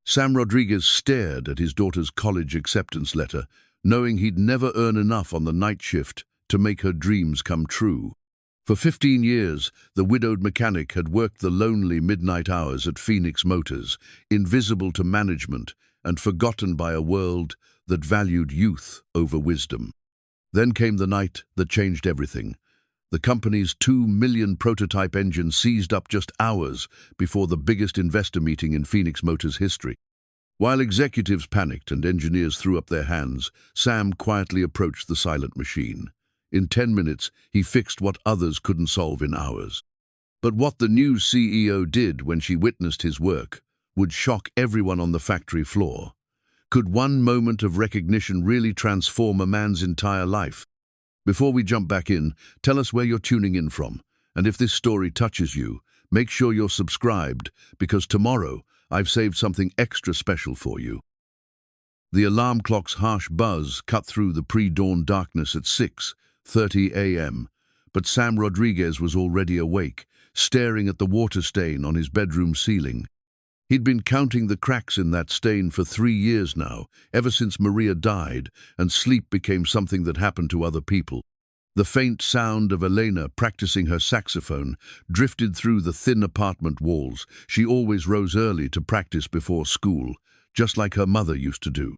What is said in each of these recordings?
Sam Rodriguez stared at his daughter's college acceptance letter, knowing he'd never earn enough on the night shift to make her dreams come true. For 15 years, the widowed mechanic had worked the lonely midnight hours at Phoenix Motors, invisible to management and forgotten by a world that valued youth over wisdom. Then came the night that changed everything. The company's 2 million prototype engine seized up just hours before the biggest investor meeting in Phoenix Motors history. While executives panicked and engineers threw up their hands, Sam quietly approached the silent machine. In 10 minutes, he fixed what others couldn't solve in hours. But what the new CEO did when she witnessed his work would shock everyone on the factory floor. Could one moment of recognition really transform a man's entire life? Before we jump back in, tell us where you're tuning in from. And if this story touches you, make sure you're subscribed, because tomorrow I've saved something extra special for you. The alarm clock's harsh buzz cut through the pre-dawn darkness at 6:30 a.m., but Sam Rodriguez was already awake, staring at the water stain on his bedroom ceiling. He'd been counting the cracks in that stain for 3 years now, ever since Maria died and sleep became something that happened to other people. The faint sound of Elena practicing her saxophone drifted through the thin apartment walls. She always rose early to practice before school, just like her mother used to do.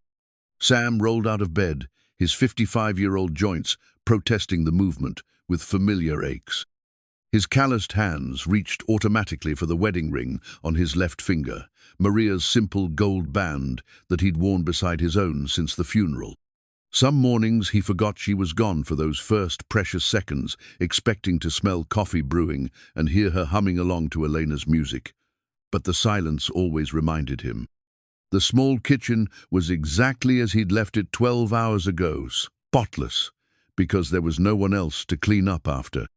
Sam rolled out of bed, his 55-year-old joints protesting the movement with familiar aches. His calloused hands reached automatically for the wedding ring on his left finger, Maria's simple gold band that he'd worn beside his own since the funeral. Some mornings he forgot she was gone for those first precious seconds, expecting to smell coffee brewing and hear her humming along to Elena's music. But the silence always reminded him. The small kitchen was exactly as he'd left it 12 hours ago, spotless, because there was no one else to clean up after.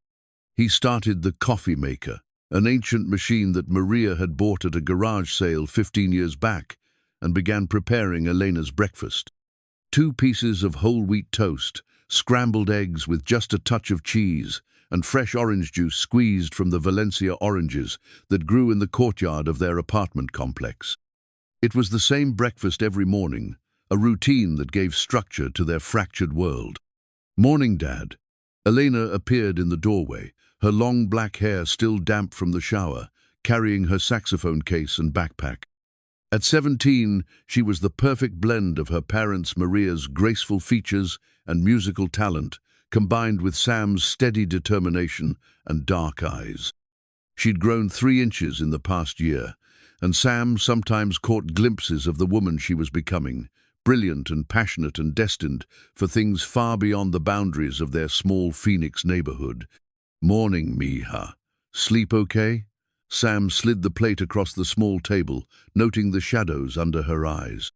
He started the coffee maker, an ancient machine that Maria had bought at a garage sale 15 years back, and began preparing Elena's breakfast. 2 pieces of whole wheat toast, scrambled eggs with just a touch of cheese, and fresh orange juice squeezed from the Valencia oranges that grew in the courtyard of their apartment complex. It was the same breakfast every morning, a routine that gave structure to their fractured world. "Morning, Dad." Elena appeared in the doorway, her long black hair still damp from the shower, carrying her saxophone case and backpack. At 17, she was the perfect blend of her parents Maria's graceful features and musical talent, combined with Sam's steady determination and dark eyes. She'd grown 3 inches in the past year, and Sam sometimes caught glimpses of the woman she was becoming, brilliant and passionate and destined for things far beyond the boundaries of their small Phoenix neighborhood. "Morning, mija. Sleep okay?" Sam slid the plate across the small table, noting the shadows under her eyes.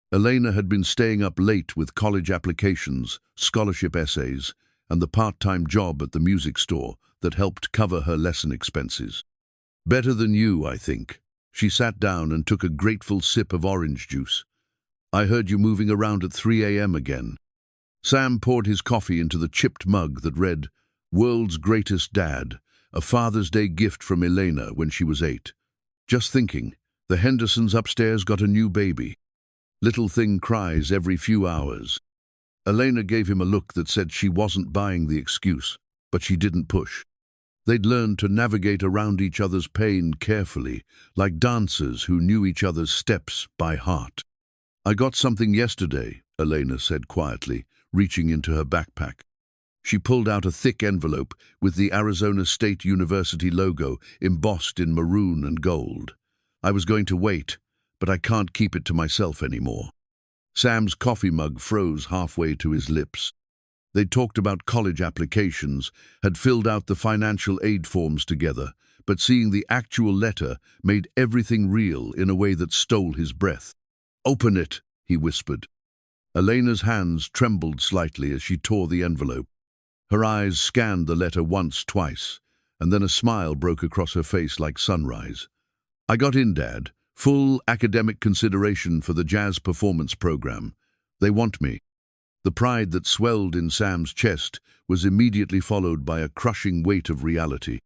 Elena had been staying up late with college applications, scholarship essays, and the part-time job at the music store that helped cover her lesson expenses. "Better than you, I think." She sat down and took a grateful sip of orange juice. "I heard you moving around at 3 a.m. again." Sam poured his coffee into the chipped mug that read, "World's Greatest Dad, a Father's Day gift from Elena when she was 8. Just thinking, the Hendersons upstairs got a new baby. Little thing cries every few hours." Elena gave him a look that said she wasn't buying the excuse, but she didn't push. They'd learned to navigate around each other's pain carefully, like dancers who knew each other's steps by heart. "I got something yesterday," Elena said quietly, reaching into her backpack. She pulled out a thick envelope with the Arizona State University logo embossed in maroon and gold. "I was going to wait, but I can't keep it to myself anymore." Sam's coffee mug froze halfway to his lips. They'd talked about college applications, had filled out the financial aid forms together, but seeing the actual letter made everything real in a way that stole his breath. "Open it," he whispered. Elena's hands trembled slightly as she tore the envelope. Her eyes scanned the letter once, twice, and then a smile broke across her face like sunrise. "I got in, Dad. Full academic consideration for the jazz performance program. They want me." The pride that swelled in Sam's chest was immediately followed by a crushing weight of reality.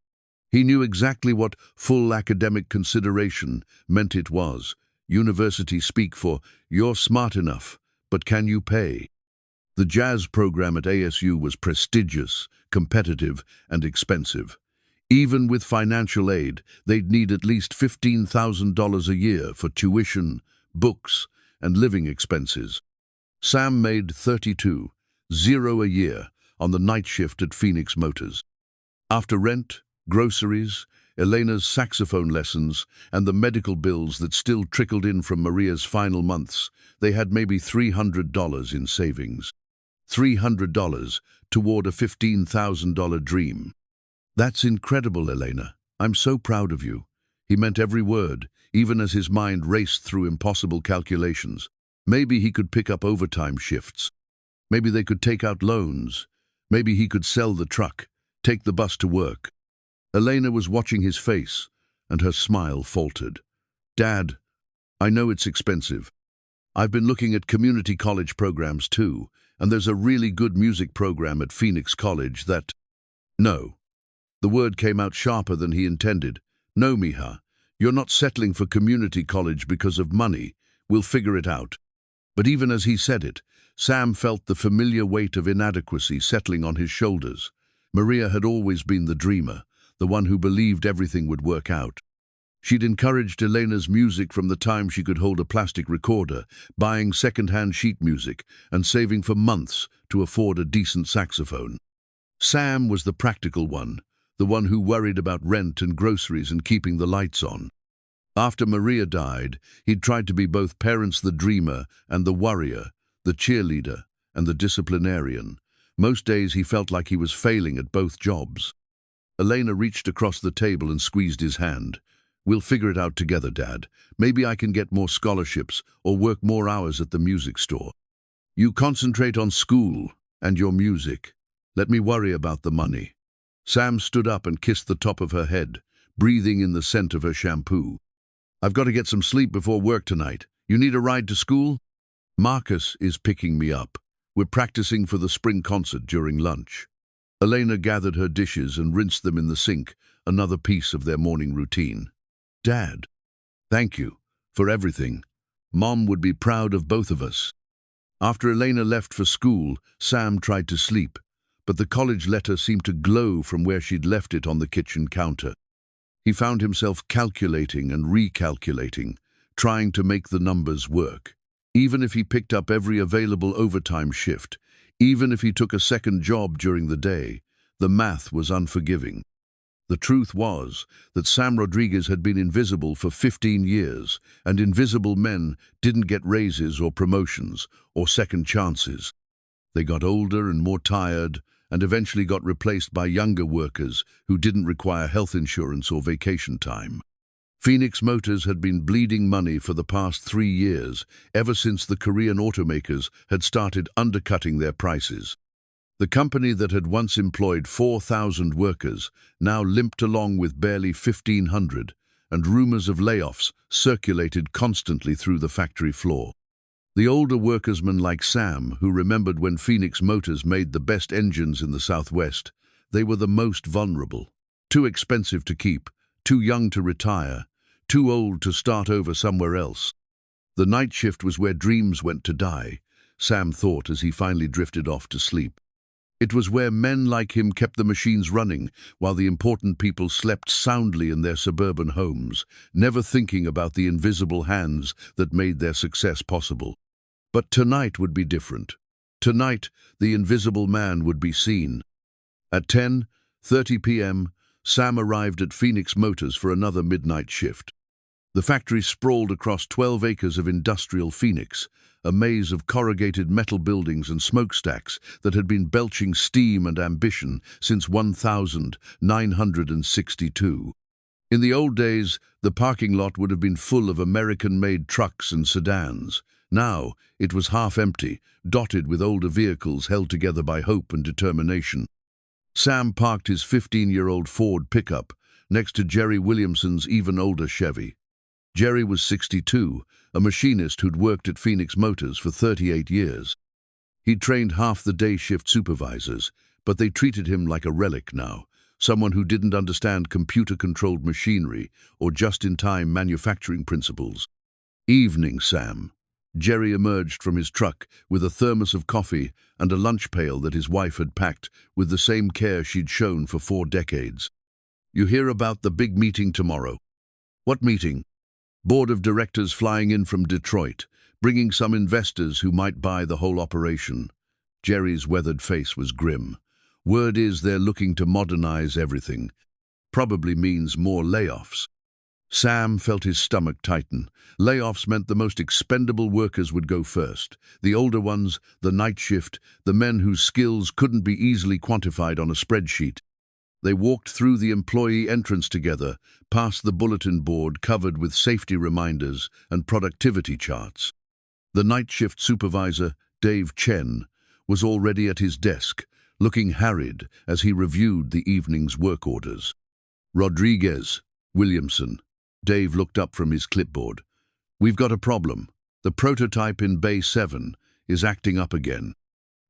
He knew exactly what full academic consideration meant. It was University speak for "you're smart enough, but can you pay?" The jazz program at ASU was prestigious, competitive, and expensive. Even with financial aid, they'd need at least $15,000 a year for tuition, books, and living expenses. Sam made 32,000 a year on the night shift at Phoenix Motors. After rent, groceries, Elena's saxophone lessons, and the medical bills that still trickled in from Maria's final months, they had maybe $300 in savings. $300 toward a $15,000 dream. "That's incredible, Elena. I'm so proud of you." He meant every word, even as his mind raced through impossible calculations. Maybe he could pick up overtime shifts. Maybe they could take out loans. Maybe he could sell the truck, take the bus to work. Elena was watching his face, and her smile faltered. "Dad, I know it's expensive. I've been looking at community college programs too, and there's a really good music program at Phoenix College that—" "No." The word came out sharper than he intended. "No, Mija, you're not settling for community college because of money. We'll figure it out." But even as he said it, Sam felt the familiar weight of inadequacy settling on his shoulders. Maria had always been the dreamer, the one who believed everything would work out. She'd encouraged Elena's music from the time she could hold a plastic recorder, buying second-hand sheet music and saving for months to afford a decent saxophone. Sam was the practical one, the one who worried about rent and groceries and keeping the lights on. After Maria died, he'd tried to be both parents the dreamer and the worrier, the cheerleader and the disciplinarian. Most days he felt like he was failing at both jobs. Elena reached across the table and squeezed his hand. "We'll figure it out together, Dad. Maybe I can get more scholarships or work more hours at the music store. You concentrate on school and your music. Let me worry about the money." Sam stood up and kissed the top of her head, breathing in the scent of her shampoo. "I've got to get some sleep before work tonight. You need a ride to school?" "Marcus is picking me up. We're practicing for the spring concert during lunch." Elena gathered her dishes and rinsed them in the sink, another piece of their morning routine. "Dad, thank you for everything. Mom would be proud of both of us." After Elena left for school, Sam tried to sleep, but the college letter seemed to glow from where she'd left it on the kitchen counter. He found himself calculating and recalculating, trying to make the numbers work. Even if he picked up every available overtime shift, even if he took a second job during the day, the math was unforgiving. The truth was that Sam Rodriguez had been invisible for 15 years, and invisible men didn't get raises or promotions or second chances. They got older and more tired, and eventually got replaced by younger workers who didn't require health insurance or vacation time. Phoenix Motors had been bleeding money for the past 3 years, ever since the Korean automakers had started undercutting their prices. The company that had once employed 4,000 workers now limped along with barely 1,500, and rumors of layoffs circulated constantly through the factory floor. The older workersmen like Sam, who remembered when Phoenix Motors made the best engines in the Southwest, they were the most vulnerable. Too expensive to keep, too young to retire, too old to start over somewhere else. The night shift was where dreams went to die, Sam thought as he finally drifted off to sleep. It was where men like him kept the machines running, while the important people slept soundly in their suburban homes, never thinking about the invisible hands that made their success possible. But tonight would be different. Tonight, the invisible man would be seen. At 10:30 p.m., Sam arrived at Phoenix Motors for another midnight shift. The factory sprawled across 12 acres of industrial Phoenix, a maze of corrugated metal buildings and smokestacks that had been belching steam and ambition since 1962. In the old days, the parking lot would have been full of American-made trucks and sedans. Now, it was half empty, dotted with older vehicles held together by hope and determination. Sam parked his 15-year-old Ford pickup next to Jerry Williamson's even older Chevy. Jerry was 62, a machinist who'd worked at Phoenix Motors for 38 years. He'd trained half the day shift supervisors, but they treated him like a relic now, someone who didn't understand computer-controlled machinery or just-in-time manufacturing principles. Evening, Sam. Jerry emerged from his truck with a thermos of coffee and a lunch pail that his wife had packed with the same care she'd shown for 4 decades. You hear about the big meeting tomorrow. What meeting? Board of directors flying in from Detroit, bringing some investors who might buy the whole operation. Jerry's weathered face was grim. Word is they're looking to modernize everything. Probably means more layoffs. Sam felt his stomach tighten. Layoffs meant the most expendable workers would go first. The older ones, the night shift, the men whose skills couldn't be easily quantified on a spreadsheet. They walked through the employee entrance together, past the bulletin board covered with safety reminders and productivity charts. The night shift supervisor, Dave Chen, was already at his desk, looking harried as he reviewed the evening's work orders. Rodriguez, Williamson. Dave looked up from his clipboard. We've got a problem. The prototype in Bay 7 is acting up again.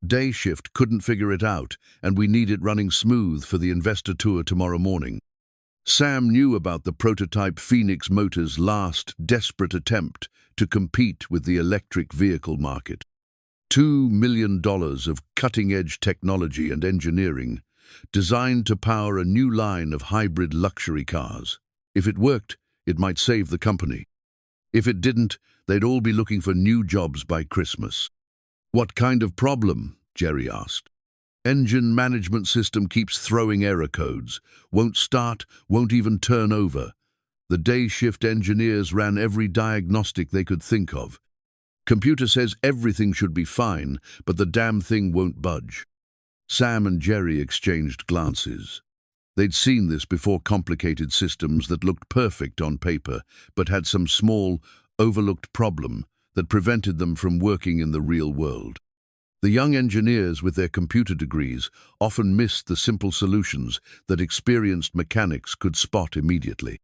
Day shift couldn't figure it out, and we need it running smooth for the investor tour tomorrow morning. Sam knew about the prototype Phoenix Motors' last desperate attempt to compete with the electric vehicle market. $2 million of cutting-edge technology and engineering designed to power a new line of hybrid luxury cars. If it worked, it might save the company. If it didn't, they'd all be looking for new jobs by Christmas. What kind of problem? Jerry asked. Engine management system keeps throwing error codes. Won't start, won't even turn over. The day shift engineers ran every diagnostic they could think of. Computer says everything should be fine, but the damn thing won't budge. Sam and Jerry exchanged glances. They'd seen this before, complicated systems that looked perfect on paper, but had some small, overlooked problem that prevented them from working in the real world. The young engineers with their computer degrees often missed the simple solutions that experienced mechanics could spot immediately.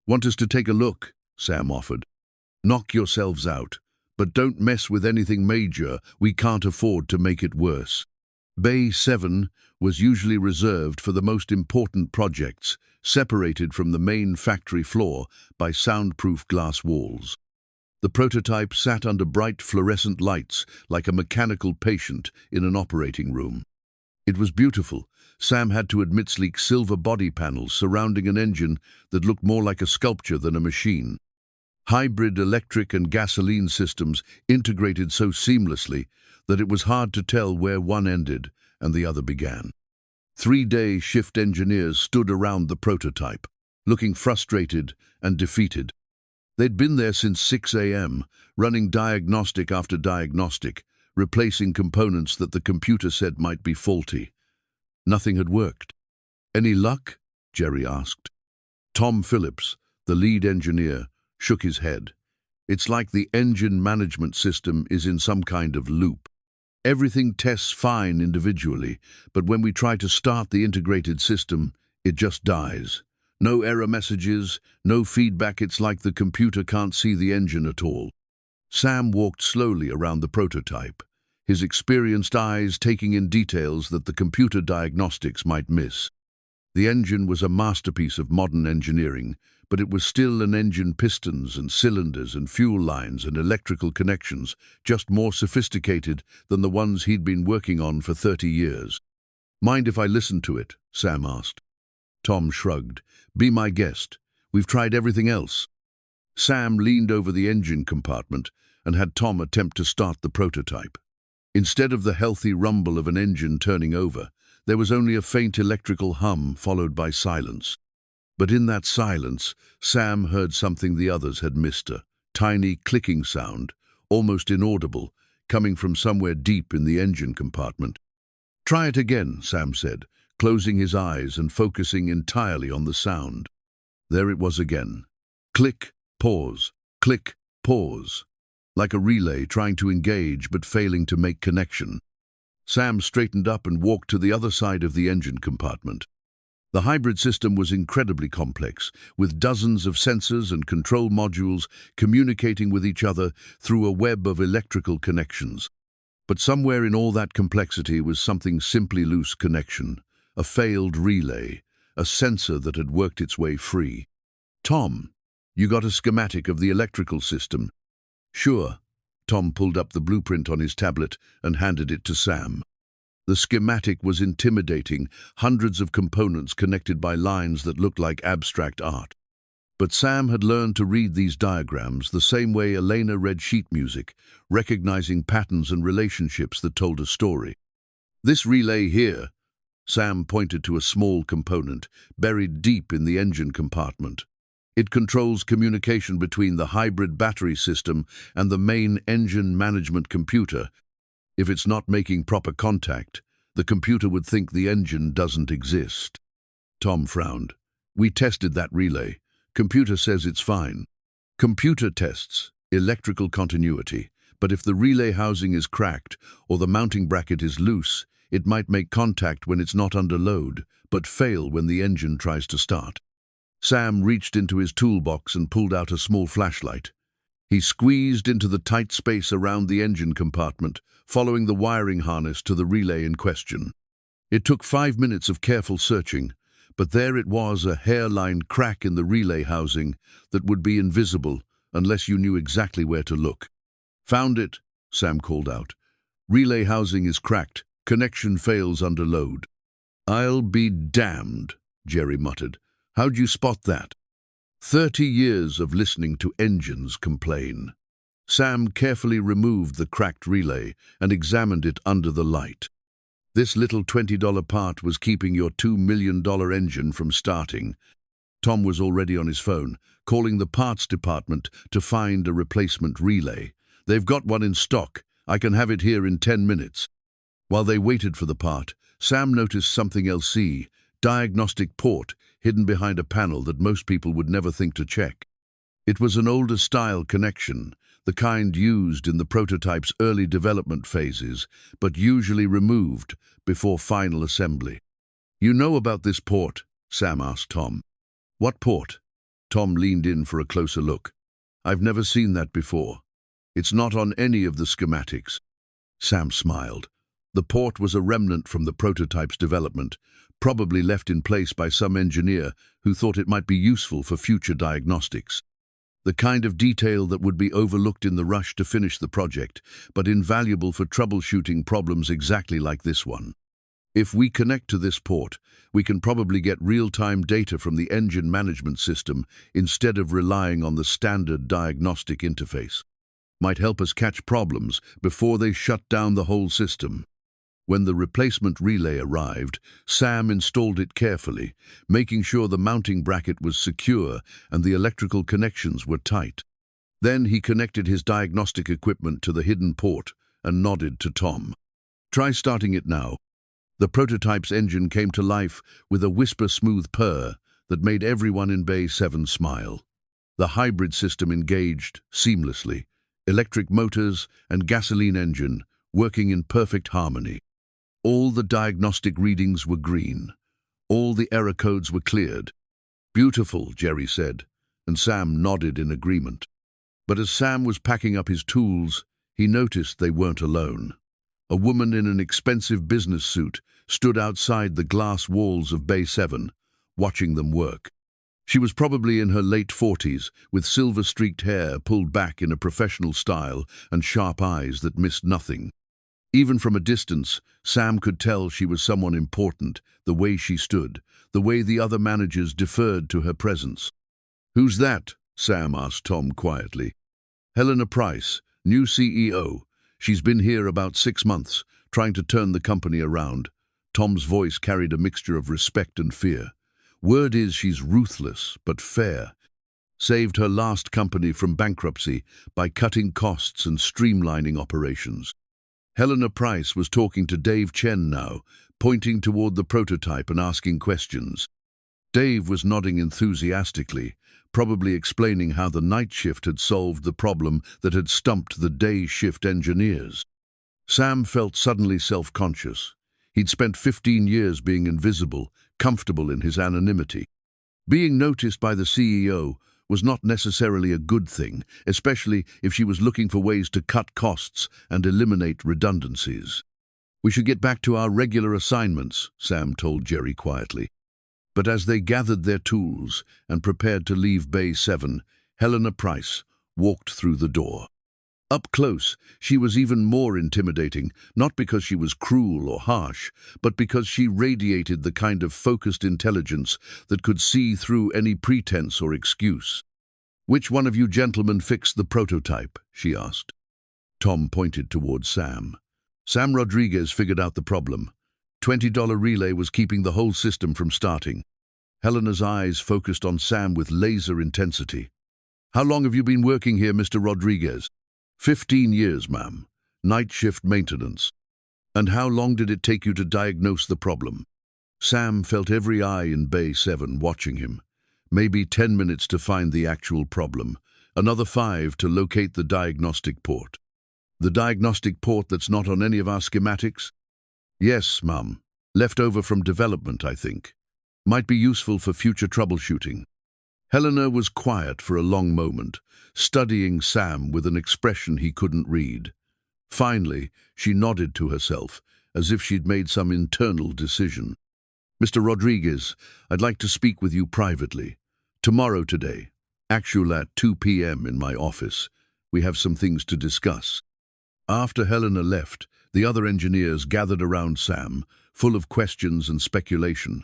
Want us to take a look? Sam offered. Knock yourselves out, but don't mess with anything major. We can't afford to make it worse. Bay 7 was usually reserved for the most important projects, separated from the main factory floor by soundproof glass walls. The prototype sat under bright fluorescent lights like a mechanical patient in an operating room. It was beautiful. Sam had to admit, sleek silver body panels surrounding an engine that looked more like a sculpture than a machine. Hybrid electric and gasoline systems integrated so seamlessly that it was hard to tell where one ended and the other began. 3-day shift engineers stood around the prototype, looking frustrated and defeated. They'd been there since 6 a.m., running diagnostic after diagnostic, replacing components that the computer said might be faulty. Nothing had worked. Any luck? Jerry asked. Tom Phillips, the lead engineer, shook his head. It's like the engine management system is in some kind of loop. Everything tests fine individually, but when we try to start the integrated system, it just dies. No error messages, no feedback. It's like the computer can't see the engine at all. Sam walked slowly around the prototype, his experienced eyes taking in details that the computer diagnostics might miss. The engine was a masterpiece of modern engineering, but it was still an engine: pistons and cylinders and fuel lines and electrical connections, just more sophisticated than the ones he'd been working on for 30 years. Mind if I listen to it? Sam asked. Tom shrugged. Be my guest. We've tried everything else. Sam leaned over the engine compartment and had Tom attempt to start the prototype. Instead of the healthy rumble of an engine turning over, there was only a faint electrical hum followed by silence. But in that silence, Sam heard something the others had missed: a tiny clicking sound, almost inaudible, coming from somewhere deep in the engine compartment. Try it again, Sam said, closing his eyes and focusing entirely on the sound. There it was again. Click, pause, click, pause. Like a relay trying to engage but failing to make connection. Sam straightened up and walked to the other side of the engine compartment. The hybrid system was incredibly complex, with dozens of sensors and control modules communicating with each other through a web of electrical connections. But somewhere in all that complexity was something simply: loose connection, a failed relay, a sensor that had worked its way free. Tom, you got a schematic of the electrical system? Sure. Tom pulled up the blueprint on his tablet and handed it to Sam. The schematic was intimidating, hundreds of components connected by lines that looked like abstract art. But Sam had learned to read these diagrams the same way Elena read sheet music, recognizing patterns and relationships that told a story. This relay here, Sam pointed to a small component buried deep in the engine compartment. It controls communication between the hybrid battery system and the main engine management computer. If it's not making proper contact, the computer would think the engine doesn't exist. Tom frowned. We tested that relay. Computer says it's fine. Computer tests electrical continuity, but if the relay housing is cracked or the mounting bracket is loose, it might make contact when it's not under load, but fail when the engine tries to start. Sam reached into his toolbox and pulled out a small flashlight. He squeezed into the tight space around the engine compartment, following the wiring harness to the relay in question. It took 5 minutes of careful searching, but there it was, a hairline crack in the relay housing that would be invisible unless you knew exactly where to look. Found it, Sam called out. Relay housing is cracked. Connection fails under load. I'll be damned, Jerry muttered. How'd you spot that? 30 years of listening to engines complain. Sam carefully removed the cracked relay and examined it under the light. This little $20 part was keeping your $2 million engine from starting. Tom was already on his phone, calling the parts department to find a replacement relay. They've got one in stock. I can have it here in 10 minutes. While they waited for the part, Sam noticed something else. Diagnostic port hidden behind a panel that most people would never think to check. It was an older style connection, the kind used in the prototype's early development phases, but usually removed before final assembly. You know about this port? Sam asked Tom. What port? Tom leaned in for a closer look. I've never seen that before. It's not on any of the schematics. Sam smiled. The port was a remnant from the prototype's development, probably left in place by some engineer who thought it might be useful for future diagnostics. The kind of detail that would be overlooked in the rush to finish the project, but invaluable for troubleshooting problems exactly like this one. If we connect to this port, we can probably get real-time data from the engine management system instead of relying on the standard diagnostic interface. Might help us catch problems before they shut down the whole system. When the replacement relay arrived, Sam installed it carefully, making sure the mounting bracket was secure and the electrical connections were tight. Then he connected his diagnostic equipment to the hidden port and nodded to Tom. Try starting it now. The prototype's engine came to life with a whisper-smooth purr that made everyone in Bay 7 smile. The hybrid system engaged seamlessly, electric motors and gasoline engine working in perfect harmony. All the diagnostic readings were green. All the error codes were cleared. Beautiful, Jerry said, and Sam nodded in agreement. But as Sam was packing up his tools, he noticed they weren't alone. A woman in an expensive business suit stood outside the glass walls of Bay 7, watching them work. She was probably in her late 40s, with silver-streaked hair pulled back in a professional style and sharp eyes that missed nothing. Even from a distance, Sam could tell she was someone important, the way she stood, the way the other managers deferred to her presence. Who's that? Sam asked Tom quietly. Elena Price, new CEO. She's been here about 6 months, trying to turn the company around. Tom's voice carried a mixture of respect and fear. Word is she's ruthless, but fair. Saved her last company from bankruptcy by cutting costs and streamlining operations. Elena Price was talking to Dave Chen now, pointing toward the prototype and asking questions. Dave was nodding enthusiastically, probably explaining how the night shift had solved the problem that had stumped the day shift engineers. Sam felt suddenly self-conscious. He'd spent 15 years being invisible, comfortable in his anonymity. Being noticed by the CEO was not necessarily a good thing, especially if she was looking for ways to cut costs and eliminate redundancies. We should get back to our regular assignments, Sam told Jerry quietly. But as they gathered their tools and prepared to leave Bay 7, Elena Price walked through the door. Up close, she was even more intimidating, not because she was cruel or harsh, but because she radiated the kind of focused intelligence that could see through any pretense or excuse. "Which one of you gentlemen fixed the prototype?" she asked. Tom pointed towards Sam. Sam Rodriguez figured out the problem. $20 relay was keeping the whole system from starting. Helena's eyes focused on Sam with laser intensity. "How long have you been working here, Mr. Rodriguez?" 15 years, ma'am. Night shift maintenance." "And how long did it take you to diagnose the problem?" Sam felt every eye in Bay 7 watching him. Maybe 10 minutes to find the actual problem. Another 5 to locate the diagnostic port. "The diagnostic port that's not on any of our schematics?" "Yes, ma'am. Left over from development, I think. Might be useful for future troubleshooting." Helena was quiet for a long moment, studying Sam with an expression he couldn't read. Finally, she nodded to herself, as if she'd made some internal decision. "Mr. Rodriguez, I'd like to speak with you privately. Tomorrow today. Actual at 2 p.m. in my office. We have some things to discuss." After Helena left, the other engineers gathered around Sam, full of questions and speculation.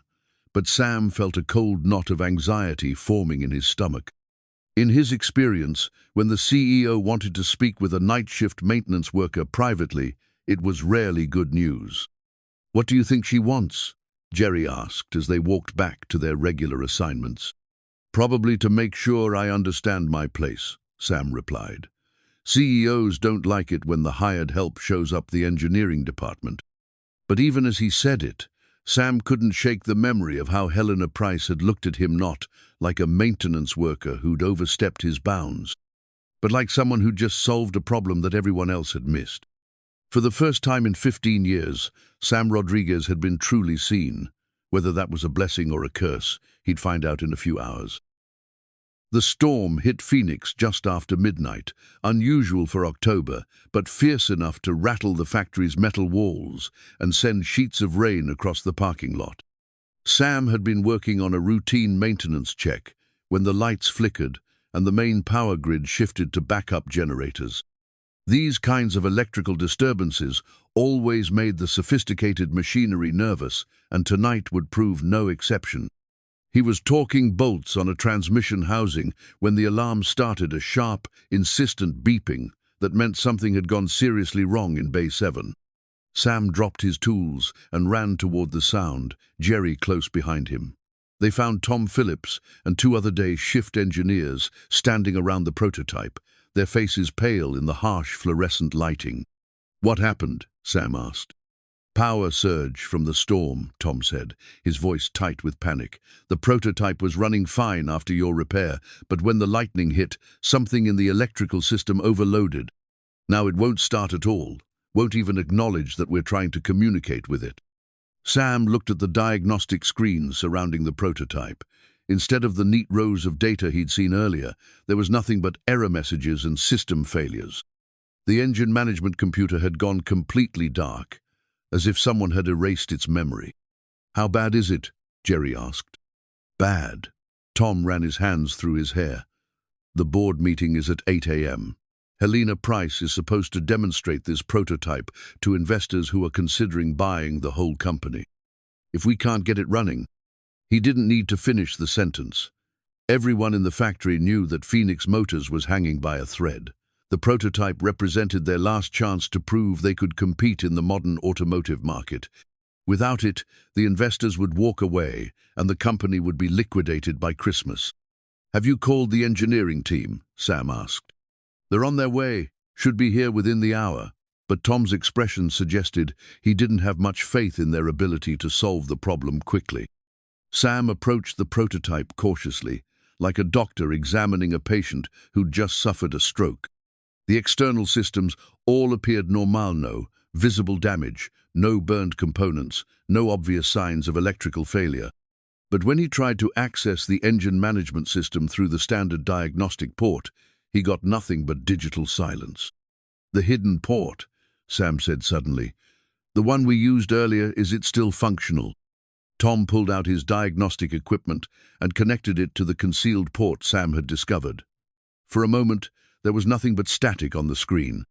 But Sam felt a cold knot of anxiety forming in his stomach. In his experience, when the CEO wanted to speak with a night shift maintenance worker privately, it was rarely good news. "What do you think she wants?" Jerry asked as they walked back to their regular assignments. "Probably to make sure I understand my place," Sam replied. "CEOs don't like it when the hired help shows up the engineering department." But even as he said it, Sam couldn't shake the memory of how Helena Price had looked at him not like a maintenance worker who'd overstepped his bounds, but like someone who'd just solved a problem that everyone else had missed. For the first time in 15 years, Sam Rodriguez had been truly seen. Whether that was a blessing or a curse, he'd find out in a few hours. The storm hit Phoenix just after midnight, unusual for October, but fierce enough to rattle the factory's metal walls and send sheets of rain across the parking lot. Sam had been working on a routine maintenance check when the lights flickered and the main power grid shifted to backup generators. These kinds of electrical disturbances always made the sophisticated machinery nervous, and tonight would prove no exception. He was torquing bolts on a transmission housing when the alarm started a sharp, insistent beeping that meant something had gone seriously wrong in Bay 7. Sam dropped his tools and ran toward the sound, Jerry close behind him. They found Tom Phillips and 2 other day shift engineers standing around the prototype, their faces pale in the harsh fluorescent lighting. "What happened?" Sam asked. "Power surge from the storm," Tom said, his voice tight with panic. "The prototype was running fine after your repair, but when the lightning hit, something in the electrical system overloaded. Now it won't start at all, won't even acknowledge that we're trying to communicate with it." Sam looked at the diagnostic screens surrounding the prototype. Instead of the neat rows of data he'd seen earlier, there was nothing but error messages and system failures. The engine management computer had gone completely dark, as if someone had erased its memory. "How bad is it?" Jerry asked. "Bad." Tom ran his hands through his hair. "The board meeting is at 8 a.m. Helena Price is supposed to demonstrate this prototype to investors who are considering buying the whole company. If we can't get it running..." He didn't need to finish the sentence. Everyone in the factory knew that Phoenix Motors was hanging by a thread. The prototype represented their last chance to prove they could compete in the modern automotive market. Without it, the investors would walk away and the company would be liquidated by Christmas. "Have you called the engineering team?" Sam asked. "They're on their way, should be here within the hour." But Tom's expression suggested he didn't have much faith in their ability to solve the problem quickly. Sam approached the prototype cautiously, like a doctor examining a patient who'd just suffered a stroke. The external systems all appeared normal, no visible damage, no burned components, no obvious signs of electrical failure. But when he tried to access the engine management system through the standard diagnostic port, he got nothing but digital silence. "The hidden port," Sam said suddenly. "The one we used earlier, is it still functional?" Tom pulled out his diagnostic equipment and connected it to the concealed port Sam had discovered. For a moment, there was nothing but static on the screen.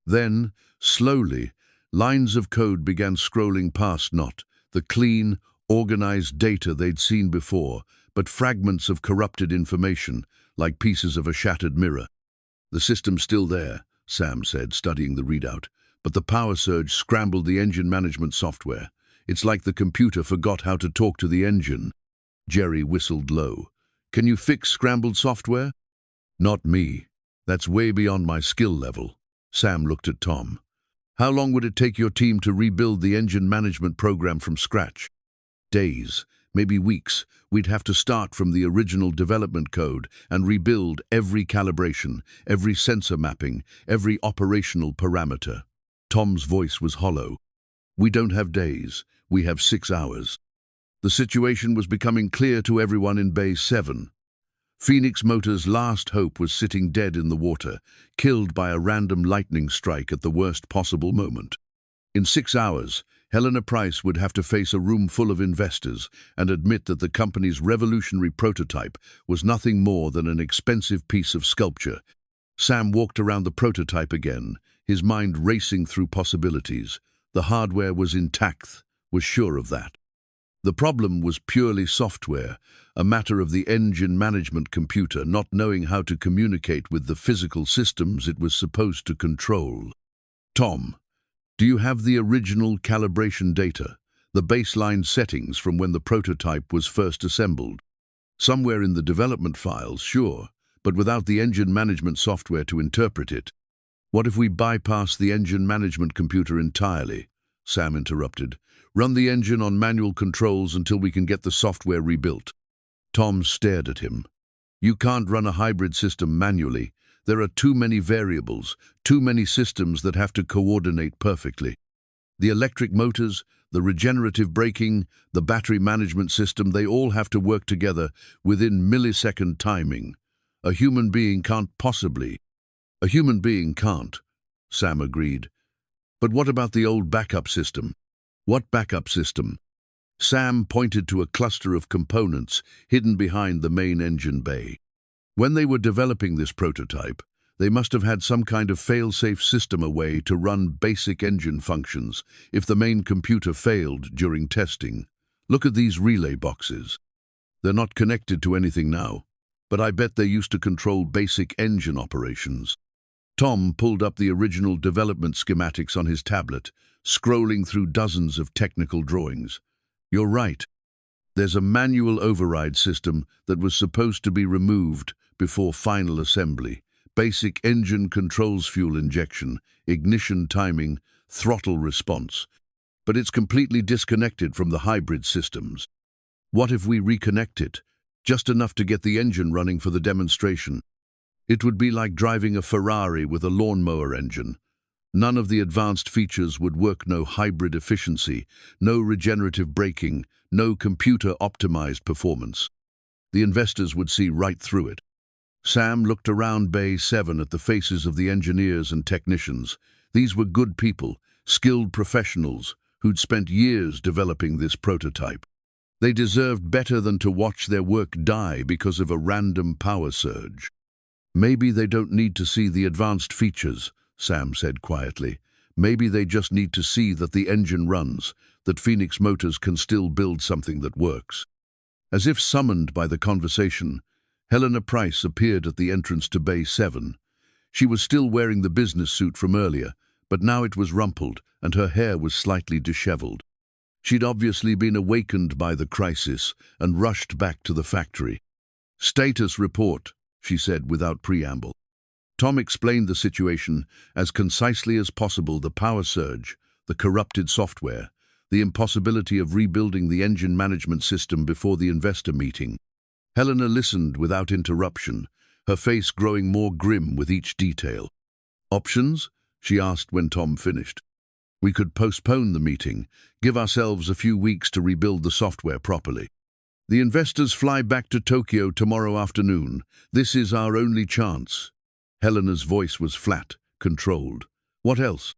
Then, slowly, lines of code began scrolling past, not the clean, organized data they'd seen before, but fragments of corrupted information, like pieces of a shattered mirror. "The system's still there," Sam said, studying the readout, "but the power surge scrambled the engine management software. It's like the computer forgot how to talk to the engine." Jerry whistled low. "Can you fix scrambled software?" "Not me. That's way beyond my skill level." Sam looked at Tom. "How long would it take your team to rebuild the engine management program from scratch?" "Days, maybe weeks. We'd have to start from the original development code and rebuild every calibration, every sensor mapping, every operational parameter." Tom's voice was hollow. "We don't have days. We have 6 hours." The situation was becoming clear to everyone in Bay 7. Phoenix Motor's last hope was sitting dead in the water, killed by a random lightning strike at the worst possible moment. In 6 hours, Helena Price would have to face a room full of investors and admit that the company's revolutionary prototype was nothing more than an expensive piece of sculpture. Sam walked around the prototype again, his mind racing through possibilities. The hardware was intact, was sure of that. The problem was purely software, a matter of the engine management computer not knowing how to communicate with the physical systems it was supposed to control. "Tom, do you have the original calibration data, the baseline settings from when the prototype was first assembled?" "Somewhere in the development files, sure, but without the engine management software to interpret it." "What if we bypass the engine management computer entirely?" Sam interrupted. "Run the engine on manual controls until we can get the software rebuilt." Tom stared at him. "You can't run a hybrid system manually. There are too many variables, too many systems that have to coordinate perfectly. The electric motors, the regenerative braking, the battery management system, they all have to work together within millisecond timing. A human being can't possibly." "A human being can't," Sam agreed. "But what about the old backup system?" "What backup system?" Sam pointed to a cluster of components hidden behind the main engine bay. When they were developing this prototype, they must have had some kind of fail-safe system, a way to run basic engine functions if the main computer failed during testing. "Look at these relay boxes. They're not connected to anything now, but I bet they used to control basic engine operations." Tom pulled up the original development schematics on his tablet, scrolling through dozens of technical drawings. "You're right. There's a manual override system that was supposed to be removed before final assembly. Basic engine controls fuel injection, ignition timing, throttle response. But it's completely disconnected from the hybrid systems. What if we reconnect it, just enough to get the engine running for the demonstration? It would be like driving a Ferrari with a lawnmower engine. None of the advanced features would work, no hybrid efficiency, no regenerative braking, no computer-optimized performance. The investors would see right through it." Sam looked around Bay 7 at the faces of the engineers and technicians. These were good people, skilled professionals, who'd spent years developing this prototype. They deserved better than to watch their work die because of a random power surge. "Maybe they don't need to see the advanced features," Sam said quietly. "Maybe they just need to see that the engine runs, that Phoenix Motors can still build something that works." As if summoned by the conversation, Helena Price appeared at the entrance to Bay 7. She was still wearing the business suit from earlier, but now it was rumpled and her hair was slightly disheveled. She'd obviously been awakened by the crisis and rushed back to the factory. "Status report," she said without preamble. Tom explained the situation as concisely as possible: the power surge, the corrupted software, the impossibility of rebuilding the engine management system before the investor meeting. Helena listened without interruption, her face growing more grim with each detail. "Options?" she asked when Tom finished. "We could postpone the meeting, give ourselves a few weeks to rebuild the software properly. The investors fly back to Tokyo tomorrow afternoon. This is our only chance." Helena's voice was flat, controlled. "What else?"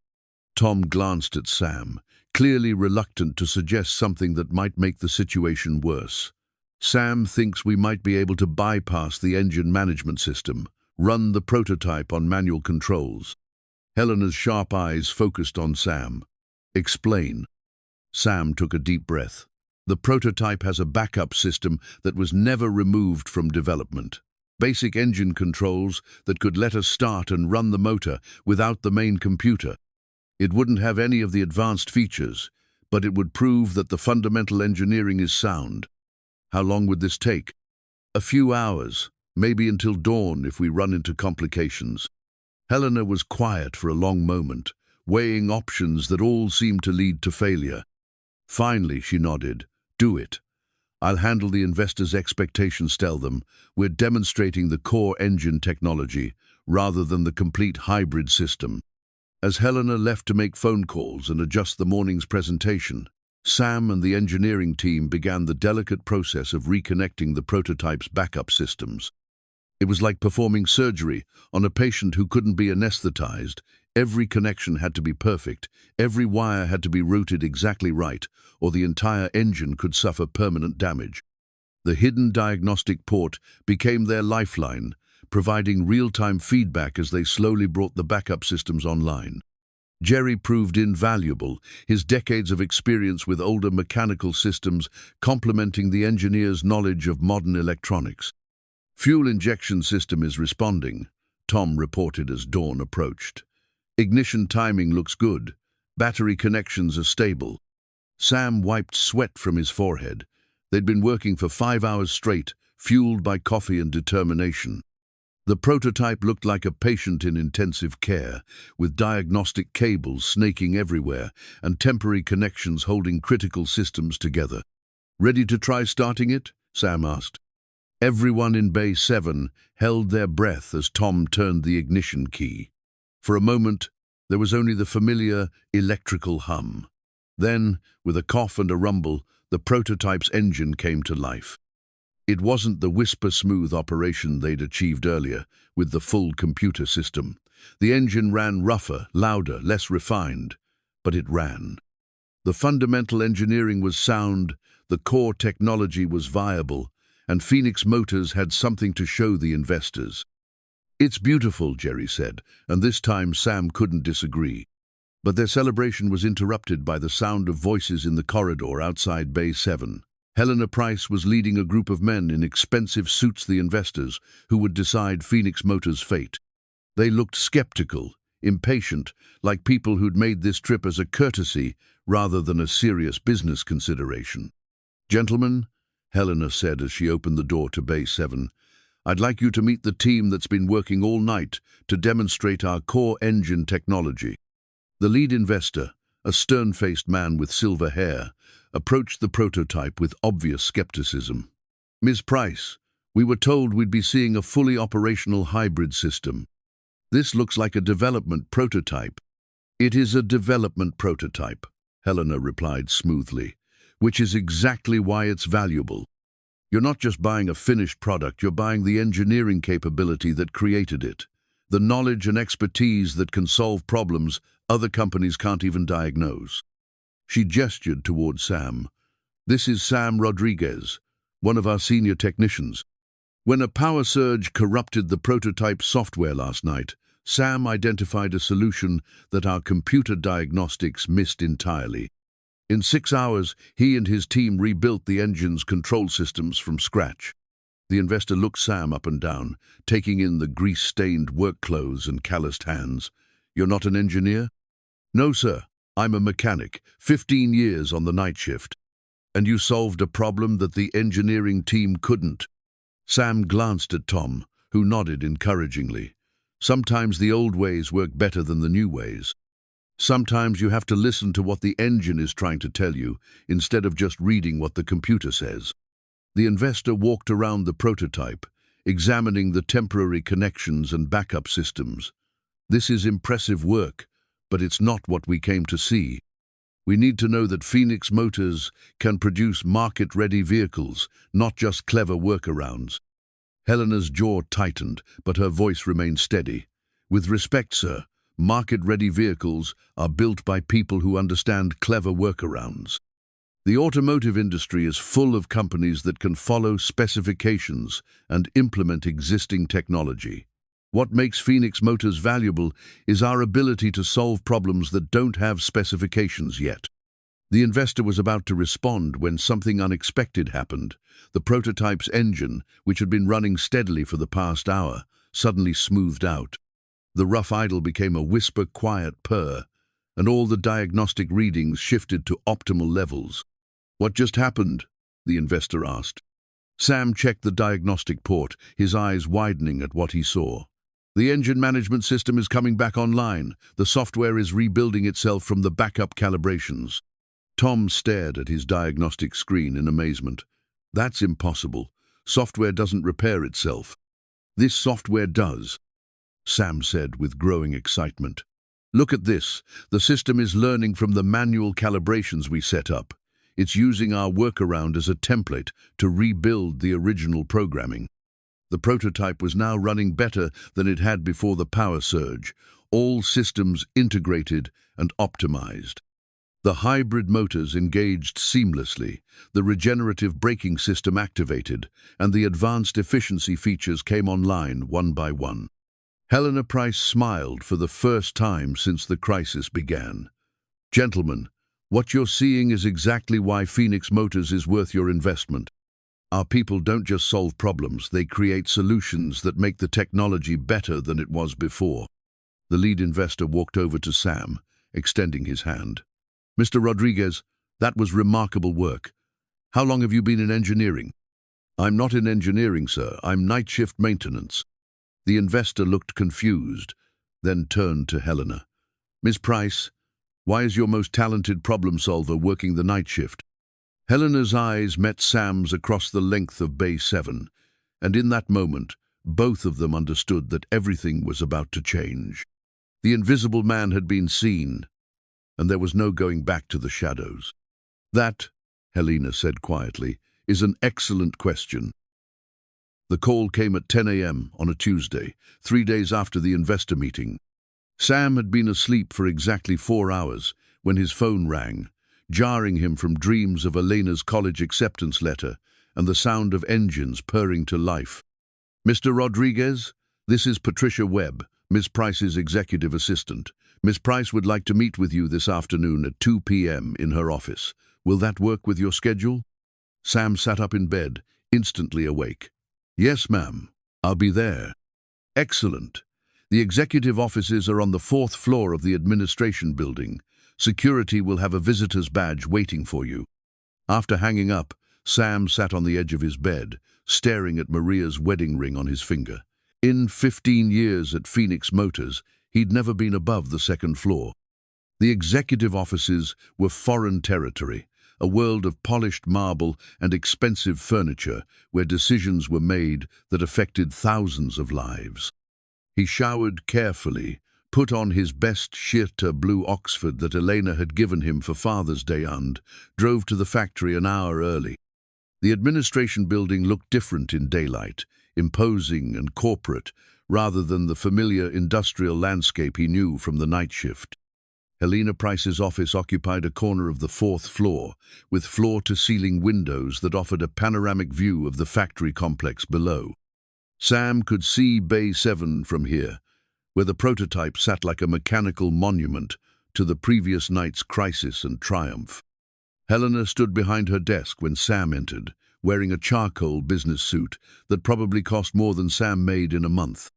Tom glanced at Sam, clearly reluctant to suggest something that might make the situation worse. "Sam thinks we might be able to bypass the engine management system, Run the prototype on manual controls. Helena's sharp eyes focused on Sam. Explain. Sam took a deep breath. The prototype has a backup system that was never removed from development. Basic engine controls that could let us start and run the motor without the main computer. It wouldn't have any of the advanced features, but it would prove that the fundamental engineering is sound. How long would this take? A few hours, maybe until dawn if we run into complications. Helena was quiet for a long moment, weighing options that all seemed to lead to failure. Finally, she nodded. Do it. I'll handle the investors' expectations. Tell them we're demonstrating the core engine technology rather than the complete hybrid system. As Helena left to make phone calls and adjust the morning's presentation, Sam and the engineering team began the delicate process of reconnecting the prototype's backup systems. It was like performing surgery on a patient who couldn't be anesthetized. Every connection had to be perfect, every wire had to be routed exactly right, or the entire engine could suffer permanent damage. The hidden diagnostic port became their lifeline, providing real-time feedback as they slowly brought the backup systems online. Jerry proved invaluable, his decades of experience with older mechanical systems complementing the engineer's knowledge of modern electronics. Fuel injection system is responding, Tom reported as dawn approached. Ignition timing looks good. Battery connections are stable. Sam wiped sweat from his forehead. They'd been working for 5 hours straight, fueled by coffee and determination. The prototype looked like a patient in intensive care, with diagnostic cables snaking everywhere and temporary connections holding critical systems together. Ready to try starting it? Sam asked. Everyone in Bay 7 held their breath as Tom turned the ignition key. For a moment, there was only the familiar electrical hum. Then, with a cough and a rumble, the prototype's engine came to life. It wasn't the whisper-smooth operation they'd achieved earlier, with the full computer system. The engine ran rougher, louder, less refined, but it ran. The fundamental engineering was sound, the core technology was viable, and Phoenix Motors had something to show the investors. It's beautiful, Jerry said, and this time Sam couldn't disagree. But their celebration was interrupted by the sound of voices in the corridor outside Bay 7. Helena Price was leading a group of men in expensive suits, the investors, who would decide Phoenix Motors' fate. They looked skeptical, impatient, like people who'd made this trip as a courtesy rather than a serious business consideration. Gentlemen, Helena said as she opened the door to Bay 7, I'd like you to meet the team that's been working all night to demonstrate our core engine technology. The lead investor, a stern-faced man with silver hair, approached the prototype with obvious skepticism. Ms. Price, we were told we'd be seeing a fully operational hybrid system. This looks like a development prototype. It is a development prototype, Helena replied smoothly, which is exactly why it's valuable. You're not just buying a finished product, you're buying the engineering capability that created it, the knowledge and expertise that can solve problems other companies can't even diagnose. She gestured toward Sam. This is Sam Rodriguez, one of our senior technicians. When a power surge corrupted the prototype software last night, Sam identified a solution that our computer diagnostics missed entirely. In 6 hours, he and his team rebuilt the engine's control systems from scratch. The investor looked Sam up and down, taking in the grease-stained work clothes and calloused hands. You're not an engineer? No, sir. I'm a mechanic, 15 years on the night shift. And you solved a problem that the engineering team couldn't. Sam glanced at Tom, who nodded encouragingly. Sometimes the old ways work better than the new ways. Sometimes you have to listen to what the engine is trying to tell you, instead of just reading what the computer says. The investor walked around the prototype, examining the temporary connections and backup systems. This is impressive work, but it's not what we came to see. We need to know that Phoenix Motors can produce market-ready vehicles, not just clever workarounds. Helena's jaw tightened, but her voice remained steady. With respect, sir, market-ready vehicles are built by people who understand clever workarounds. The automotive industry is full of companies that can follow specifications and implement existing technology. What makes Phoenix Motors valuable is our ability to solve problems that don't have specifications yet. The investor was about to respond when something unexpected happened. The prototype's engine, which had been running steadily for the past hour, suddenly smoothed out. The rough idle became a whisper-quiet purr, and all the diagnostic readings shifted to optimal levels. "What just happened?" the investor asked. Sam checked the diagnostic port, his eyes widening at what he saw. "The engine management system is coming back online. The software is rebuilding itself from the backup calibrations." Tom stared at his diagnostic screen in amazement. "That's impossible. Software doesn't repair itself." "This software does," Sam said with growing excitement. "Look at this. The system is learning from the manual calibrations we set up. It's using our workaround as a template to rebuild the original programming." The prototype was now running better than it had before the power surge, all systems integrated and optimized. The hybrid motors engaged seamlessly, the regenerative braking system activated, and the advanced efficiency features came online one by one. Helena Price smiled for the first time since the crisis began. "Gentlemen, what you're seeing is exactly why Phoenix Motors is worth your investment. Our people don't just solve problems, they create solutions that make the technology better than it was before." The lead investor walked over to Sam, extending his hand. "Mr. Rodriguez, that was remarkable work. How long have you been in engineering?" "I'm not in engineering, sir. I'm night shift maintenance." The investor looked confused, then turned to Helena. "Miss Price, why is your most talented problem solver working the night shift?" Helena's eyes met Sam's across the length of Bay 7, and in that moment, both of them understood that everything was about to change. The invisible man had been seen, and there was no going back to the shadows. "That," Helena said quietly, "is an excellent question." The call came at 10 a.m. on a Tuesday, 3 days after the investor meeting. Sam had been asleep for exactly 4 hours when his phone rang, jarring him from dreams of Elena's college acceptance letter and the sound of engines purring to life. "Mr. Rodriguez, this is Patricia Webb, Miss Price's executive assistant. Miss Price would like to meet with you this afternoon at 2 p.m. in her office. Will that work with your schedule?" Sam sat up in bed, instantly awake. "Yes, ma'am. I'll be there." "Excellent. The executive offices are on the 4th floor of the administration building. Security will have a visitor's badge waiting for you." After hanging up, Sam sat on the edge of his bed, staring at Maria's wedding ring on his finger. In 15 years at Phoenix Motors, he'd never been above the 2nd floor. The executive offices were foreign territory, a world of polished marble and expensive furniture where decisions were made that affected thousands of lives. He showered carefully, put on his best sheer blue Oxford that Elena had given him for Father's Day and drove to the factory an hour early. The administration building looked different in daylight, imposing and corporate, rather than the familiar industrial landscape he knew from the night shift. Elena Price's office occupied a corner of the 4th floor, with floor-to-ceiling windows that offered a panoramic view of the factory complex below. Sam could see Bay 7 from here, where the prototype sat like a mechanical monument to the previous night's crisis and triumph. Helena stood behind her desk when Sam entered, wearing a charcoal business suit that probably cost more than Sam made in a month.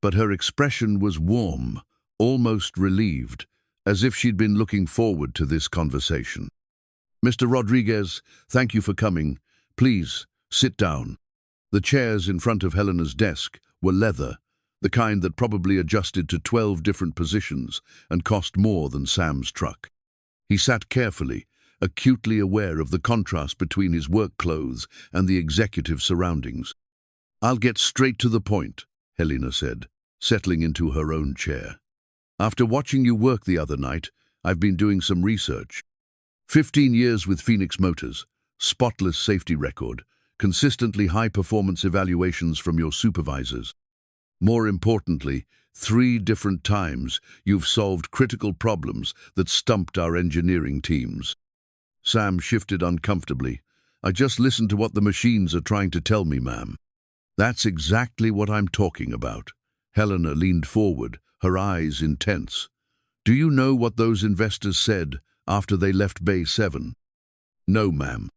But her expression was warm, almost relieved, as if she'd been looking forward to this conversation. "Mr. Rodriguez, thank you for coming. Please, sit down." The chairs in front of Helena's desk were leather, the kind that probably adjusted to 12 different positions and cost more than Sam's truck. He sat carefully, acutely aware of the contrast between his work clothes and the executive surroundings. "I'll get straight to the point," Helena said, settling into her own chair. "After watching you work the other night, I've been doing some research. 15 years with Phoenix Motors, spotless safety record, consistently high-performance evaluations from your supervisors. More importantly, 3 different times you've solved critical problems that stumped our engineering teams." Sam shifted uncomfortably. "I just listened to what the machines are trying to tell me, ma'am." "That's exactly what I'm talking about," Helena leaned forward, her eyes intense. Do you know what those investors said after they left Bay 7? No, ma'am.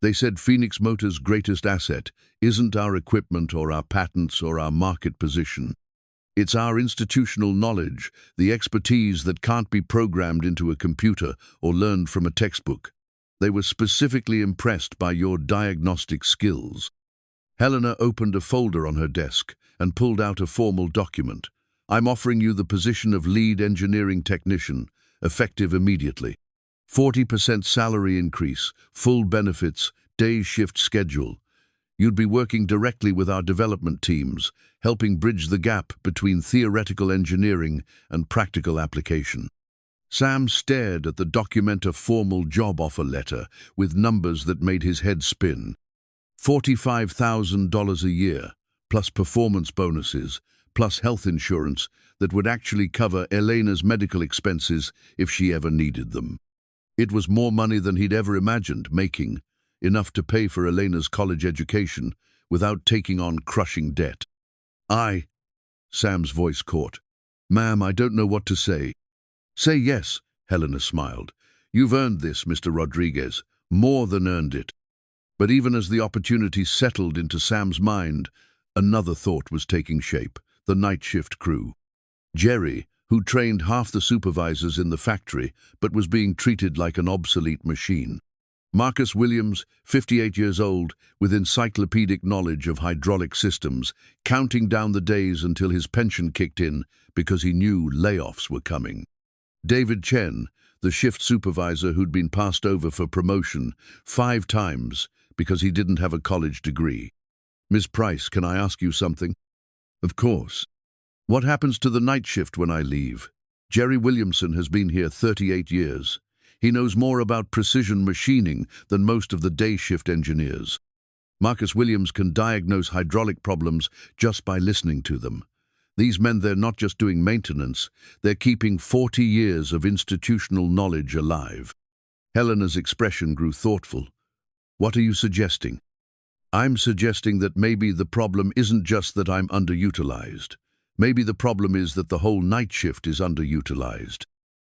They said Phoenix Motors' greatest asset isn't our equipment or our patents or our market position. It's our institutional knowledge, the expertise that can't be programmed into a computer or learned from a textbook. They were specifically impressed by your diagnostic skills. Helena opened a folder on her desk and pulled out a formal document. I'm offering you the position of lead engineering technician, effective immediately. 40% salary increase, full benefits, day shift schedule. You'd be working directly with our development teams, helping bridge the gap between theoretical engineering and practical application. Sam stared at the documenter formal job offer letter with numbers that made his head spin. $45,000 a year, plus performance bonuses, plus health insurance that would actually cover Elena's medical expenses if she ever needed them. It was more money than he'd ever imagined making, enough to pay for Elena's college education without taking on crushing debt. Sam's voice caught. Ma'am, I don't know what to say. Say yes, Helena smiled. You've earned this, Mr. Rodriguez, more than earned it. But even as the opportunity settled into Sam's mind, another thought was taking shape, the night shift crew. Jerry, who trained half the supervisors in the factory but was being treated like an obsolete machine. Marcus Williams, 58 years old, with encyclopedic knowledge of hydraulic systems, counting down the days until his pension kicked in because he knew layoffs were coming. David Chen, the shift supervisor who'd been passed over for promotion 5 times because he didn't have a college degree. Ms. Price, can I ask you something? Of course. What happens to the night shift when I leave? Jerry Williamson has been here 38 years. He knows more about precision machining than most of the day shift engineers. Marcus Williams can diagnose hydraulic problems just by listening to them. These men, they're not just doing maintenance, they're keeping 40 years of institutional knowledge alive. Helena's expression grew thoughtful. What are you suggesting? I'm suggesting that maybe the problem isn't just that I'm underutilized. Maybe the problem is that the whole night shift is underutilized.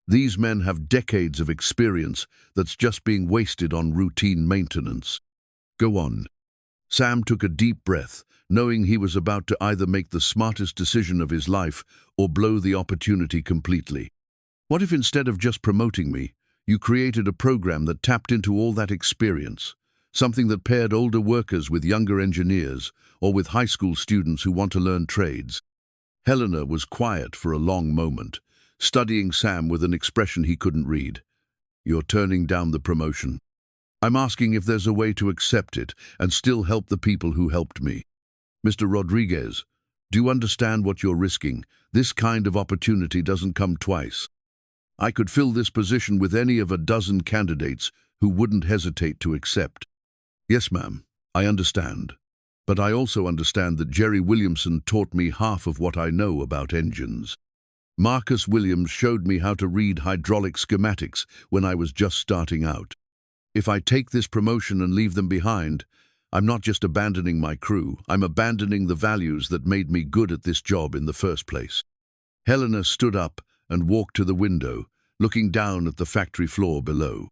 These men have decades of experience that's just being wasted on routine maintenance. Go on. Sam took a deep breath, knowing he was about to either make the smartest decision of his life or blow the opportunity completely. What if instead of just promoting me, you created a program that tapped into all that experience, something that paired older workers with younger engineers or with high school students who want to learn trades? Helena was quiet for a long moment, studying Sam with an expression he couldn't read. You're turning down the promotion. I'm asking if there's a way to accept it and still help the people who helped me. Mr. Rodriguez, do you understand what you're risking? This kind of opportunity doesn't come twice. I could fill this position with any of a dozen candidates who wouldn't hesitate to accept. Yes, ma'am, I understand. But I also understand that Jerry Williamson taught me half of what I know about engines. Marcus Williams showed me how to read hydraulic schematics when I was just starting out. If I take this promotion and leave them behind, I'm not just abandoning my crew, I'm abandoning the values that made me good at this job in the first place. Helena stood up and walked to the window, looking down at the factory floor below.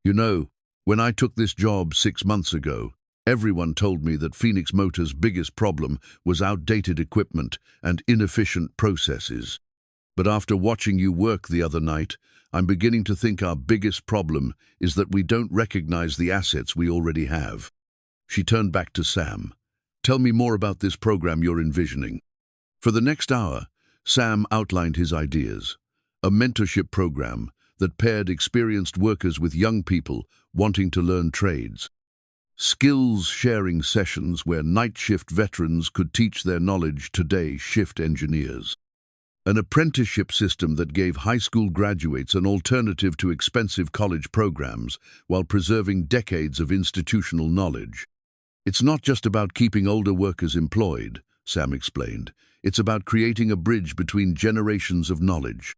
You know, when I took this job 6 months ago, everyone told me that Phoenix Motors' biggest problem was outdated equipment and inefficient processes. But after watching you work the other night, I'm beginning to think our biggest problem is that we don't recognize the assets we already have. She turned back to Sam. Tell me more about this program you're envisioning. For the next hour, Sam outlined his ideas. A mentorship program that paired experienced workers with young people wanting to learn trades. Skills-sharing sessions where night shift veterans could teach their knowledge to day shift engineers. An apprenticeship system that gave high school graduates an alternative to expensive college programs while preserving decades of institutional knowledge. It's not just about keeping older workers employed, Sam explained. It's about creating a bridge between generations of knowledge.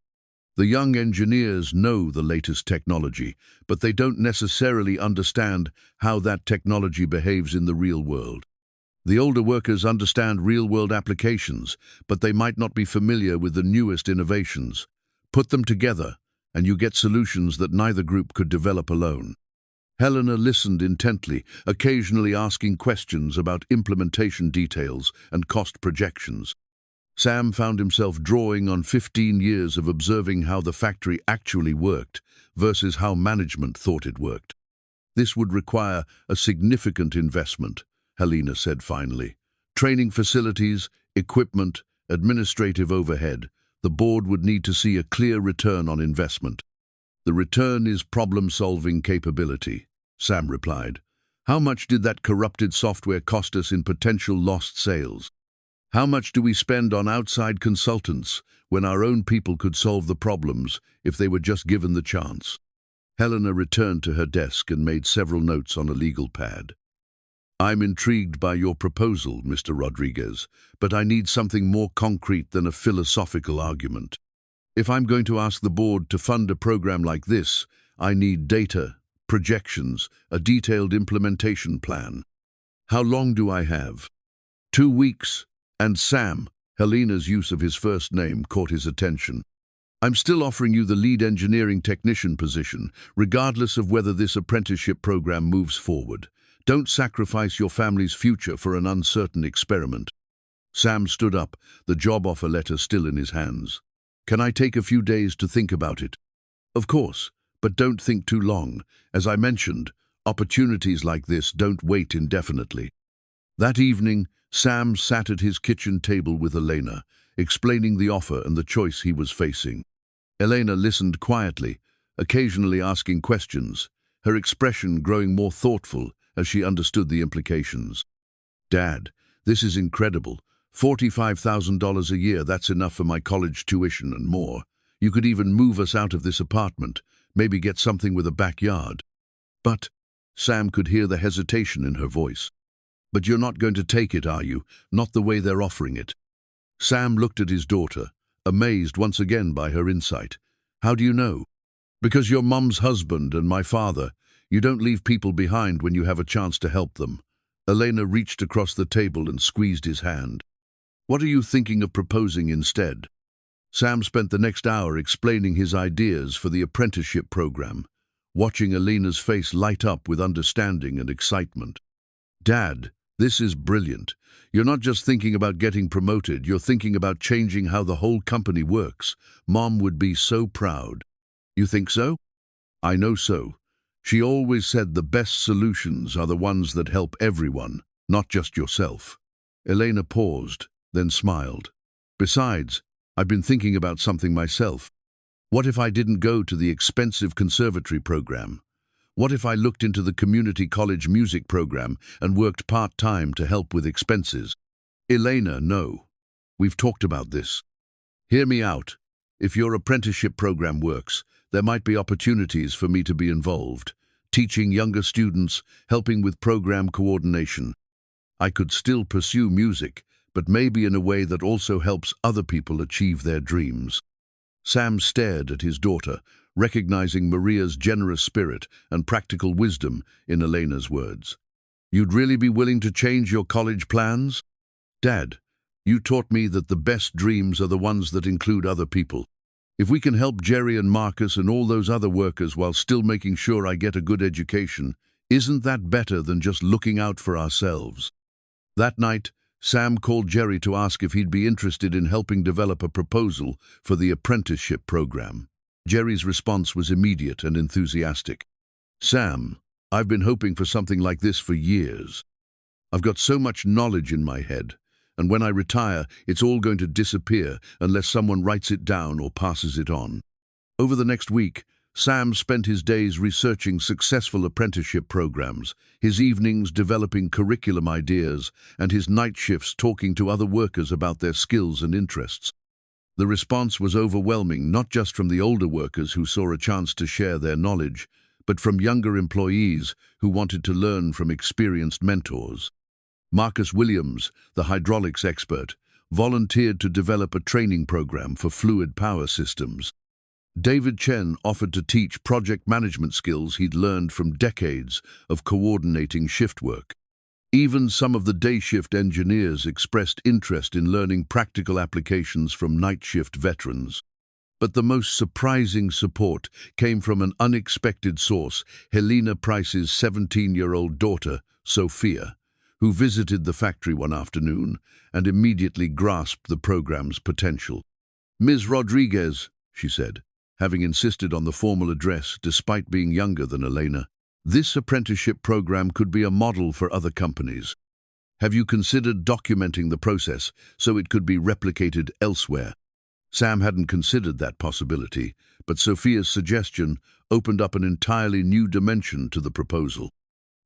The young engineers know the latest technology, but they don't necessarily understand how that technology behaves in the real world. The older workers understand real-world applications, but they might not be familiar with the newest innovations. Put them together, and you get solutions that neither group could develop alone. Helena listened intently, occasionally asking questions about implementation details and cost projections. Sam found himself drawing on 15 years of observing how the factory actually worked versus how management thought it worked. This would require a significant investment, Helena said finally. Training facilities, equipment, administrative overhead. The board would need to see a clear return on investment. The return is problem-solving capability, Sam replied. How much did that corrupted software cost us in potential lost sales? How much do we spend on outside consultants when our own people could solve the problems if they were just given the chance? Helena returned to her desk and made several notes on a legal pad. I'm intrigued by your proposal, Mr. Rodriguez, but I need something more concrete than a philosophical argument. If I'm going to ask the board to fund a program like this, I need data, projections, a detailed implementation plan. How long do I have? 2 weeks. And Sam, Helena's use of his first name, caught his attention. I'm still offering you the lead engineering technician position, regardless of whether this apprenticeship program moves forward. Don't sacrifice your family's future for an uncertain experiment. Sam stood up, the job offer letter still in his hands. Can I take a few days to think about it? Of course, but don't think too long. As I mentioned, opportunities like this don't wait indefinitely. That evening, Sam sat at his kitchen table with Elena, explaining the offer and the choice he was facing. Elena listened quietly, occasionally asking questions, her expression growing more thoughtful as she understood the implications. Dad, this is incredible. $45,000 a year, that's enough for my college tuition and more. You could even move us out of this apartment, maybe get something with a backyard. But, Sam could hear the hesitation in her voice. But you're not going to take it, are you? Not the way they're offering it. Sam looked at his daughter, amazed once again by her insight. How do you know? Because you're Mum's husband and my father. You don't leave people behind when you have a chance to help them. Elena reached across the table and squeezed his hand. What are you thinking of proposing instead? Sam spent the next hour explaining his ideas for the apprenticeship program, watching Elena's face light up with understanding and excitement. Dad, this is brilliant. You're not just thinking about getting promoted, you're thinking about changing how the whole company works. Mom would be so proud. You think so? I know so. She always said the best solutions are the ones that help everyone, not just yourself. Elena paused, then smiled. Besides, I've been thinking about something myself. What if I didn't go to the expensive conservatory program? What if I looked into the community college music program and worked part-time to help with expenses? Elena, no. We've talked about this. Hear me out. If your apprenticeship program works, there might be opportunities for me to be involved, teaching younger students, helping with program coordination. I could still pursue music, but maybe in a way that also helps other people achieve their dreams. Sam stared at his daughter, recognizing Maria's generous spirit and practical wisdom in Elena's words. You'd really be willing to change your college plans? Dad, you taught me that the best dreams are the ones that include other people. If we can help Jerry and Marcus and all those other workers while still making sure I get a good education, isn't that better than just looking out for ourselves? That night, Sam called Jerry to ask if he'd be interested in helping develop a proposal for the apprenticeship program. Jerry's response was immediate and enthusiastic. Sam, I've been hoping for something like this for years. I've got so much knowledge in my head, and when I retire, it's all going to disappear unless someone writes it down or passes it on. Over the next week, Sam spent his days researching successful apprenticeship programs, his evenings developing curriculum ideas, and his night shifts talking to other workers about their skills and interests. The response was overwhelming, not just from the older workers who saw a chance to share their knowledge, but from younger employees who wanted to learn from experienced mentors. Marcus Williams, the hydraulics expert, volunteered to develop a training program for fluid power systems. David Chen offered to teach project management skills he'd learned from decades of coordinating shift work. Even some of the day shift engineers expressed interest in learning practical applications from night shift veterans. But the most surprising support came from an unexpected source, Elena Price's 17-year-old daughter, Sophia, who visited the factory one afternoon and immediately grasped the program's potential. "Ms. Rodriguez," she said, having insisted on the formal address despite being younger than Elena, "this apprenticeship program could be a model for other companies. Have you considered documenting the process so it could be replicated elsewhere?" Sam hadn't considered that possibility, but Sophia's suggestion opened up an entirely new dimension to the proposal.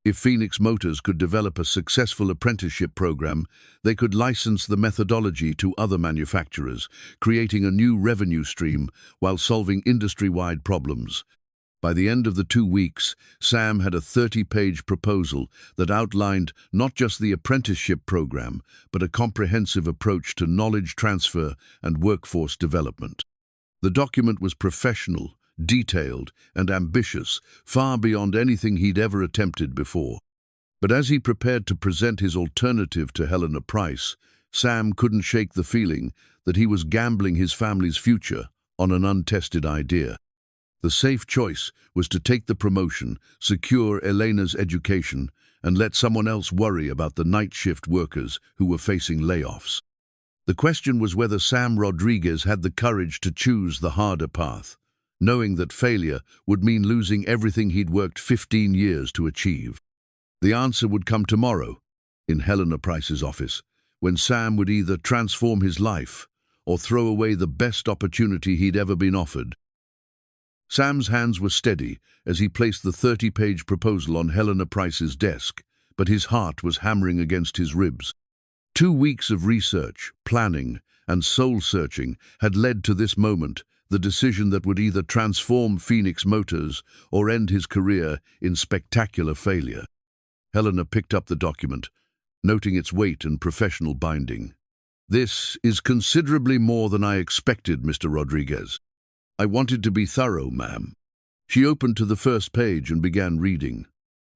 If Phoenix Motors could develop a successful apprenticeship program, they could license the methodology to other manufacturers, creating a new revenue stream while solving industry-wide problems. By the end of the 2 weeks, Sam had a 30-page proposal that outlined not just the apprenticeship program, but a comprehensive approach to knowledge transfer and workforce development. The document was professional, detailed, and ambitious, far beyond anything he'd ever attempted before. But as he prepared to present his alternative to Elena Price, Sam couldn't shake the feeling that he was gambling his family's future on an untested idea. The safe choice was to take the promotion, secure Elena's education, and let someone else worry about the night shift workers who were facing layoffs. The question was whether Sam Rodriguez had the courage to choose the harder path, knowing that failure would mean losing everything he'd worked 15 years to achieve. The answer would come tomorrow, in Elena Price's office, when Sam would either transform his life or throw away the best opportunity he'd ever been offered. Sam's hands were steady as he placed the 30-page proposal on Elena Price's desk, but his heart was hammering against his ribs. 2 weeks of research, planning, and soul-searching had led to this moment, the decision that would either transform Phoenix Motors or end his career in spectacular failure. Elena picked up the document, noting its weight and professional binding. "This is considerably more than I expected, Mr. Rodriguez. I wanted to be thorough, ma'am." She opened to the first page and began reading.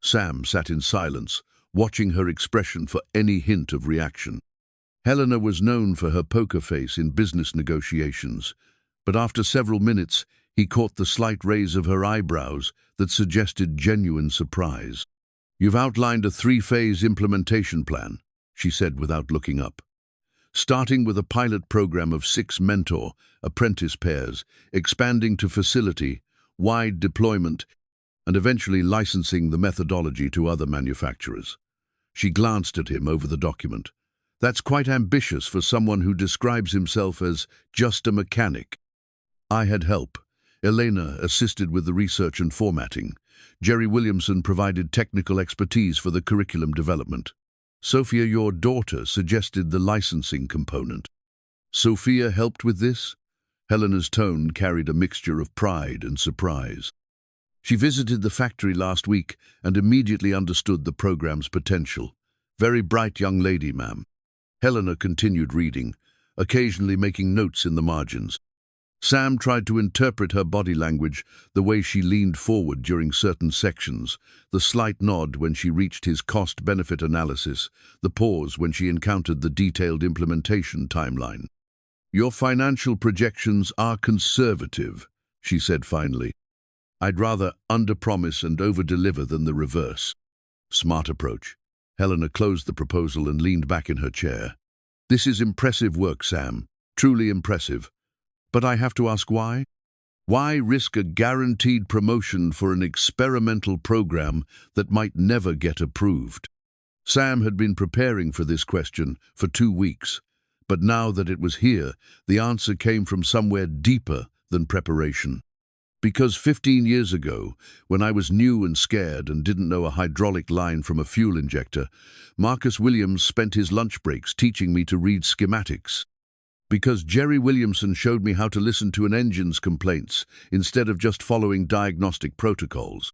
Sam sat in silence, watching her expression for any hint of reaction. Elena was known for her poker face in business negotiations, but after several minutes, he caught the slight raise of her eyebrows that suggested genuine surprise. "You've outlined a 3-phase implementation plan," she said without looking up. "Starting with a pilot program of 6 mentor-apprentice pairs, expanding to facility-wide deployment, and eventually licensing the methodology to other manufacturers." She glanced at him over the document. "That's quite ambitious for someone who describes himself as just a mechanic." "I had help. Elena assisted with the research and formatting. Jerry Williamson provided technical expertise for the curriculum development. Sophia, your daughter, suggested the licensing component." "Sophia helped with this?" Elena's tone carried a mixture of pride and surprise. "She visited the factory last week and immediately understood the program's potential. Very bright young lady, ma'am." Elena continued reading, occasionally making notes in the margins. Sam tried to interpret her body language, the way she leaned forward during certain sections, the slight nod when she reached his cost-benefit analysis, the pause when she encountered the detailed implementation timeline. "Your financial projections are conservative," she said finally. "I'd rather underpromise and overdeliver than the reverse." "Smart approach." Elena closed the proposal and leaned back in her chair. "This is impressive work, Sam. Truly impressive. But I have to ask why? Why risk a guaranteed promotion for an experimental program that might never get approved?" Sam had been preparing for this question for 2 weeks, but now that it was here, the answer came from somewhere deeper than preparation. "Because 15 years ago, when I was new and scared and didn't know a hydraulic line from a fuel injector, Marcus Williams spent his lunch breaks teaching me to read schematics. Because Jerry Williamson showed me how to listen to an engine's complaints instead of just following diagnostic protocols.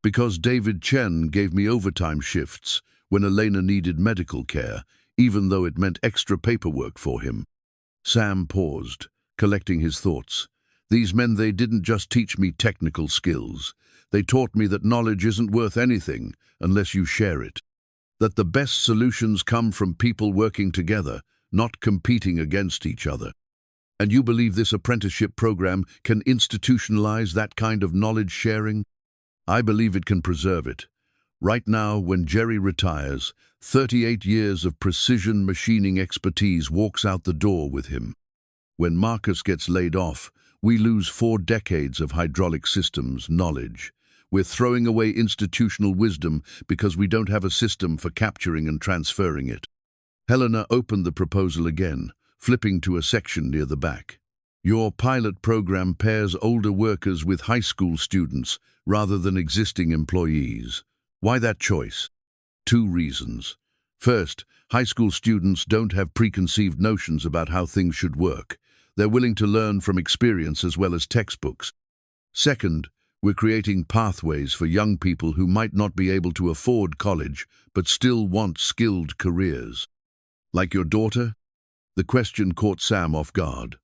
Because David Chen gave me overtime shifts when Elena needed medical care, even though it meant extra paperwork for him." Sam paused, collecting his thoughts. "These men, they didn't just teach me technical skills. They taught me that knowledge isn't worth anything unless you share it." that the best solutions come from people working together, not competing against each other. And you believe this apprenticeship program can institutionalize that kind of knowledge sharing? I believe it can preserve it. Right now, when Jerry retires, 38 years of precision machining expertise walks out the door with him. When Marcus gets laid off, we lose 4 decades of hydraulic systems knowledge. We're throwing away institutional wisdom because we don't have a system for capturing and transferring it. Helena opened the proposal again, flipping to a section near the back. Your pilot program pairs older workers with high school students rather than existing employees. Why that choice? 2 reasons. First, high school students don't have preconceived notions about how things should work. They're willing to learn from experience as well as textbooks. Second, we're creating pathways for young people who might not be able to afford college but still want skilled careers. Like your daughter? The question caught Sam off guard.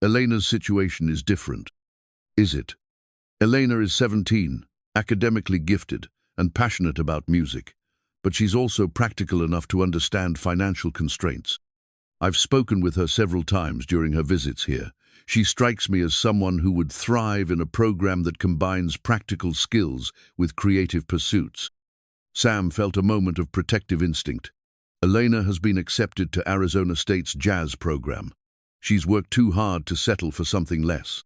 Elena's situation is different. Is it? Elena is 17, academically gifted, and passionate about music, but she's also practical enough to understand financial constraints. I've spoken with her several times during her visits here. She strikes me as someone who would thrive in a program that combines practical skills with creative pursuits. Sam felt a moment of protective instinct. Elena has been accepted to Arizona State's jazz program. She's worked too hard to settle for something less.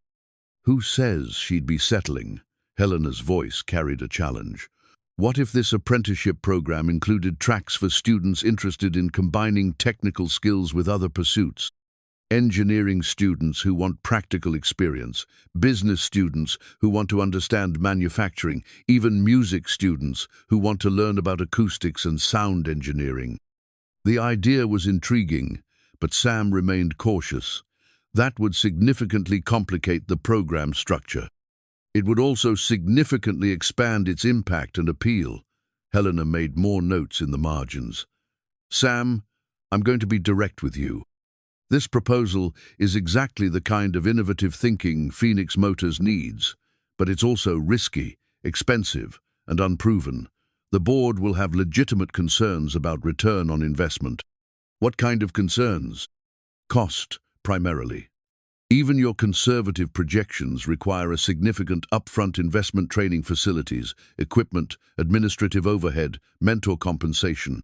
Who says she'd be settling? Helena's voice carried a challenge. What if this apprenticeship program included tracks for students interested in combining technical skills with other pursuits? Engineering students who want practical experience, business students who want to understand manufacturing, even music students who want to learn about acoustics and sound engineering. The idea was intriguing, but Sam remained cautious. That would significantly complicate the program structure. It would also significantly expand its impact and appeal. Helena made more notes in the margins. Sam, I'm going to be direct with you. This proposal is exactly the kind of innovative thinking Phoenix Motors needs, but it's also risky, expensive, and unproven. The board will have legitimate concerns about return on investment. What kind of concerns? Cost, primarily. Even your conservative projections require a significant upfront investment: training facilities, equipment, administrative overhead, mentor compensation.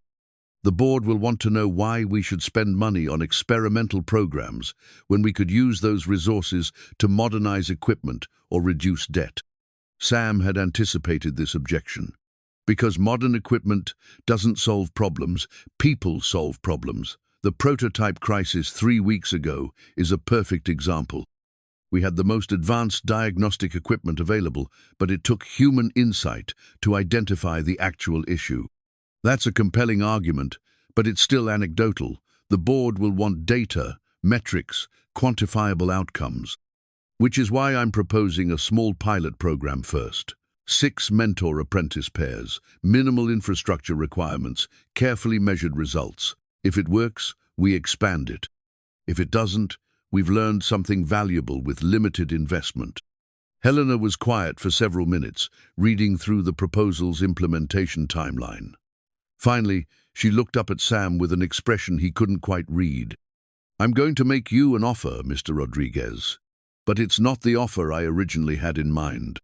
The board will want to know why we should spend money on experimental programs when we could use those resources to modernize equipment or reduce debt. Sam had anticipated this objection. Because modern equipment doesn't solve problems, people solve problems. The prototype crisis 3 weeks ago is a perfect example. We had the most advanced diagnostic equipment available, but it took human insight to identify the actual issue. That's a compelling argument, but it's still anecdotal. The board will want data, metrics, quantifiable outcomes. Which is why I'm proposing a small pilot program first. 6 mentor-apprentice pairs, minimal infrastructure requirements, carefully measured results. If it works, we expand it. If it doesn't, we've learned something valuable with limited investment. Helena was quiet for several minutes, reading through the proposal's implementation timeline. Finally, she looked up at Sam with an expression he couldn't quite read. I'm going to make you an offer, Mr. Rodriguez, but it's not the offer I originally had in mind.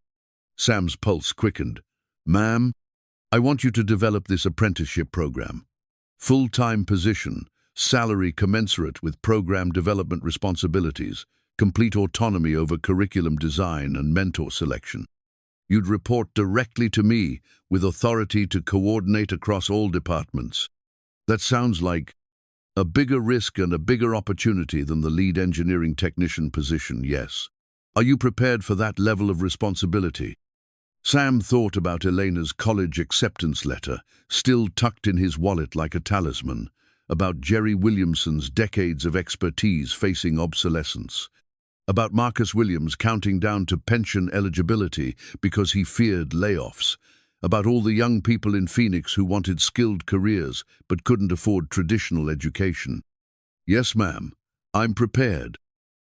Sam's pulse quickened. Ma'am, I want you to develop this apprenticeship program. Full-time position, salary commensurate with program development responsibilities, complete autonomy over curriculum design and mentor selection. You'd report directly to me with authority to coordinate across all departments. That sounds like a bigger risk and a bigger opportunity than the lead engineering technician position, yes. Are you prepared for that level of responsibility? Sam thought about Elena's college acceptance letter, still tucked in his wallet like a talisman, about Jerry Williamson's decades of expertise facing obsolescence, about Marcus Williams counting down to pension eligibility because he feared layoffs, about all the young people in Phoenix who wanted skilled careers but couldn't afford traditional education. Yes, ma'am, I'm prepared.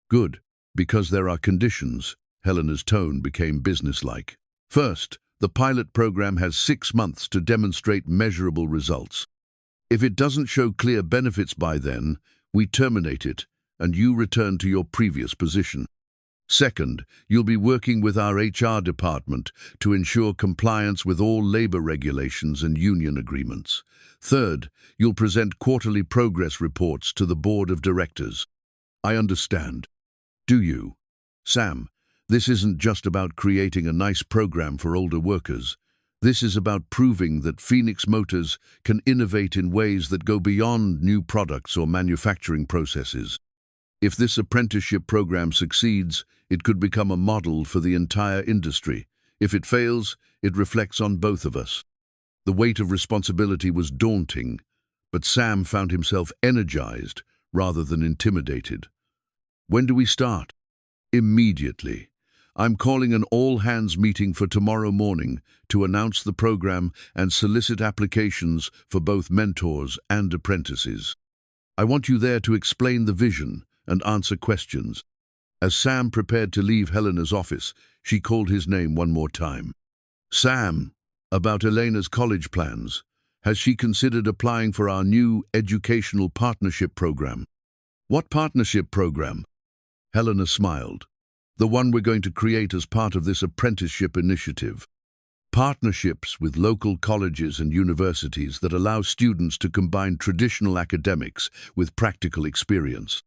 Good, because there are conditions. Helena's tone became businesslike. First, the pilot program has 6 months to demonstrate measurable results. If it doesn't show clear benefits by then, we terminate it and you return to your previous position. Second, you'll be working with our HR department to ensure compliance with all labor regulations and union agreements. Third, you'll present quarterly progress reports to the board of directors. I understand. Do you? Sam, this isn't just about creating a nice program for older workers. This is about proving that Phoenix Motors can innovate in ways that go beyond new products or manufacturing processes. If this apprenticeship program succeeds, it could become a model for the entire industry. If it fails, it reflects on both of us. The weight of responsibility was daunting, but Sam found himself energized rather than intimidated. When do we start? Immediately. I'm calling an all-hands meeting for tomorrow morning to announce the program and solicit applications for both mentors and apprentices. I want you there to explain the vision and answer questions. As Sam prepared to leave Helena's office, she called his name one more time. Sam, about Elena's college plans. Has she considered applying for our new educational partnership program? What partnership program? Helena smiled. The one we're going to create as part of this apprenticeship initiative. Partnerships with local colleges and universities that allow students to combine traditional academics with practical experience.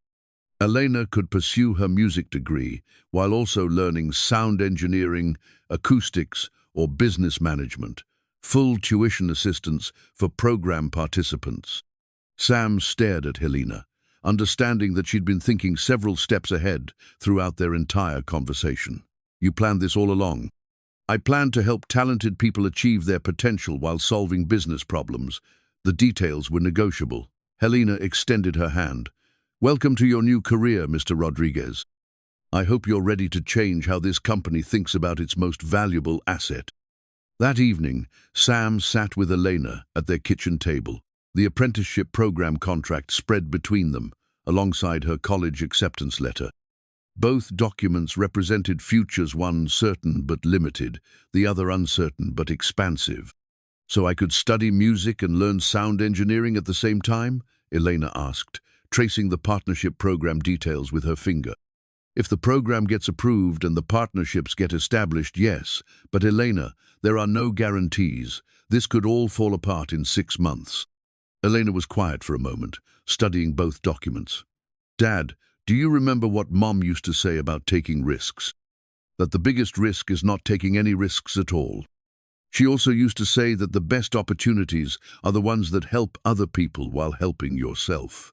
Elena could pursue her music degree while also learning sound engineering, acoustics, or business management, full tuition assistance for program participants. Sam stared at Helena, understanding that she'd been thinking several steps ahead throughout their entire conversation. You planned this all along. I planned to help talented people achieve their potential while solving business problems. The details were negotiable. Helena extended her hand. Welcome to your new career, Mr. Rodriguez. I hope you're ready to change how this company thinks about its most valuable asset. That evening, Sam sat with Elena at their kitchen table. The apprenticeship program contract spread between them, alongside her college acceptance letter. Both documents represented futures, one certain but limited, the other uncertain but expansive. So I could study music and learn sound engineering at the same time? Elena asked, tracing the partnership program details with her finger. If the program gets approved and the partnerships get established, yes. But Elena, there are no guarantees. This could all fall apart in 6 months. Elena was quiet for a moment, studying both documents. Dad, do you remember what Mom used to say about taking risks? That the biggest risk is not taking any risks at all. She also used to say that the best opportunities are the ones that help other people while helping yourself.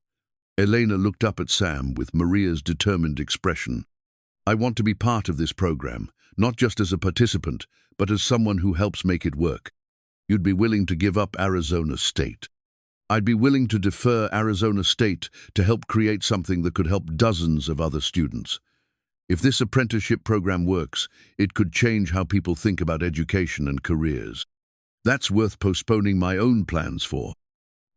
Elena looked up at Sam with Maria's determined expression. I want to be part of this program, not just as a participant, but as someone who helps make it work. You'd be willing to give up Arizona State. I'd be willing to defer Arizona State to help create something that could help dozens of other students. If this apprenticeship program works, it could change how people think about education and careers. That's worth postponing my own plans for.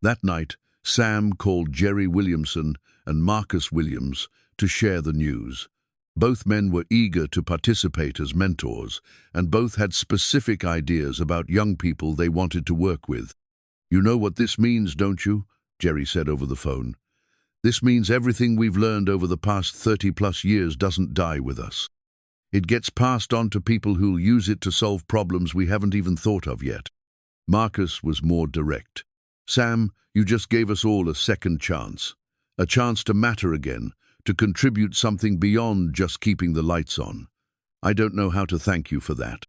That night, Sam called Jerry Williamson and Marcus Williams to share the news. Both men were eager to participate as mentors, and both had specific ideas about young people they wanted to work with. You know what this means, don't you? Jerry said over the phone. This means everything we've learned over the past 30+ years doesn't die with us. It gets passed on to people who'll use it to solve problems we haven't even thought of yet. Marcus was more direct. Sam, you just gave us all a second chance. A chance to matter again, to contribute something beyond just keeping the lights on. I don't know how to thank you for that.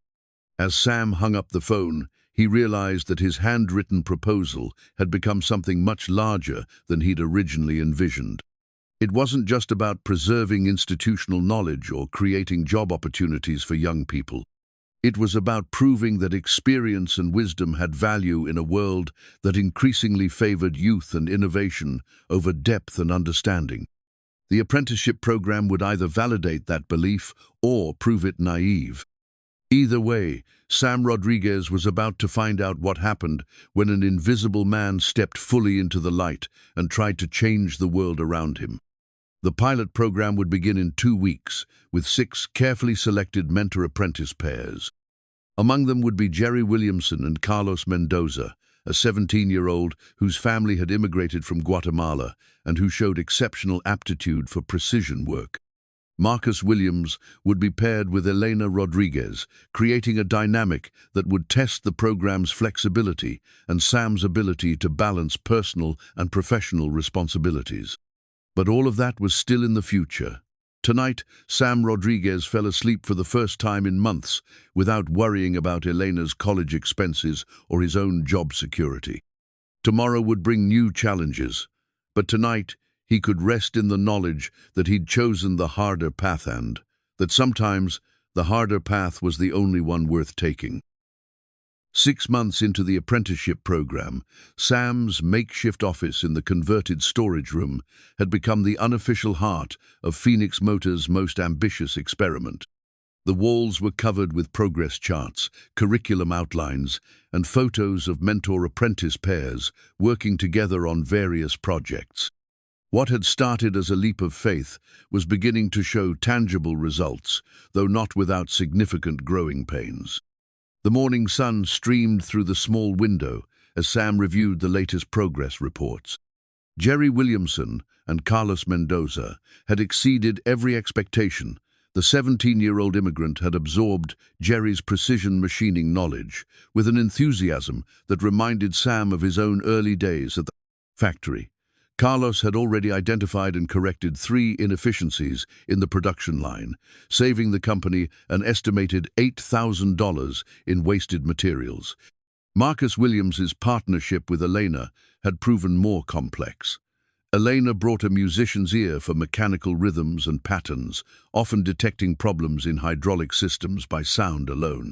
As Sam hung up the phone, he realized that his handwritten proposal had become something much larger than he'd originally envisioned. It wasn't just about preserving institutional knowledge or creating job opportunities for young people. It was about proving that experience and wisdom had value in a world that increasingly favored youth and innovation over depth and understanding. The apprenticeship program would either validate that belief or prove it naive. Either way, Sam Rodriguez was about to find out what happened when an invisible man stepped fully into the light and tried to change the world around him. The pilot program would begin in 2 weeks, with 6 carefully selected mentor-apprentice pairs. Among them would be Jerry Williamson and Carlos Mendoza, a 17-year-old whose family had immigrated from Guatemala and who showed exceptional aptitude for precision work. Marcus Williams would be paired with Elena Rodriguez, creating a dynamic that would test the program's flexibility and Sam's ability to balance personal and professional responsibilities. But all of that was still in the future. Tonight, Sam Rodriguez fell asleep for the first time in months without worrying about Elena's college expenses or his own job security. Tomorrow would bring new challenges, but tonight he could rest in the knowledge that he'd chosen the harder path and that sometimes the harder path was the only one worth taking. 6 months into the apprenticeship program, Sam's makeshift office in the converted storage room had become the unofficial heart of Phoenix Motor's most ambitious experiment. The walls were covered with progress charts, curriculum outlines, and photos of mentor-apprentice pairs working together on various projects. What had started as a leap of faith was beginning to show tangible results, though not without significant growing pains. The morning sun streamed through the small window as Sam reviewed the latest progress reports. Jerry Williamson and Carlos Mendoza had exceeded every expectation. The 17-year-old immigrant had absorbed Jerry's precision machining knowledge with an enthusiasm that reminded Sam of his own early days at the factory. Carlos had already identified and corrected 3 inefficiencies in the production line, saving the company an estimated $8,000 in wasted materials. Marcus Williams's partnership with Elena had proven more complex. Elena brought a musician's ear for mechanical rhythms and patterns, often detecting problems in hydraulic systems by sound alone.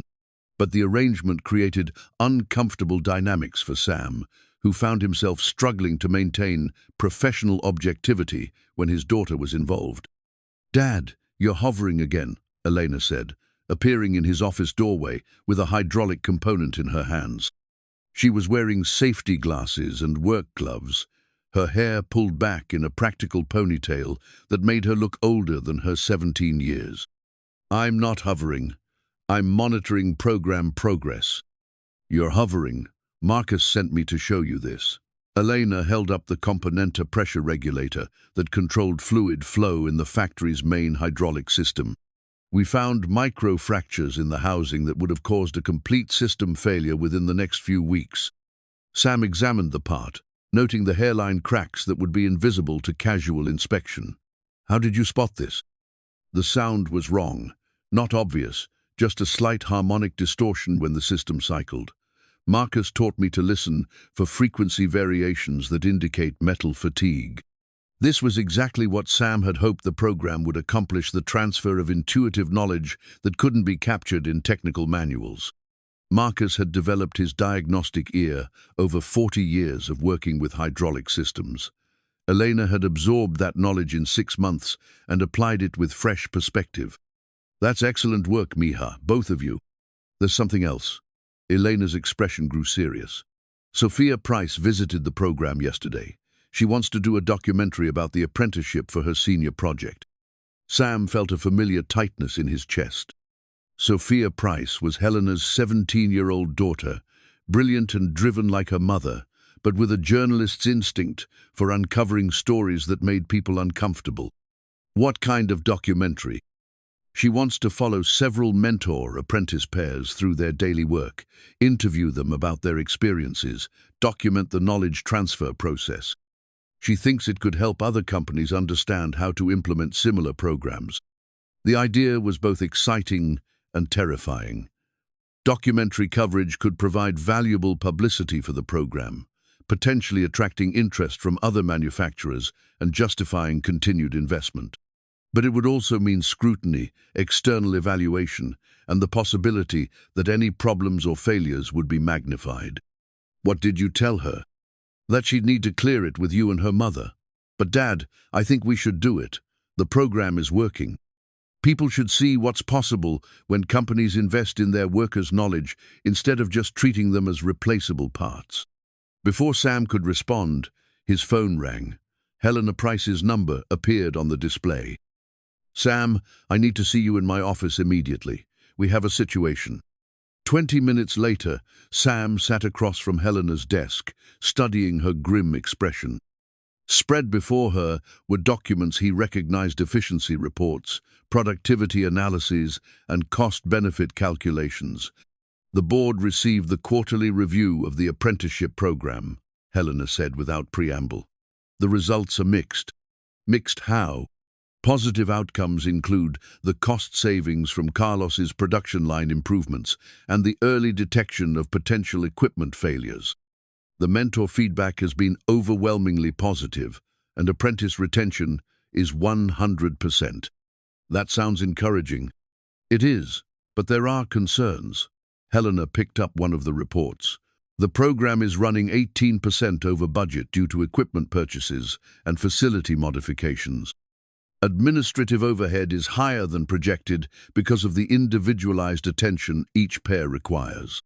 But the arrangement created uncomfortable dynamics for Sam, who found himself struggling to maintain professional objectivity when his daughter was involved. "Dad, you're hovering again," Elena said, appearing in his office doorway with a hydraulic component in her hands. She was wearing safety glasses and work gloves, her hair pulled back in a practical ponytail that made her look older than her 17 years. "I'm not hovering. I'm monitoring program progress." "You're hovering. Marcus sent me to show you this." Elena held up the componenta pressure regulator that controlled fluid flow in the factory's main hydraulic system. "We found micro-fractures in the housing that would have caused a complete system failure within the next few weeks." Sam examined the part, noting the hairline cracks that would be invisible to casual inspection. "How did you spot this?" "The sound was wrong. Not obvious, just a slight harmonic distortion when the system cycled. Marcus taught me to listen for frequency variations that indicate metal fatigue." This was exactly what Sam had hoped the program would accomplish, the transfer of intuitive knowledge that couldn't be captured in technical manuals. Marcus had developed his diagnostic ear over 40 years of working with hydraulic systems. Elena had absorbed that knowledge in 6 months and applied it with fresh perspective. "That's excellent work, Mija, both of you. There's something else." Elena's expression grew serious. "Sophia Price visited the program yesterday. She wants to do a documentary about the apprenticeship for her senior project." Sam felt a familiar tightness in his chest. Sophia Price was Helena's 17-year-old daughter, brilliant and driven like her mother, but with a journalist's instinct for uncovering stories that made people uncomfortable. "What kind of documentary?" "She wants to follow several mentor-apprentice pairs through their daily work, interview them about their experiences, document the knowledge transfer process. She thinks it could help other companies understand how to implement similar programs." The idea was both exciting and terrifying. Documentary coverage could provide valuable publicity for the program, potentially attracting interest from other manufacturers and justifying continued investment. But it would also mean scrutiny, external evaluation, and the possibility that any problems or failures would be magnified. "What did you tell her?" "That she'd need to clear it with you and her mother. But Dad, I think we should do it. The program is working. People should see what's possible when companies invest in their workers' knowledge instead of just treating them as replaceable parts." Before Sam could respond, his phone rang. Helena Price's number appeared on the display. "Sam, I need to see you in my office immediately. We have a situation." 20 minutes later, Sam sat across from Helena's desk, studying her grim expression. Spread before her were documents he recognized: efficiency reports, productivity analyses, and cost-benefit calculations. The board received the quarterly review of the apprenticeship program, Helena said without preamble. The results are mixed. Mixed how? Positive outcomes include the cost savings from Carlos's production line improvements and the early detection of potential equipment failures. The mentor feedback has been overwhelmingly positive, and apprentice retention is 100%. That sounds encouraging. It is, but there are concerns. Helena picked up one of the reports. The program is running 18% over budget due to equipment purchases and facility modifications. Administrative overhead is higher than projected because of the individualized attention each pair requires.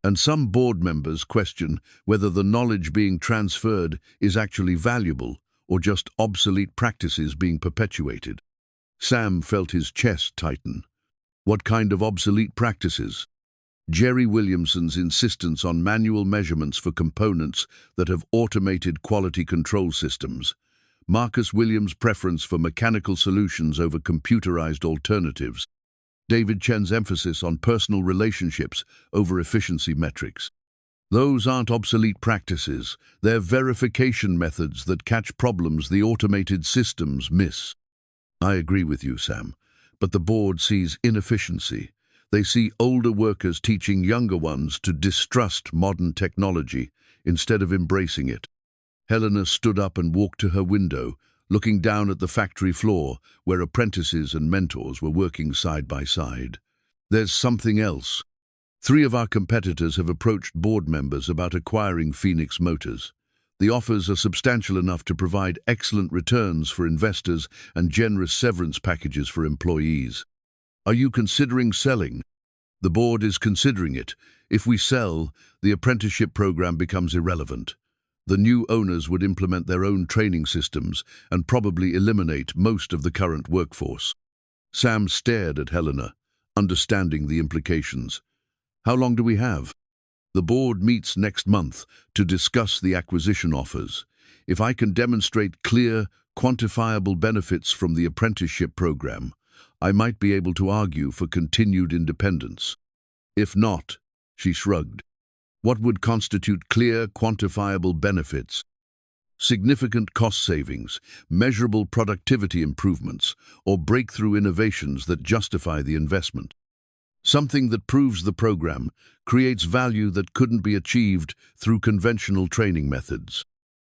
And some board members question whether the knowledge being transferred is actually valuable or just obsolete practices being perpetuated. Sam felt his chest tighten. What kind of obsolete practices? Jerry Williamson's insistence on manual measurements for components that have automated quality control systems. Marcus Williams' preference for mechanical solutions over computerized alternatives. David Chen's emphasis on personal relationships over efficiency metrics. Those aren't obsolete practices, they're verification methods that catch problems the automated systems miss. I agree with you, Sam, but the board sees inefficiency. They see older workers teaching younger ones to distrust modern technology instead of embracing it. Helena stood up and walked to her window, looking down at the factory floor where apprentices and mentors were working side by side. There's something else. 3 of our competitors have approached board members about acquiring Phoenix Motors. The offers are substantial enough to provide excellent returns for investors and generous severance packages for employees. Are you considering selling? The board is considering it. If we sell, the apprenticeship program becomes irrelevant. The new owners would implement their own training systems and probably eliminate most of the current workforce. Sam stared at Helena, understanding the implications. How long do we have? The board meets next month to discuss the acquisition offers. If I can demonstrate clear, quantifiable benefits from the apprenticeship program, I might be able to argue for continued independence. If not, she shrugged. What would constitute clear, quantifiable benefits? Significant cost savings, measurable productivity improvements, or breakthrough innovations that justify the investment. Something that proves the program creates value that couldn't be achieved through conventional training methods.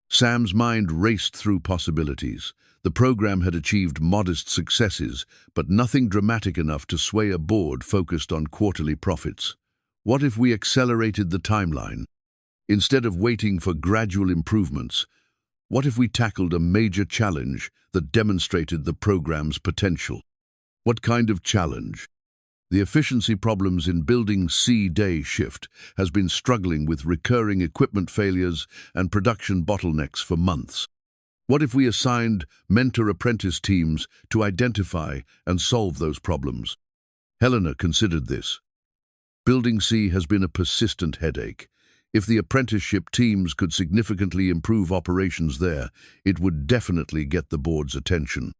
Sam's mind raced through possibilities. The program had achieved modest successes, but nothing dramatic enough to sway a board focused on quarterly profits. What if we accelerated the timeline? Instead of waiting for gradual improvements, what if we tackled a major challenge that demonstrated the program's potential? What kind of challenge? The efficiency problems in Building C day shift has been struggling with recurring equipment failures and production bottlenecks for months. What if we assigned mentor-apprentice teams to identify and solve those problems? Helena considered this. Building C has been a persistent headache. If the apprenticeship teams could significantly improve operations there, it would definitely get the board's attention.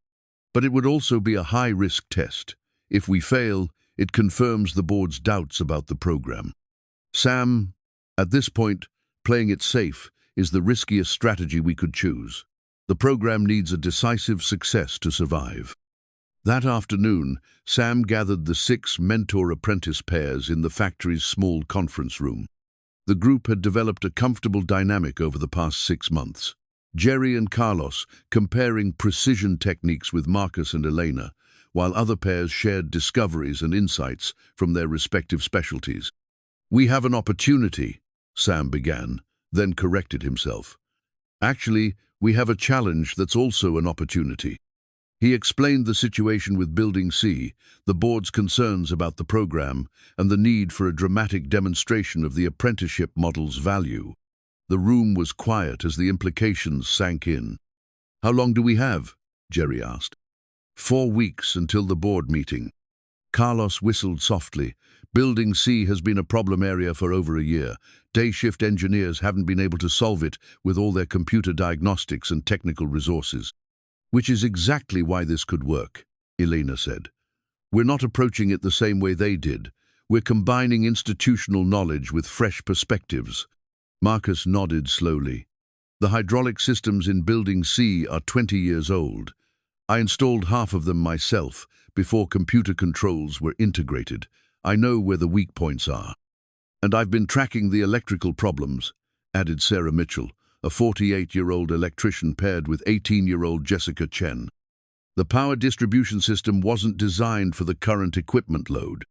But it would also be a high-risk test. If we fail, it confirms the board's doubts about the program. Sam, at this point, playing it safe is the riskiest strategy we could choose. The program needs a decisive success to survive. That afternoon, Sam gathered the 6 mentor-apprentice pairs in the factory's small conference room. The group had developed a comfortable dynamic over the past 6 months. Jerry and Carlos comparing precision techniques with Marcus and Elena, while other pairs shared discoveries and insights from their respective specialties. "We have an opportunity," Sam began, then corrected himself. "Actually, we have a challenge that's also an opportunity." He explained the situation with Building C, the board's concerns about the program, and the need for a dramatic demonstration of the apprenticeship model's value. The room was quiet as the implications sank in. "How long do we have?" Jerry asked. 4 weeks until the board meeting. Carlos whistled softly, Building C has been a problem area for over a year. Day shift engineers haven't been able to solve it with all their computer diagnostics and technical resources. Which is exactly why this could work, Elena said. We're not approaching it the same way they did. We're combining institutional knowledge with fresh perspectives. Marcus nodded slowly. The hydraulic systems in Building C are 20 years old. I installed half of them myself before computer controls were integrated. I know where the weak points are. And I've been tracking the electrical problems, added Sarah Mitchell, a 48-year-old electrician paired with 18-year-old Jessica Chen. The power distribution system wasn't designed for the current equipment load.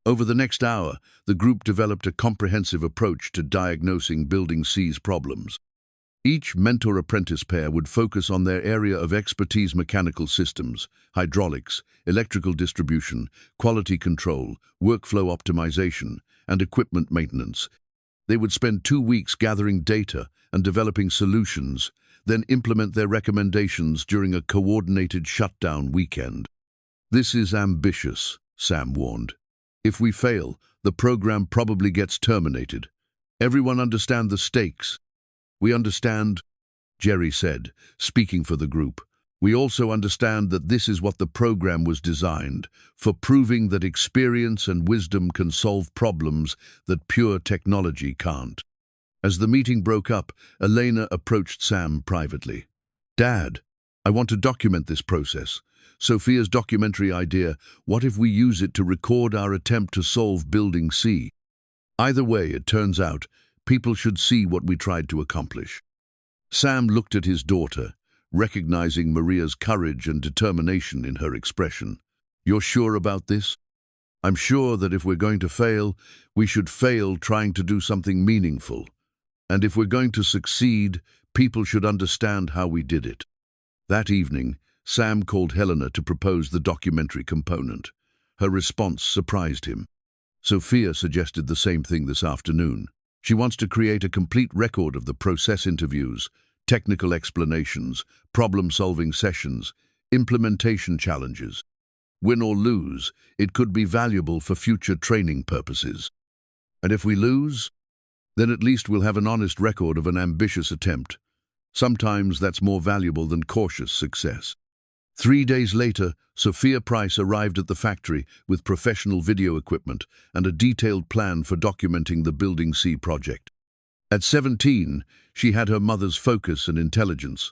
Over the next hour, the group developed a comprehensive approach to diagnosing Building C's problems. Each mentor-apprentice pair would focus on their area of expertise: mechanical systems, hydraulics, electrical distribution, quality control, workflow optimization, and equipment maintenance. They would spend 2 weeks gathering data and developing solutions, then implement their recommendations during a coordinated shutdown weekend. This is ambitious, Sam warned. If we fail, the program probably gets terminated. Everyone understand the stakes? We understand, Jerry said, speaking for the group. We also understand that this is what the program was designed, for proving that experience and wisdom can solve problems that pure technology can't. As the meeting broke up, Elena approached Sam privately. Dad, I want to document this process. Sophia's documentary idea, what if we use it to record our attempt to solve Building C? Either way, it turns out, people should see what we tried to accomplish. Sam looked at his daughter, recognizing Maria's courage and determination in her expression. You're sure about this? I'm sure that if we're going to fail, we should fail trying to do something meaningful. And if we're going to succeed, people should understand how we did it. That evening, Sam called Helena to propose the documentary component. Her response surprised him. Sophia suggested the same thing this afternoon. She wants to create a complete record of the process interviews, technical explanations, problem-solving sessions, implementation challenges. Win or lose, it could be valuable for future training purposes. And if we lose, then at least we'll have an honest record of an ambitious attempt. Sometimes that's more valuable than cautious success. 3 days later, Sophia Price arrived at the factory with professional video equipment and a detailed plan for documenting the Building C project. At 17, she had her mother's focus and intelligence,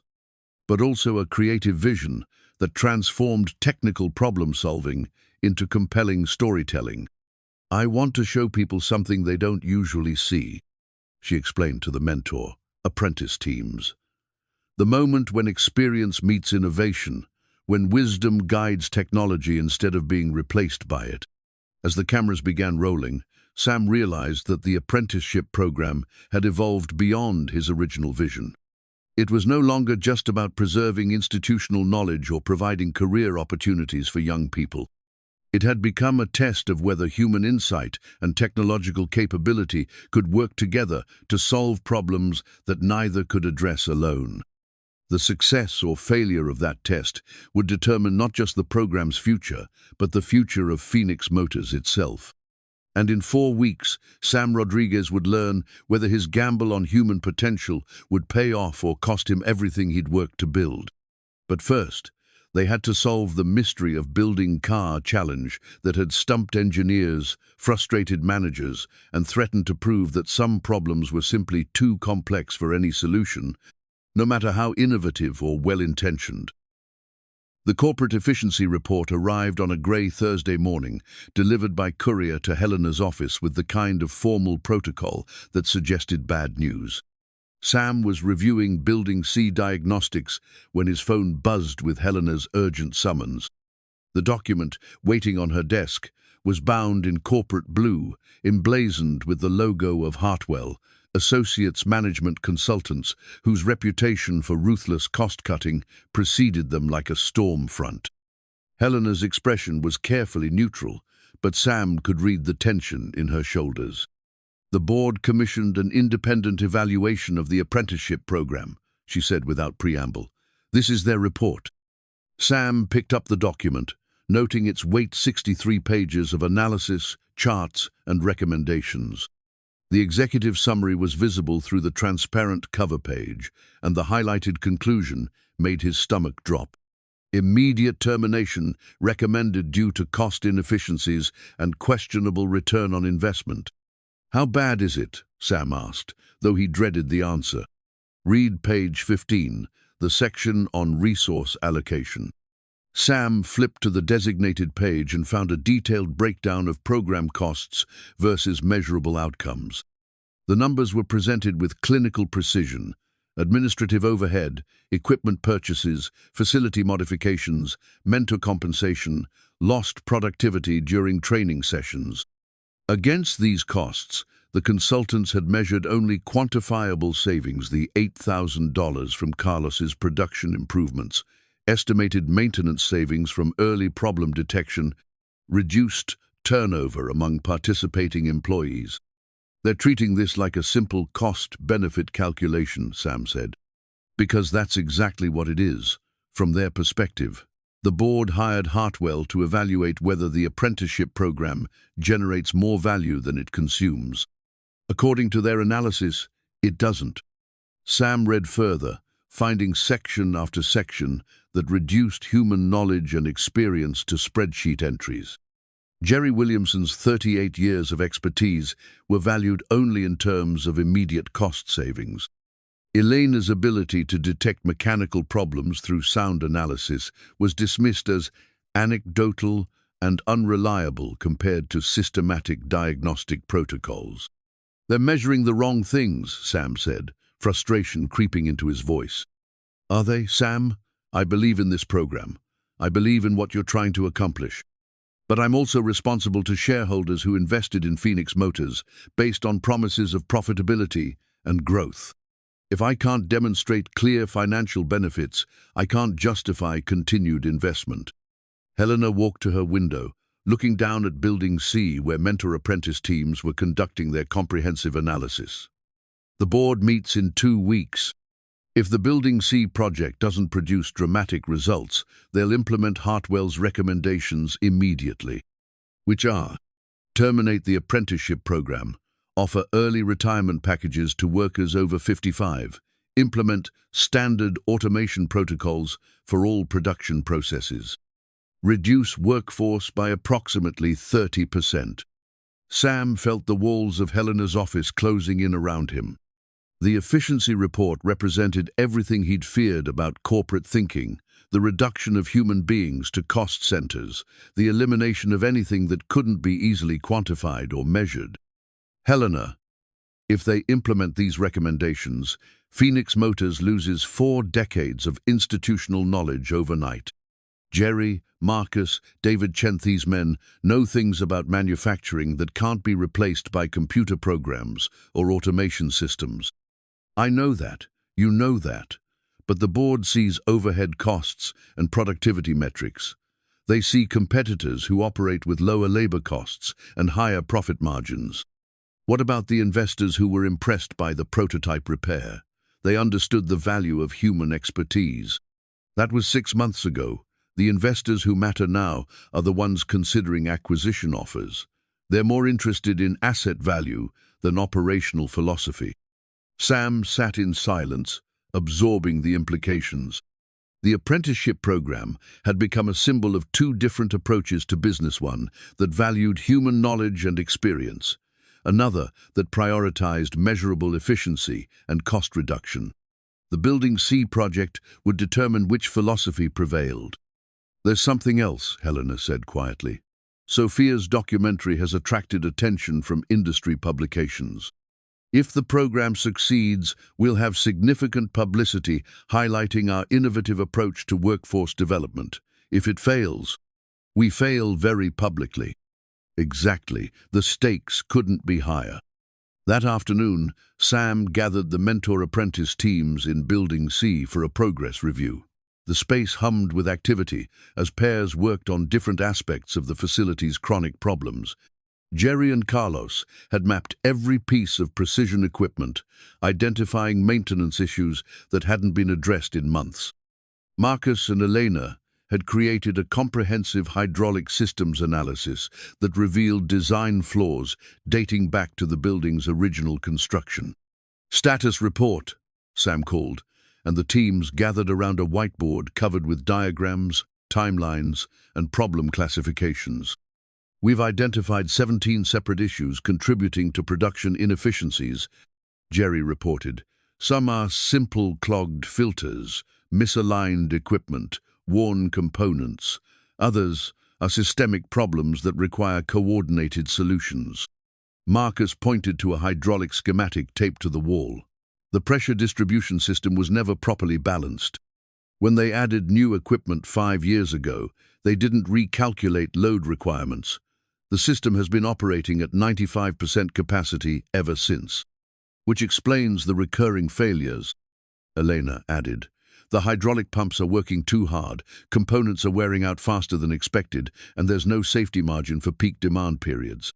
but also a creative vision that transformed technical problem-solving into compelling storytelling. I want to show people something they don't usually see, she explained to the mentor, apprentice teams. The moment when experience meets innovation, when wisdom guides technology instead of being replaced by it. As the cameras began rolling, Sam realized that the apprenticeship program had evolved beyond his original vision. It was no longer just about preserving institutional knowledge or providing career opportunities for young people. It had become a test of whether human insight and technological capability could work together to solve problems that neither could address alone. The success or failure of that test would determine not just the program's future, but the future of Phoenix Motors itself. And in 4 weeks, Sam Rodriguez would learn whether his gamble on human potential would pay off or cost him everything he'd worked to build. But first, they had to solve the mystery of building car challenge that had stumped engineers, frustrated managers, and threatened to prove that some problems were simply too complex for any solution, no matter how innovative or well-intentioned. The corporate efficiency report arrived on a grey Thursday morning, delivered by courier to Helena's office with the kind of formal protocol that suggested bad news. Sam was reviewing Building C diagnostics when his phone buzzed with Helena's urgent summons. The document, waiting on her desk, was bound in corporate blue, emblazoned with the logo of Hartwell, Associates Management Consultants, whose reputation for ruthless cost-cutting preceded them like a storm front. Helena's expression was carefully neutral, but Sam could read the tension in her shoulders. The board commissioned an independent evaluation of the apprenticeship program, she said without preamble. This is their report. Sam picked up the document, noting its weight: 63 pages of analysis, charts, and recommendations. The executive summary was visible through the transparent cover page, and the highlighted conclusion made his stomach drop. Immediate termination recommended due to cost inefficiencies and questionable return on investment. "How bad is it?" Sam asked, though he dreaded the answer. "Read page 15, the section on resource allocation." Sam flipped to the designated page and found a detailed breakdown of program costs versus measurable outcomes. The numbers were presented with clinical precision: administrative overhead, equipment purchases, facility modifications, mentor compensation, lost productivity during training sessions. Against these costs, the consultants had measured only quantifiable savings: the $8,000 from Carlos's production improvements, estimated maintenance savings from early problem detection, reduced turnover among participating employees. "They're treating this like a simple cost-benefit calculation," Sam said. "Because that's exactly what it is, from their perspective." The board hired Hartwell to evaluate whether the apprenticeship program generates more value than it consumes. According to their analysis, it doesn't. Sam read further, finding section after section that reduced human knowledge and experience to spreadsheet entries. Jerry Williamson's 38 years of expertise were valued only in terms of immediate cost savings. Elena's ability to detect mechanical problems through sound analysis was dismissed as anecdotal and unreliable compared to systematic diagnostic protocols. "They're measuring the wrong things," Sam said, frustration creeping into his voice. "Are they, Sam? I believe in this program. I believe in what you're trying to accomplish. But I'm also responsible to shareholders who invested in Phoenix Motors based on promises of profitability and growth. If I can't demonstrate clear financial benefits, I can't justify continued investment." Helena walked to her window, looking down at Building C, where mentor-apprentice teams were conducting their comprehensive analysis. "The board meets in 2 weeks. If the Building C project doesn't produce dramatic results, they'll implement Hartwell's recommendations immediately, which are: terminate the apprenticeship program, offer early retirement packages to workers over 55, implement standard automation protocols for all production processes, reduce workforce by approximately 30%. Sam felt the walls of Helena's office closing in around him. The efficiency report represented everything he'd feared about corporate thinking: the reduction of human beings to cost centers, the elimination of anything that couldn't be easily quantified or measured. "Helena, if they implement these recommendations, Phoenix Motors loses 4 decades of institutional knowledge overnight. Jerry, Marcus, David Chenthy's men know things about manufacturing that can't be replaced by computer programs or automation systems." "I know that, you know that, but the board sees overhead costs and productivity metrics. They see competitors who operate with lower labor costs and higher profit margins. What about the investors who were impressed by the prototype repair? They understood the value of human expertise. That was 6 months ago. The investors who matter now are the ones considering acquisition offers. They're more interested in asset value than operational philosophy." Sam sat in silence, absorbing the implications. The apprenticeship program had become a symbol of 2 different approaches to business: one that valued human knowledge and experience, another that prioritized measurable efficiency and cost reduction. The Building C project would determine which philosophy prevailed. "There's something else," Helena said quietly. "Sophia's documentary has attracted attention from industry publications. If the program succeeds, we'll have significant publicity highlighting our innovative approach to workforce development. If it fails, we fail very publicly." Exactly. The stakes couldn't be higher. That afternoon, Sam gathered the mentor-apprentice teams in Building C for a progress review. The space hummed with activity as pairs worked on different aspects of the facility's chronic problems. Jerry and Carlos had mapped every piece of precision equipment, identifying maintenance issues that hadn't been addressed in months. Marcus and Elena had created a comprehensive hydraulic systems analysis that revealed design flaws dating back to the building's original construction. "Status report," Sam called, and the teams gathered around a whiteboard covered with diagrams, timelines, and problem classifications. "We've identified 17 separate issues contributing to production inefficiencies," Jerry reported. "Some are simple clogged filters, misaligned equipment, worn components. Others are systemic problems that require coordinated solutions." Marcus pointed to a hydraulic schematic taped to the wall. The pressure distribution system was never properly balanced. When they added new equipment 5 years ago, they didn't recalculate load requirements. The system has been operating at 95% capacity ever since, which explains the recurring failures, Elena added. "The hydraulic pumps are working too hard, components are wearing out faster than expected, and there's no safety margin for peak demand periods."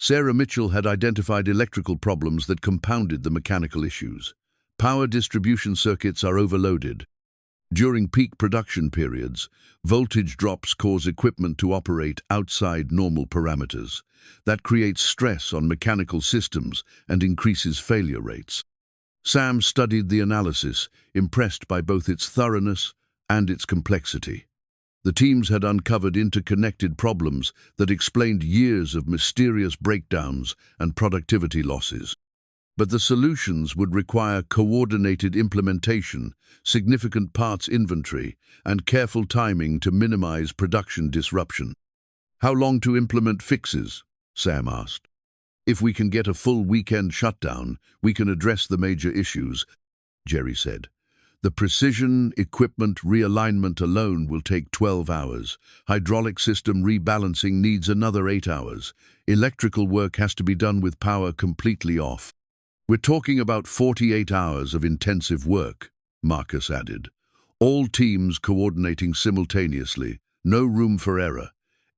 Sarah Mitchell had identified electrical problems that compounded the mechanical issues. Power distribution circuits are overloaded. During peak production periods, voltage drops cause equipment to operate outside normal parameters. That creates stress on mechanical systems and increases failure rates. Sam studied the analysis, impressed by both its thoroughness and its complexity. The teams had uncovered interconnected problems that explained years of mysterious breakdowns and productivity losses. But the solutions would require coordinated implementation, significant parts inventory, and careful timing to minimize production disruption. "How long to implement fixes?" Sam asked. "If we can get a full weekend shutdown, we can address the major issues," Jerry said. "The precision equipment realignment alone will take 12 hours. Hydraulic system rebalancing needs another 8 hours. Electrical work has to be done with power completely off." "We're talking about 48 hours of intensive work," Marcus added. "All teams coordinating simultaneously, no room for error.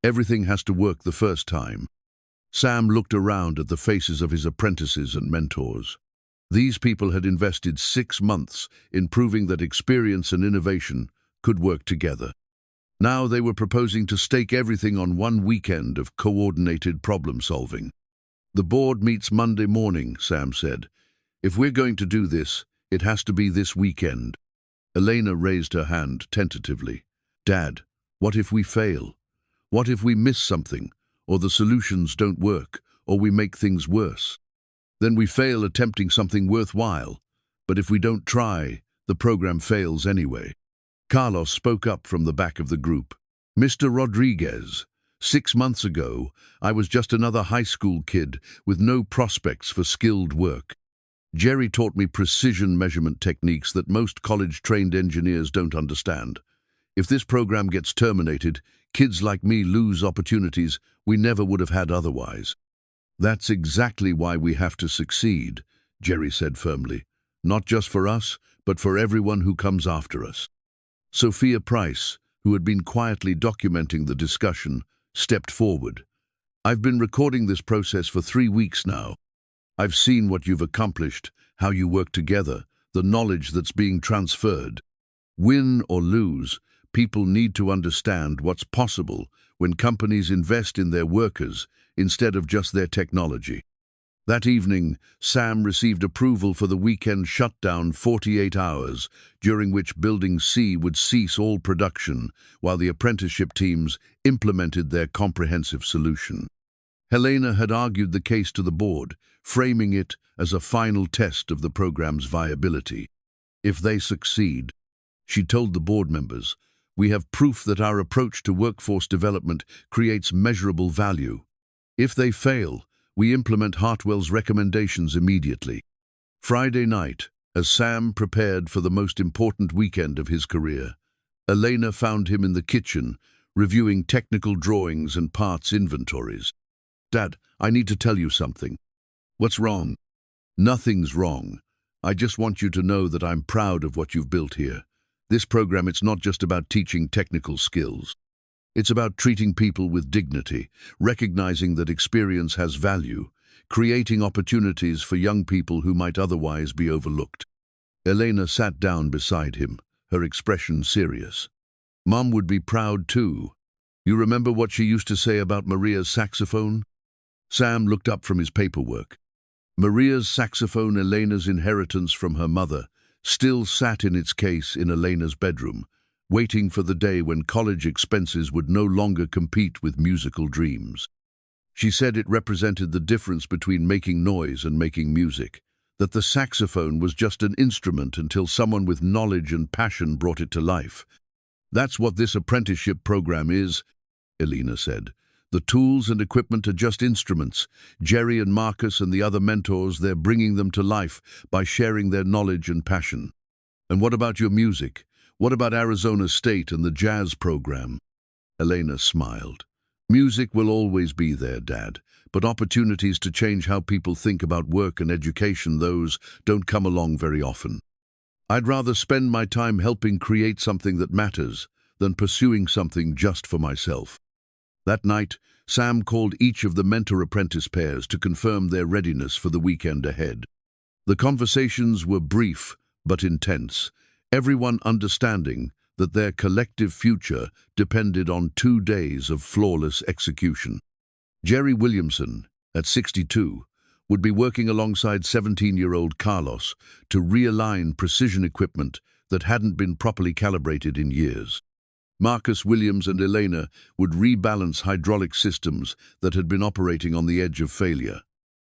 Everything has to work the first time." Sam looked around at the faces of his apprentices and mentors. These people had invested 6 months in proving that experience and innovation could work together. Now they were proposing to stake everything on one weekend of coordinated problem-solving. "The board meets Monday morning," Sam said. "If we're going to do this, it has to be this weekend." Elena raised her hand tentatively. "Dad, what if we fail? What if we miss something, or the solutions don't work, or we make things worse? Then we fail attempting something worthwhile. But if we don't try, the program fails anyway." Carlos spoke up from the back of the group. "Mr. Rodriguez, 6 months ago, I was just another high school kid with no prospects for skilled work. Jerry taught me precision measurement techniques that most college-trained engineers don't understand. If this program gets terminated, kids like me lose opportunities we never would have had otherwise." "That's exactly why we have to succeed," Jerry said firmly. "Not just for us, but for everyone who comes after us." Sophia Price, who had been quietly documenting the discussion, stepped forward. "I've been recording this process for 3 weeks now. I've seen what you've accomplished, how you work together, the knowledge that's being transferred. Win or lose, people need to understand what's possible when companies invest in their workers instead of just their technology." That evening, Sam received approval for the weekend shutdown 48 hours, during which Building C would cease all production while the apprenticeship teams implemented their comprehensive solution. Elena had argued the case to the board, framing it as a final test of the program's viability. "If they succeed," she told the board members, "we have proof that our approach to workforce development creates measurable value. If they fail, we implement Hartwell's recommendations immediately." Friday night, as Sam prepared for the most important weekend of his career, Elena found him in the kitchen, reviewing technical drawings and parts inventories. "Dad, I need to tell you something." "What's wrong?" "Nothing's wrong. I just want you to know that I'm proud of what you've built here. This program, it's not just about teaching technical skills. It's about treating people with dignity, recognizing that experience has value, creating opportunities for young people who might otherwise be overlooked." Elena sat down beside him, her expression serious. Mom would be proud too. You remember what she used to say about Maria's saxophone? Sam looked up from his paperwork. Maria's saxophone, Elena's inheritance from her mother, still sat in its case in Elena's bedroom, waiting for the day when college expenses would no longer compete with musical dreams. She said it represented the difference between making noise and making music, that the saxophone was just an instrument until someone with knowledge and passion brought it to life. That's what this apprenticeship program is, Elena said. The tools and equipment are just instruments. Jerry and Marcus and the other mentors, they're bringing them to life by sharing their knowledge and passion. And what about your music? What about Arizona State and the jazz program? Elena smiled. Music will always be there, Dad, but opportunities to change how people think about work and education, those don't come along very often. I'd rather spend my time helping create something that matters than pursuing something just for myself. That night, Sam called each of the mentor-apprentice pairs to confirm their readiness for the weekend ahead. The conversations were brief but intense, everyone understanding that their collective future depended on 2 days of flawless execution. Jerry Williamson, at 62, would be working alongside 17-year-old Carlos to realign precision equipment that hadn't been properly calibrated in years. Marcus Williams and Elena would rebalance hydraulic systems that had been operating on the edge of failure.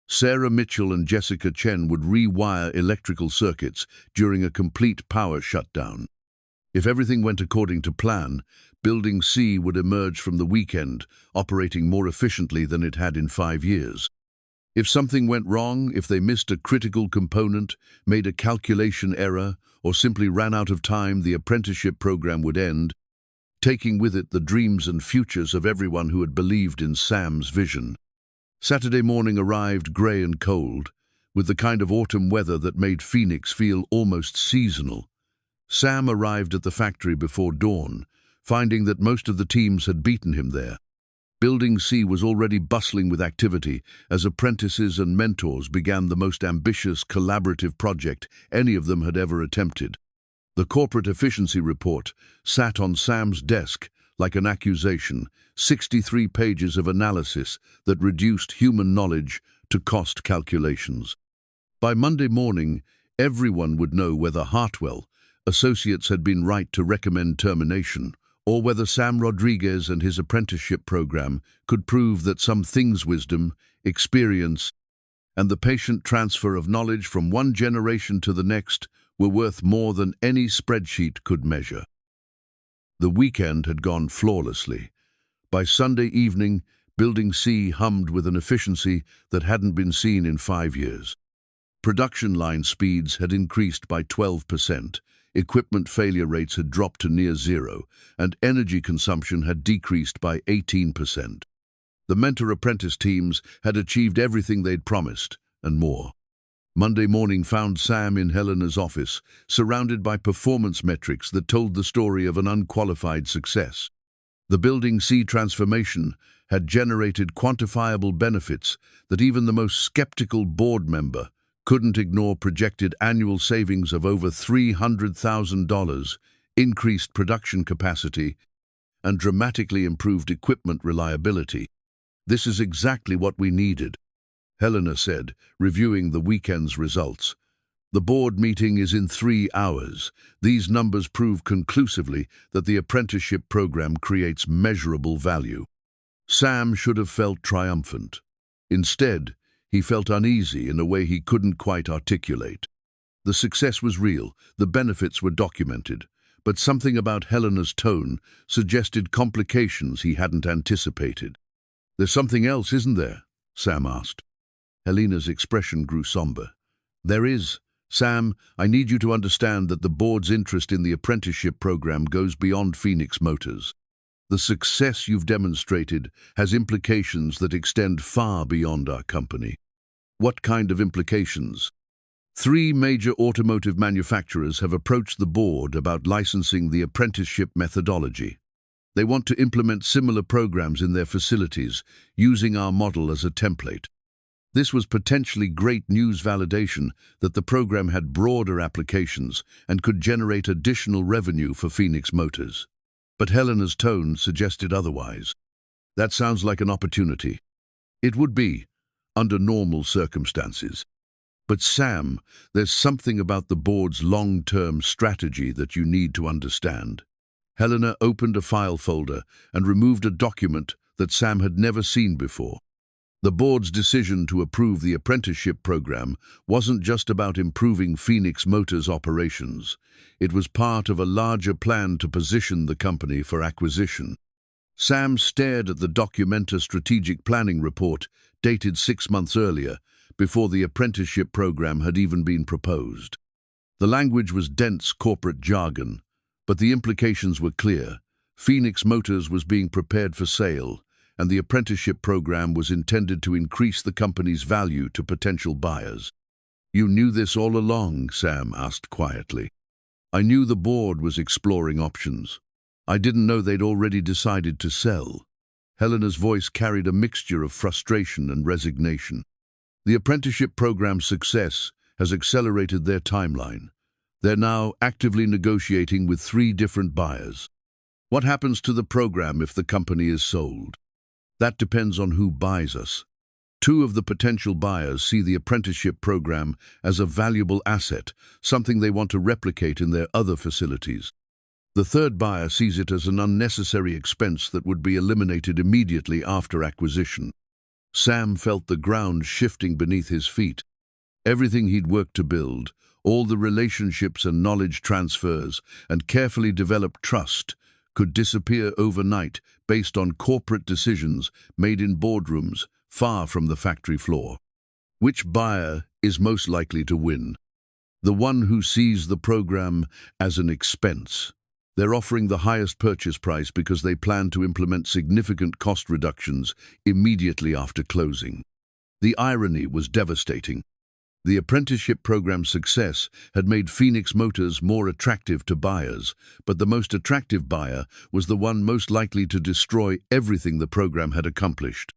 Sarah Mitchell and Jessica Chen would rewire electrical circuits during a complete power shutdown. If everything went according to plan, Building C would emerge from the weekend, operating more efficiently than it had in 5 years. If something went wrong, if they missed a critical component, made a calculation error, or simply ran out of time, the apprenticeship program would end, taking with it the dreams and futures of everyone who had believed in Sam's vision. Saturday morning arrived grey and cold, with the kind of autumn weather that made Phoenix feel almost seasonal. Sam arrived at the factory before dawn, finding that most of the teams had beaten him there. Building C was already bustling with activity as apprentices and mentors began the most ambitious collaborative project any of them had ever attempted. The corporate efficiency report sat on Sam's desk like an accusation, 63 pages of analysis that reduced human knowledge to cost calculations. By Monday morning, everyone would know whether Hartwell associates had been right to recommend termination, or whether Sam Rodriguez and his apprenticeship program could prove that some things wisdom, experience, and the patient transfer of knowledge from one generation to the next were worth more than any spreadsheet could measure. The weekend had gone flawlessly. By Sunday evening, Building C hummed with an efficiency that hadn't been seen in 5 years. Production line speeds had increased by 12%, equipment failure rates had dropped to near zero, and energy consumption had decreased by 18%. The mentor-apprentice teams had achieved everything they'd promised, and more. Monday morning found Sam in Helena's office, surrounded by performance metrics that told the story of an unqualified success. The Building C transformation had generated quantifiable benefits that even the most skeptical board member couldn't ignore. Projected annual savings of over $300,000, increased production capacity, and dramatically improved equipment reliability. This is exactly what we needed, Helena said, reviewing the weekend's results. The board meeting is in 3 hours. These numbers prove conclusively that the apprenticeship program creates measurable value. Sam should have felt triumphant. Instead, he felt uneasy in a way he couldn't quite articulate. The success was real, the benefits were documented, but something about Helena's tone suggested complications he hadn't anticipated. "There's something else, isn't there?" Sam asked. Helena's expression grew somber. "There is. Sam, I need you to understand that the board's interest in the apprenticeship program goes beyond Phoenix Motors. The success you've demonstrated has implications that extend far beyond our company." "What kind of implications?" 3 major automotive manufacturers have approached the board about licensing the apprenticeship methodology. They want to implement similar programs in their facilities, using our model as a template. This was potentially great news validation that the program had broader applications and could generate additional revenue for Phoenix Motors. But Helena's tone suggested otherwise. That sounds like an opportunity. It would be, under normal circumstances. But Sam, there's something about the board's long-term strategy that you need to understand. Helena opened a file folder and removed a document that Sam had never seen before. The board's decision to approve the apprenticeship program wasn't just about improving Phoenix Motors' operations. It was part of a larger plan to position the company for acquisition. Sam stared at the Documenta strategic planning report dated 6 months earlier, before the apprenticeship program had even been proposed. The language was dense corporate jargon, but the implications were clear. Phoenix Motors was being prepared for sale, and the apprenticeship program was intended to increase the company's value to potential buyers. "You knew this all along?" Sam asked quietly. "I knew the board was exploring options. I didn't know they'd already decided to sell." Helena's voice carried a mixture of frustration and resignation. The apprenticeship program's success has accelerated their timeline. They're now actively negotiating with 3 different buyers. What happens to the program if the company is sold? That depends on who buys us. 2 of the potential buyers see the apprenticeship program as a valuable asset, something they want to replicate in their other facilities. The 3rd buyer sees it as an unnecessary expense that would be eliminated immediately after acquisition. Sam felt the ground shifting beneath his feet. Everything he'd worked to build, all the relationships and knowledge transfers, and carefully developed trust, could disappear overnight based on corporate decisions made in boardrooms far from the factory floor. Which buyer is most likely to win? The one who sees the program as an expense. They're offering the highest purchase price because they plan to implement significant cost reductions immediately after closing. The irony was devastating. The apprenticeship program's success had made Phoenix Motors more attractive to buyers, but the most attractive buyer was the one most likely to destroy everything the program had accomplished.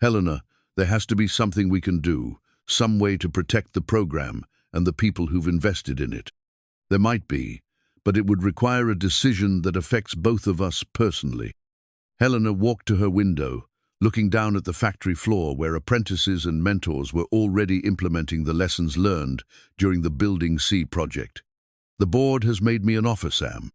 "Helena, there has to be something we can do, some way to protect the program and the people who've invested in it." "There might be, but it would require a decision that affects both of us personally." Helena walked to her window, looking down at the factory floor where apprentices and mentors were already implementing the lessons learned during the Building C project. "The board has made me an offer, Sam.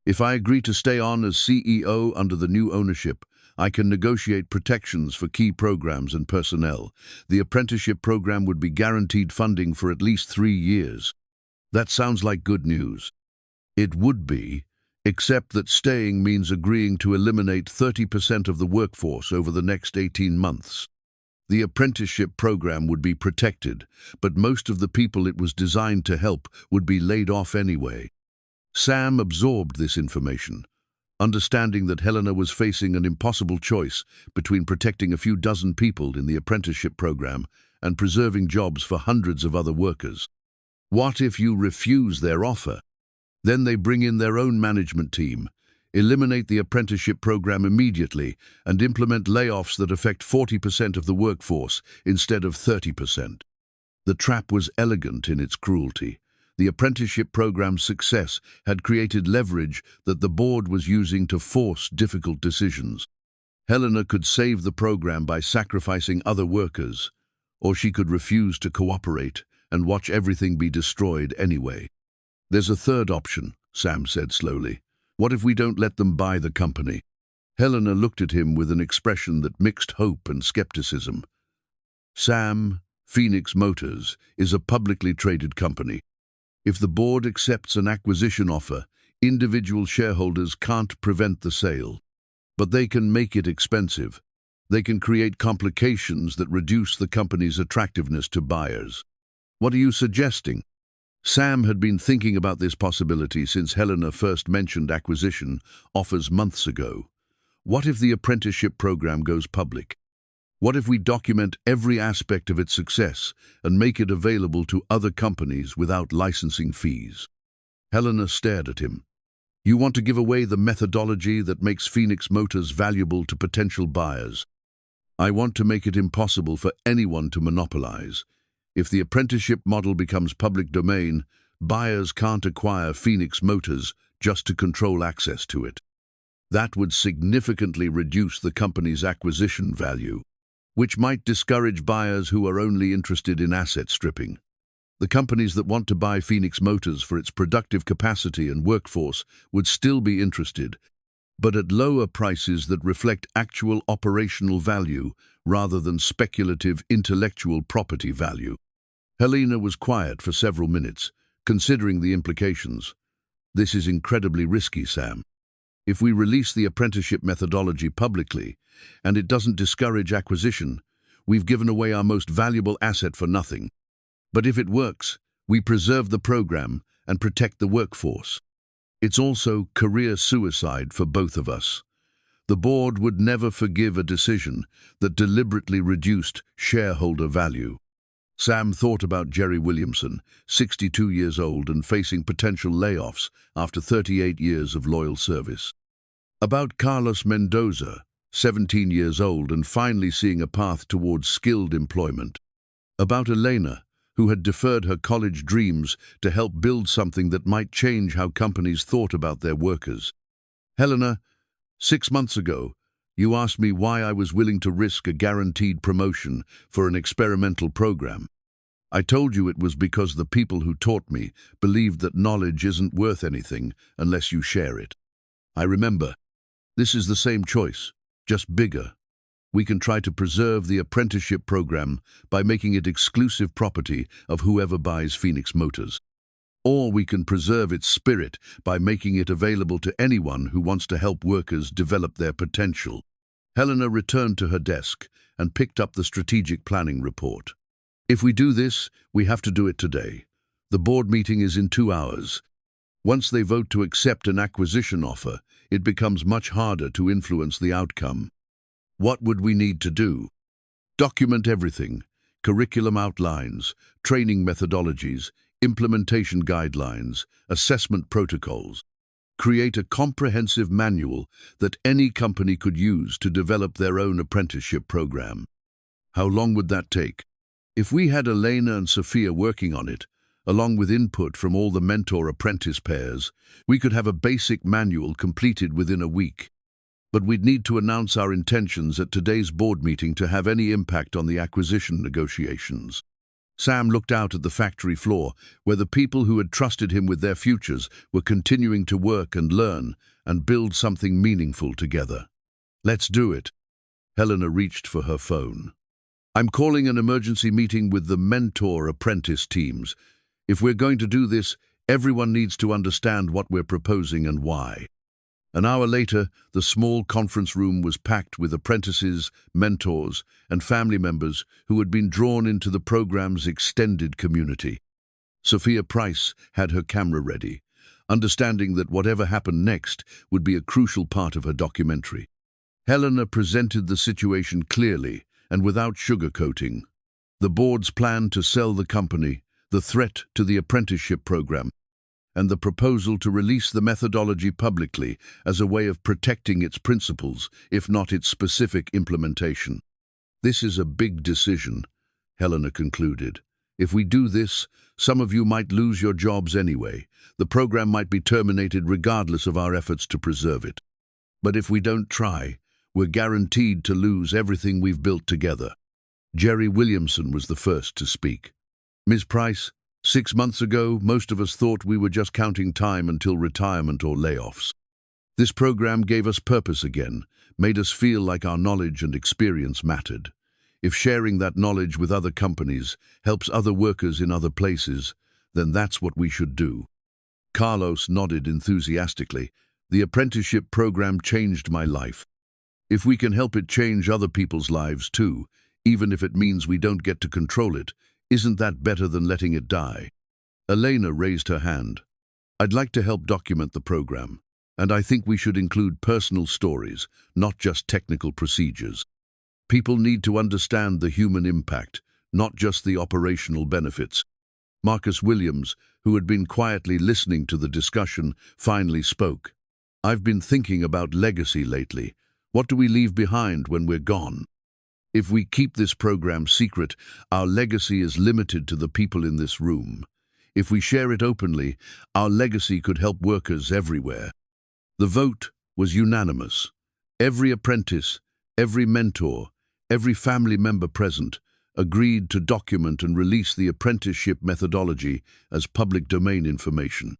If I agree to stay on as CEO under the new ownership, I can negotiate protections for key programs and personnel. The apprenticeship program would be guaranteed funding for at least 3 years. That sounds like good news. It would be, except that staying means agreeing to eliminate 30% of the workforce over the next 18 months. The apprenticeship program would be protected, but most of the people it was designed to help would be laid off anyway. Sam absorbed this information, understanding that Helena was facing an impossible choice between protecting a few dozen people in the apprenticeship program and preserving jobs for hundreds of other workers. What if you refuse their offer? Then they bring in their own management team, eliminate the apprenticeship program immediately, and implement layoffs that affect 40% of the workforce instead of 30%. The trap was elegant in its cruelty. The apprenticeship program's success had created leverage that the board was using to force difficult decisions. Helena could save the program by sacrificing other workers, or she could refuse to cooperate and watch everything be destroyed anyway. "There's a 3rd option," Sam said slowly. "What if we don't let them buy the company?" Helena looked at him with an expression that mixed hope and skepticism. "Sam, Phoenix Motors is a publicly traded company. If the board accepts an acquisition offer, individual shareholders can't prevent the sale. But they can make it expensive. They can create complications that reduce the company's attractiveness to buyers. What are you suggesting?" Sam had been thinking about this possibility since Helena first mentioned acquisition offers months ago. What if the apprenticeship program goes public? What if we document every aspect of its success and make it available to other companies without licensing fees? Helena stared at him. "You want to give away the methodology that makes Phoenix Motors valuable to potential buyers. I want to make it impossible for anyone to monopolize. If the apprenticeship model becomes public domain, buyers can't acquire Phoenix Motors just to control access to it." That would significantly reduce the company's acquisition value, which might discourage buyers who are only interested in asset stripping. The companies that want to buy Phoenix Motors for its productive capacity and workforce would still be interested, but at lower prices that reflect actual operational value rather than speculative intellectual property value. Helena was quiet for several minutes, considering the implications. This is incredibly risky, Sam. If we release the apprenticeship methodology publicly, and it doesn't discourage acquisition, we've given away our most valuable asset for nothing. But if it works, we preserve the program and protect the workforce. It's also career suicide for both of us. The board would never forgive a decision that deliberately reduced shareholder value. Sam thought about Jerry Williamson, 62 years old and facing potential layoffs after 38 years of loyal service. About Carlos Mendoza, 17 years old and finally seeing a path towards skilled employment. About Elena, who had deferred her college dreams to help build something that might change how companies thought about their workers. Helena, 6 months ago, you asked me why I was willing to risk a guaranteed promotion for an experimental program. I told you it was because the people who taught me believed that knowledge isn't worth anything unless you share it. I remember. This is the same choice, just bigger. We can try to preserve the apprenticeship program by making it exclusive property of whoever buys Phoenix Motors. Or we can preserve its spirit by making it available to anyone who wants to help workers develop their potential. Helena returned to her desk and picked up the strategic planning report. If we do this, we have to do it today. The board meeting is in 2 hours. Once they vote to accept an acquisition offer, it becomes much harder to influence the outcome. What would we need to do? Document everything: curriculum outlines, training methodologies, implementation guidelines, assessment protocols. Create a comprehensive manual that any company could use to develop their own apprenticeship program. How long would that take? If we had Elena and Sophia working on it, along with input from all the mentor-apprentice pairs, we could have a basic manual completed within a week. But we'd need to announce our intentions at today's board meeting to have any impact on the acquisition negotiations. Sam looked out at the factory floor, where the people who had trusted him with their futures were continuing to work and learn and build something meaningful together. Let's do it. Helena reached for her phone. I'm calling an emergency meeting with the mentor-apprentice teams. If we're going to do this, everyone needs to understand what we're proposing and why. An hour later, the small conference room was packed with apprentices, mentors, and family members who had been drawn into the program's extended community. Sophia Price had her camera ready, understanding that whatever happened next would be a crucial part of her documentary. Helena presented the situation clearly and without sugarcoating. The board's plan to sell the company, the threat to the apprenticeship program, and the proposal to release the methodology publicly as a way of protecting its principles, if not its specific implementation. This is a big decision, Helena concluded. If we do this, some of you might lose your jobs anyway. The program might be terminated regardless of our efforts to preserve it. But if we don't try, we're guaranteed to lose everything we've built together. Jerry Williamson was the first to speak. Ms. Price, 6 months ago, most of us thought we were just counting time until retirement or layoffs. This program gave us purpose again, made us feel like our knowledge and experience mattered. If sharing that knowledge with other companies helps other workers in other places, then that's what we should do. Carlos nodded enthusiastically. The apprenticeship program changed my life. If we can help it change other people's lives too, even if it means we don't get to control it, isn't that better than letting it die? Elena raised her hand. I'd like to help document the program, and I think we should include personal stories, not just technical procedures. People need to understand the human impact, not just the operational benefits. Marcus Williams, who had been quietly listening to the discussion, finally spoke. I've been thinking about legacy lately. What do we leave behind when we're gone? If we keep this program secret, our legacy is limited to the people in this room. If we share it openly, our legacy could help workers everywhere. The vote was unanimous. Every apprentice, every mentor, every family member present agreed to document and release the apprenticeship methodology as public domain information.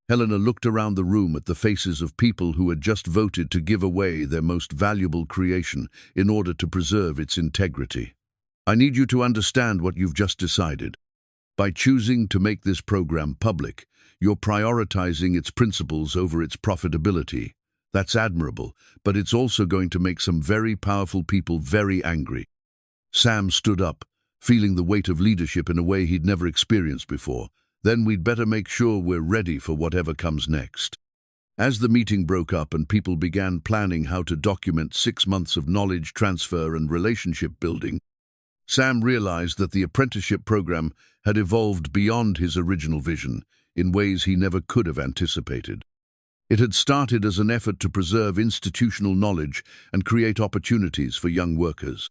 Helena looked around the room at the faces of people who had just voted to give away their most valuable creation in order to preserve its integrity. I need you to understand what you've just decided. By choosing to make this program public, you're prioritizing its principles over its profitability. That's admirable, but it's also going to make some very powerful people very angry. Sam stood up, feeling the weight of leadership in a way he'd never experienced before. Then we'd better make sure we're ready for whatever comes next. As the meeting broke up and people began planning how to document 6 months of knowledge transfer and relationship building, Sam realized that the apprenticeship program had evolved beyond his original vision in ways he never could have anticipated. It had started as an effort to preserve institutional knowledge and create opportunities for young workers.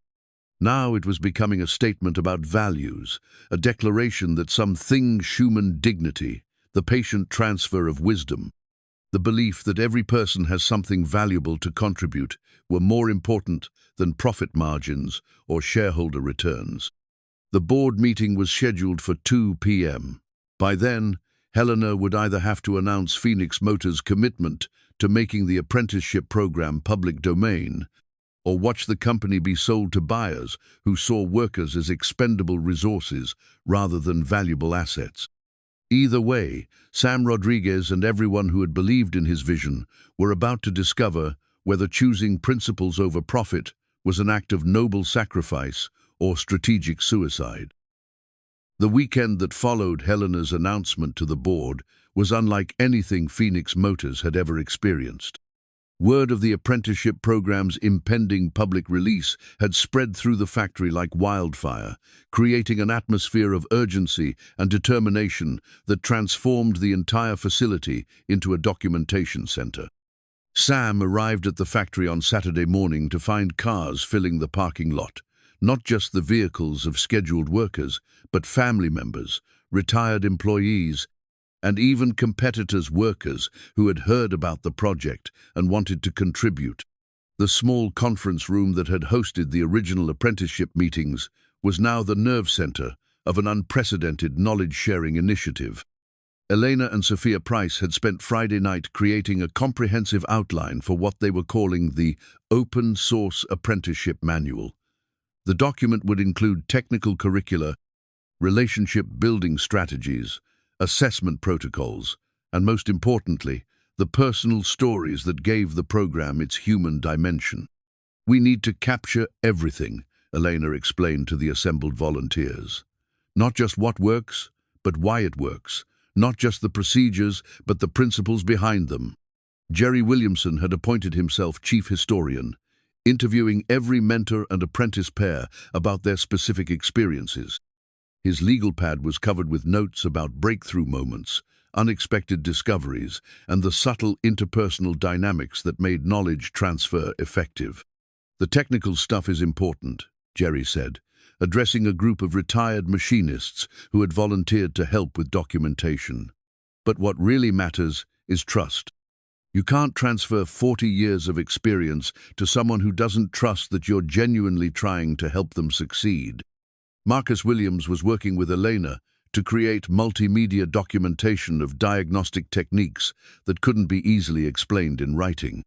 Now it was becoming a statement about values, a declaration that some things human dignity, the patient transfer of wisdom, the belief that every person has something valuable to contribute were more important than profit margins or shareholder returns. The board meeting was scheduled for 2 p.m. By then, Helena would either have to announce Phoenix Motor's commitment to making the apprenticeship program public domain, or watch the company be sold to buyers who saw workers as expendable resources rather than valuable assets. Either way, Sam Rodriguez and everyone who had believed in his vision were about to discover whether choosing principles over profit was an act of noble sacrifice or strategic suicide. The weekend that followed Helena's announcement to the board was unlike anything Phoenix Motors had ever experienced. Word of the apprenticeship program's impending public release had spread through the factory like wildfire, creating an atmosphere of urgency and determination that transformed the entire facility into a documentation center. Sam arrived at the factory on Saturday morning to find cars filling the parking lot, not just the vehicles of scheduled workers, but family members, retired employees, and even competitors' workers who had heard about the project and wanted to contribute. The small conference room that had hosted the original apprenticeship meetings was now the nerve center of an unprecedented knowledge-sharing initiative. Elena and Sophia Price had spent Friday night creating a comprehensive outline for what they were calling the Open Source Apprenticeship Manual. The document would include technical curricula, relationship building strategies, assessment protocols, and most importantly, the personal stories that gave the program its human dimension. We need to capture everything, Elena explained to the assembled volunteers. Not just what works, but why it works. Not just the procedures, but the principles behind them. Jerry Williamson had appointed himself chief historian, interviewing every mentor and apprentice pair about their specific experiences. His legal pad was covered with notes about breakthrough moments, unexpected discoveries, and the subtle interpersonal dynamics that made knowledge transfer effective. The technical stuff is important, Jerry said, addressing a group of retired machinists who had volunteered to help with documentation. But what really matters is trust. You can't transfer 40 years of experience to someone who doesn't trust that you're genuinely trying to help them succeed. Marcus Williams was working with Elena to create multimedia documentation of diagnostic techniques that couldn't be easily explained in writing.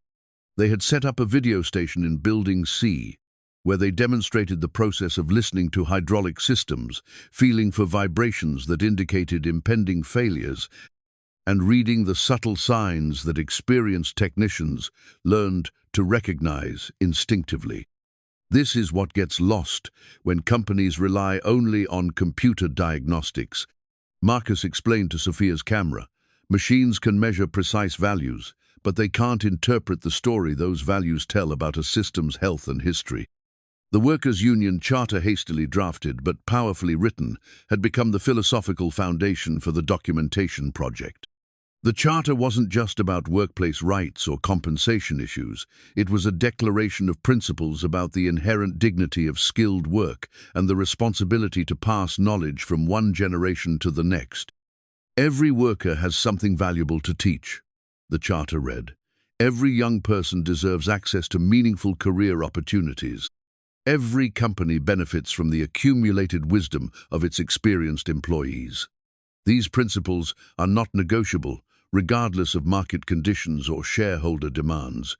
They had set up a video station in Building C, where they demonstrated the process of listening to hydraulic systems, feeling for vibrations that indicated impending failures, and reading the subtle signs that experienced technicians learned to recognize instinctively. This is what gets lost when companies rely only on computer diagnostics. Marcus explained to Sophia's camera, machines can measure precise values, but they can't interpret the story those values tell about a system's health and history. The workers' union charter, hastily drafted but powerfully written, had become the philosophical foundation for the documentation project. The charter wasn't just about workplace rights or compensation issues. It was a declaration of principles about the inherent dignity of skilled work and the responsibility to pass knowledge from one generation to the next. Every worker has something valuable to teach, the charter read. Every young person deserves access to meaningful career opportunities. Every company benefits from the accumulated wisdom of its experienced employees. These principles are not negotiable, regardless of market conditions or shareholder demands.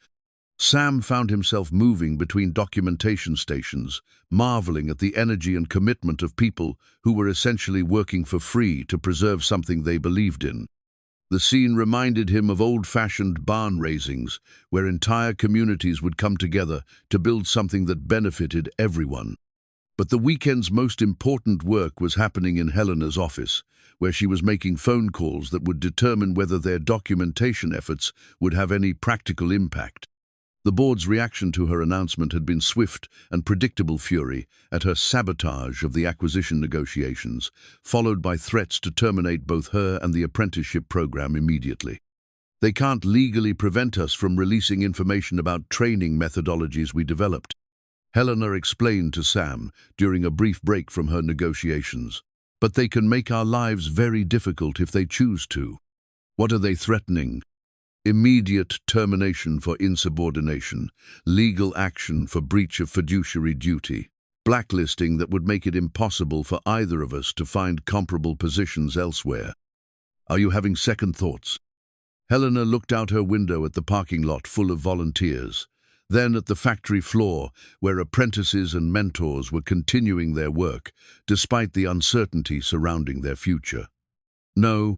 Sam found himself moving between documentation stations, marveling at the energy and commitment of people who were essentially working for free to preserve something they believed in. The scene reminded him of old-fashioned barn raisings, where entire communities would come together to build something that benefited everyone. But the weekend's most important work was happening in Helena's office, where she was making phone calls that would determine whether their documentation efforts would have any practical impact. The board's reaction to her announcement had been swift and predictable fury at her sabotage of the acquisition negotiations, followed by threats to terminate both her and the apprenticeship program immediately. "They can't legally prevent us from releasing information about training methodologies we developed," Helena explained to Sam during a brief break from her negotiations. "But they can make our lives very difficult if they choose to." "What are they threatening?" "Immediate termination for insubordination, legal action for breach of fiduciary duty, blacklisting that would make it impossible for either of us to find comparable positions elsewhere." "Are you having second thoughts?" Helena looked out her window at the parking lot full of volunteers, then at the factory floor where apprentices and mentors were continuing their work, despite the uncertainty surrounding their future. "No,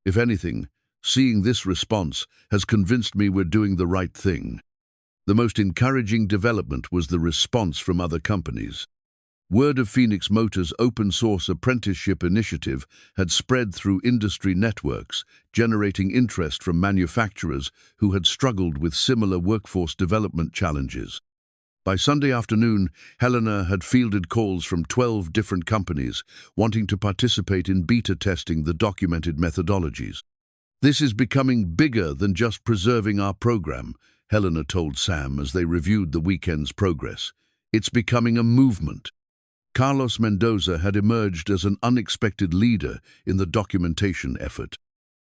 if anything, seeing this response has convinced me we're doing the right thing." The most encouraging development was the response from other companies. Word of Phoenix Motors' open-source apprenticeship initiative had spread through industry networks, generating interest from manufacturers who had struggled with similar workforce development challenges. By Sunday afternoon, Helena had fielded calls from 12 different companies wanting to participate in beta testing the documented methodologies. "This is becoming bigger than just preserving our program," Helena told Sam as they reviewed the weekend's progress. "It's becoming a movement." Carlos Mendoza had emerged as an unexpected leader in the documentation effort.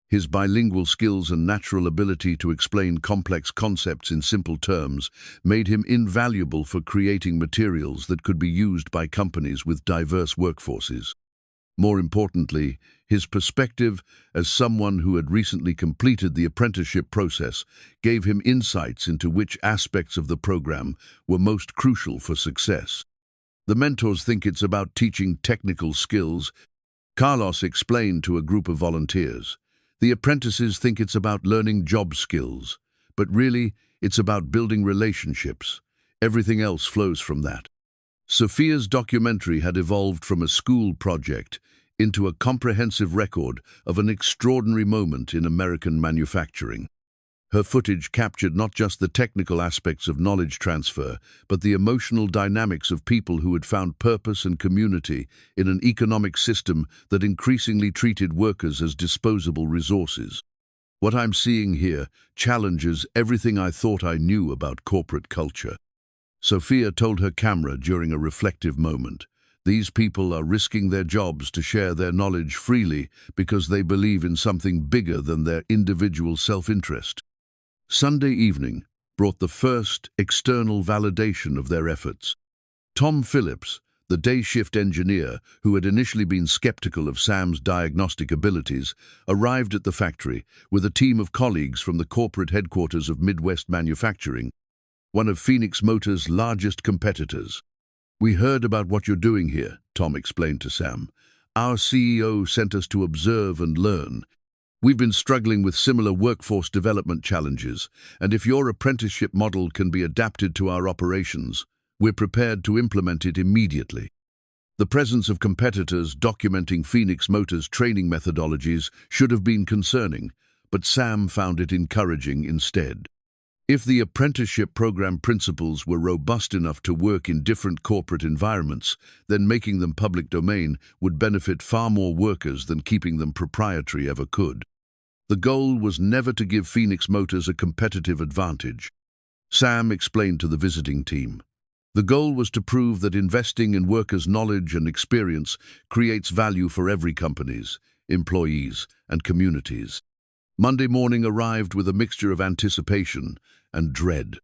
His bilingual skills and natural ability to explain complex concepts in simple terms made him invaluable for creating materials that could be used by companies with diverse workforces. More importantly, his perspective as someone who had recently completed the apprenticeship process gave him insights into which aspects of the program were most crucial for success. "The mentors think it's about teaching technical skills," Carlos explained to a group of volunteers. "The apprentices think it's about learning job skills, but really, it's about building relationships. Everything else flows from that." Sophia's documentary had evolved from a school project into a comprehensive record of an extraordinary moment in American manufacturing. Her footage captured not just the technical aspects of knowledge transfer, but the emotional dynamics of people who had found purpose and community in an economic system that increasingly treated workers as disposable resources. "What I'm seeing here challenges everything I thought I knew about corporate culture," Sophia told her camera during a reflective moment. "These people are risking their jobs to share their knowledge freely because they believe in something bigger than their individual self-interest." Sunday evening brought the first external validation of their efforts. Tom Phillips, the day-shift engineer who had initially been skeptical of Sam's diagnostic abilities, arrived at the factory with a team of colleagues from the corporate headquarters of Midwest Manufacturing, one of Phoenix Motors' largest competitors. "We heard about what you're doing here," Tom explained to Sam. "Our CEO sent us to observe and learn. We've been struggling with similar workforce development challenges, and if your apprenticeship model can be adapted to our operations, we're prepared to implement it immediately." The presence of competitors documenting Phoenix Motors' training methodologies should have been concerning, but Sam found it encouraging instead. If the apprenticeship program principles were robust enough to work in different corporate environments, then making them public domain would benefit far more workers than keeping them proprietary ever could. The goal was never to give Phoenix Motors a competitive advantage. Sam explained to the visiting team. The goal was to prove that investing in workers' knowledge and experience creates value for every company's, employees, and communities. Monday morning arrived with a mixture of anticipation and dread.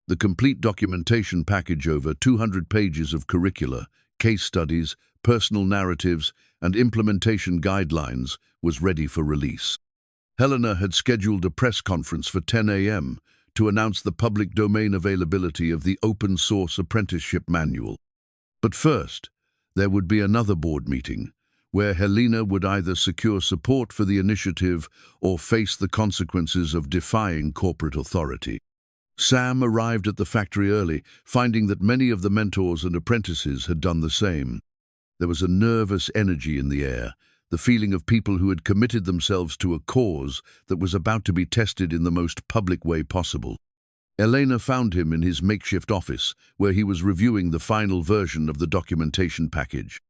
The complete documentation package, over 200 pages of curricula, case studies, personal narratives, and implementation guidelines, was ready for release. Helena had scheduled a press conference for 10 a.m. to announce the public domain availability of the open-source apprenticeship manual. But first, there would be another board meeting, where Helena would either secure support for the initiative or face the consequences of defying corporate authority. Sam arrived at the factory early, finding that many of the mentors and apprentices had done the same. There was a nervous energy in the air, the feeling of people who had committed themselves to a cause that was about to be tested in the most public way possible. Elena found him in his makeshift office, where he was reviewing the final version of the documentation package.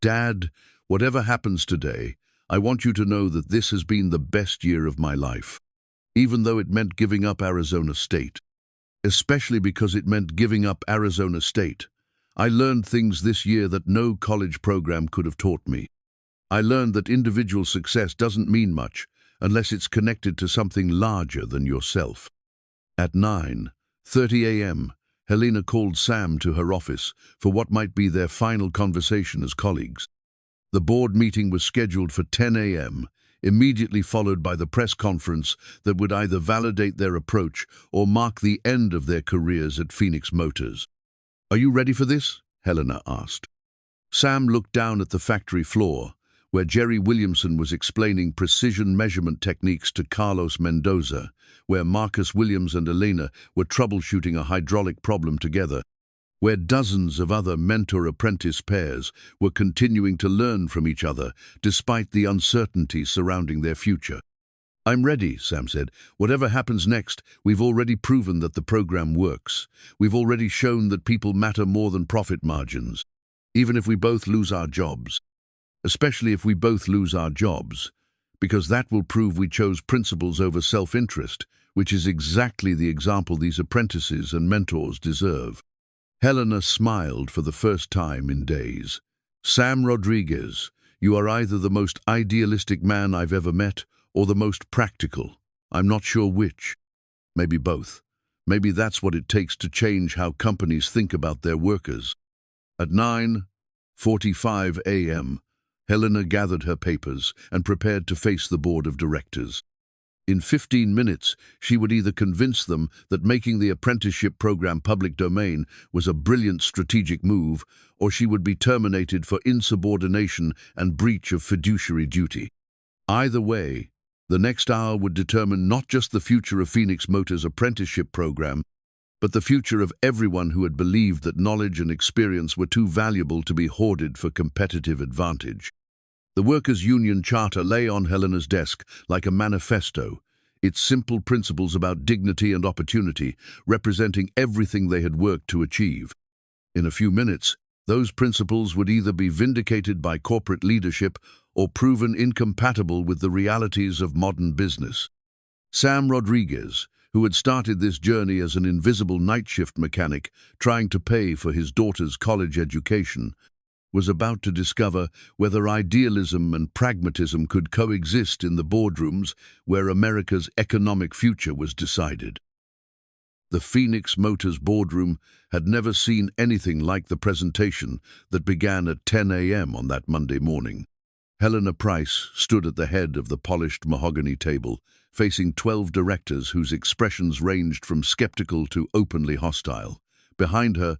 "Dad, whatever happens today, I want you to know that this has been the best year of my life. Even though it meant giving up Arizona State. Especially because it meant giving up Arizona State. I learned things this year that no college program could have taught me. I learned that individual success doesn't mean much unless it's connected to something larger than yourself." At 9:30 a.m., Helena called Sam to her office for what might be their final conversation as colleagues. The board meeting was scheduled for 10 a.m., immediately followed by the press conference that would either validate their approach or mark the end of their careers at Phoenix Motors. "Are you ready for this?" Helena asked. Sam looked down at the factory floor, where Jerry Williamson was explaining precision measurement techniques to Carlos Mendoza, where Marcus Williams and Elena were troubleshooting a hydraulic problem together, where dozens of other mentor-apprentice pairs were continuing to learn from each other despite the uncertainty surrounding their future. "I'm ready," Sam said. "Whatever happens next, we've already proven that the program works. We've already shown that people matter more than profit margins. Even if we both lose our jobs. Especially if we both lose our jobs, because that will prove we chose principles over self-interest, which is exactly the example these apprentices and mentors deserve." Helena smiled for the first time in days. "Sam Rodriguez, you are either the most idealistic man I've ever met or the most practical. I'm not sure which. Maybe both. Maybe that's what it takes to change how companies think about their workers." At 9:45 a.m., Helena gathered her papers and prepared to face the board of directors. In 15 minutes, she would either convince them that making the apprenticeship program public domain was a brilliant strategic move, or she would be terminated for insubordination and breach of fiduciary duty. Either way, the next hour would determine not just the future of Phoenix Motors' apprenticeship program, but the future of everyone who had believed that knowledge and experience were too valuable to be hoarded for competitive advantage. The Workers' Union Charter lay on Helena's desk like a manifesto, its simple principles about dignity and opportunity representing everything they had worked to achieve. In a few minutes, those principles would either be vindicated by corporate leadership or proven incompatible with the realities of modern business. Sam Rodriguez, who had started this journey as an invisible night shift mechanic trying to pay for his daughter's college education, was about to discover whether idealism and pragmatism could coexist in the boardrooms where America's economic future was decided. The Phoenix Motors boardroom had never seen anything like the presentation that began at 10 a.m. on that Monday morning. Helena Price stood at the head of the polished mahogany table, facing 12 directors whose expressions ranged from skeptical to openly hostile. Behind her,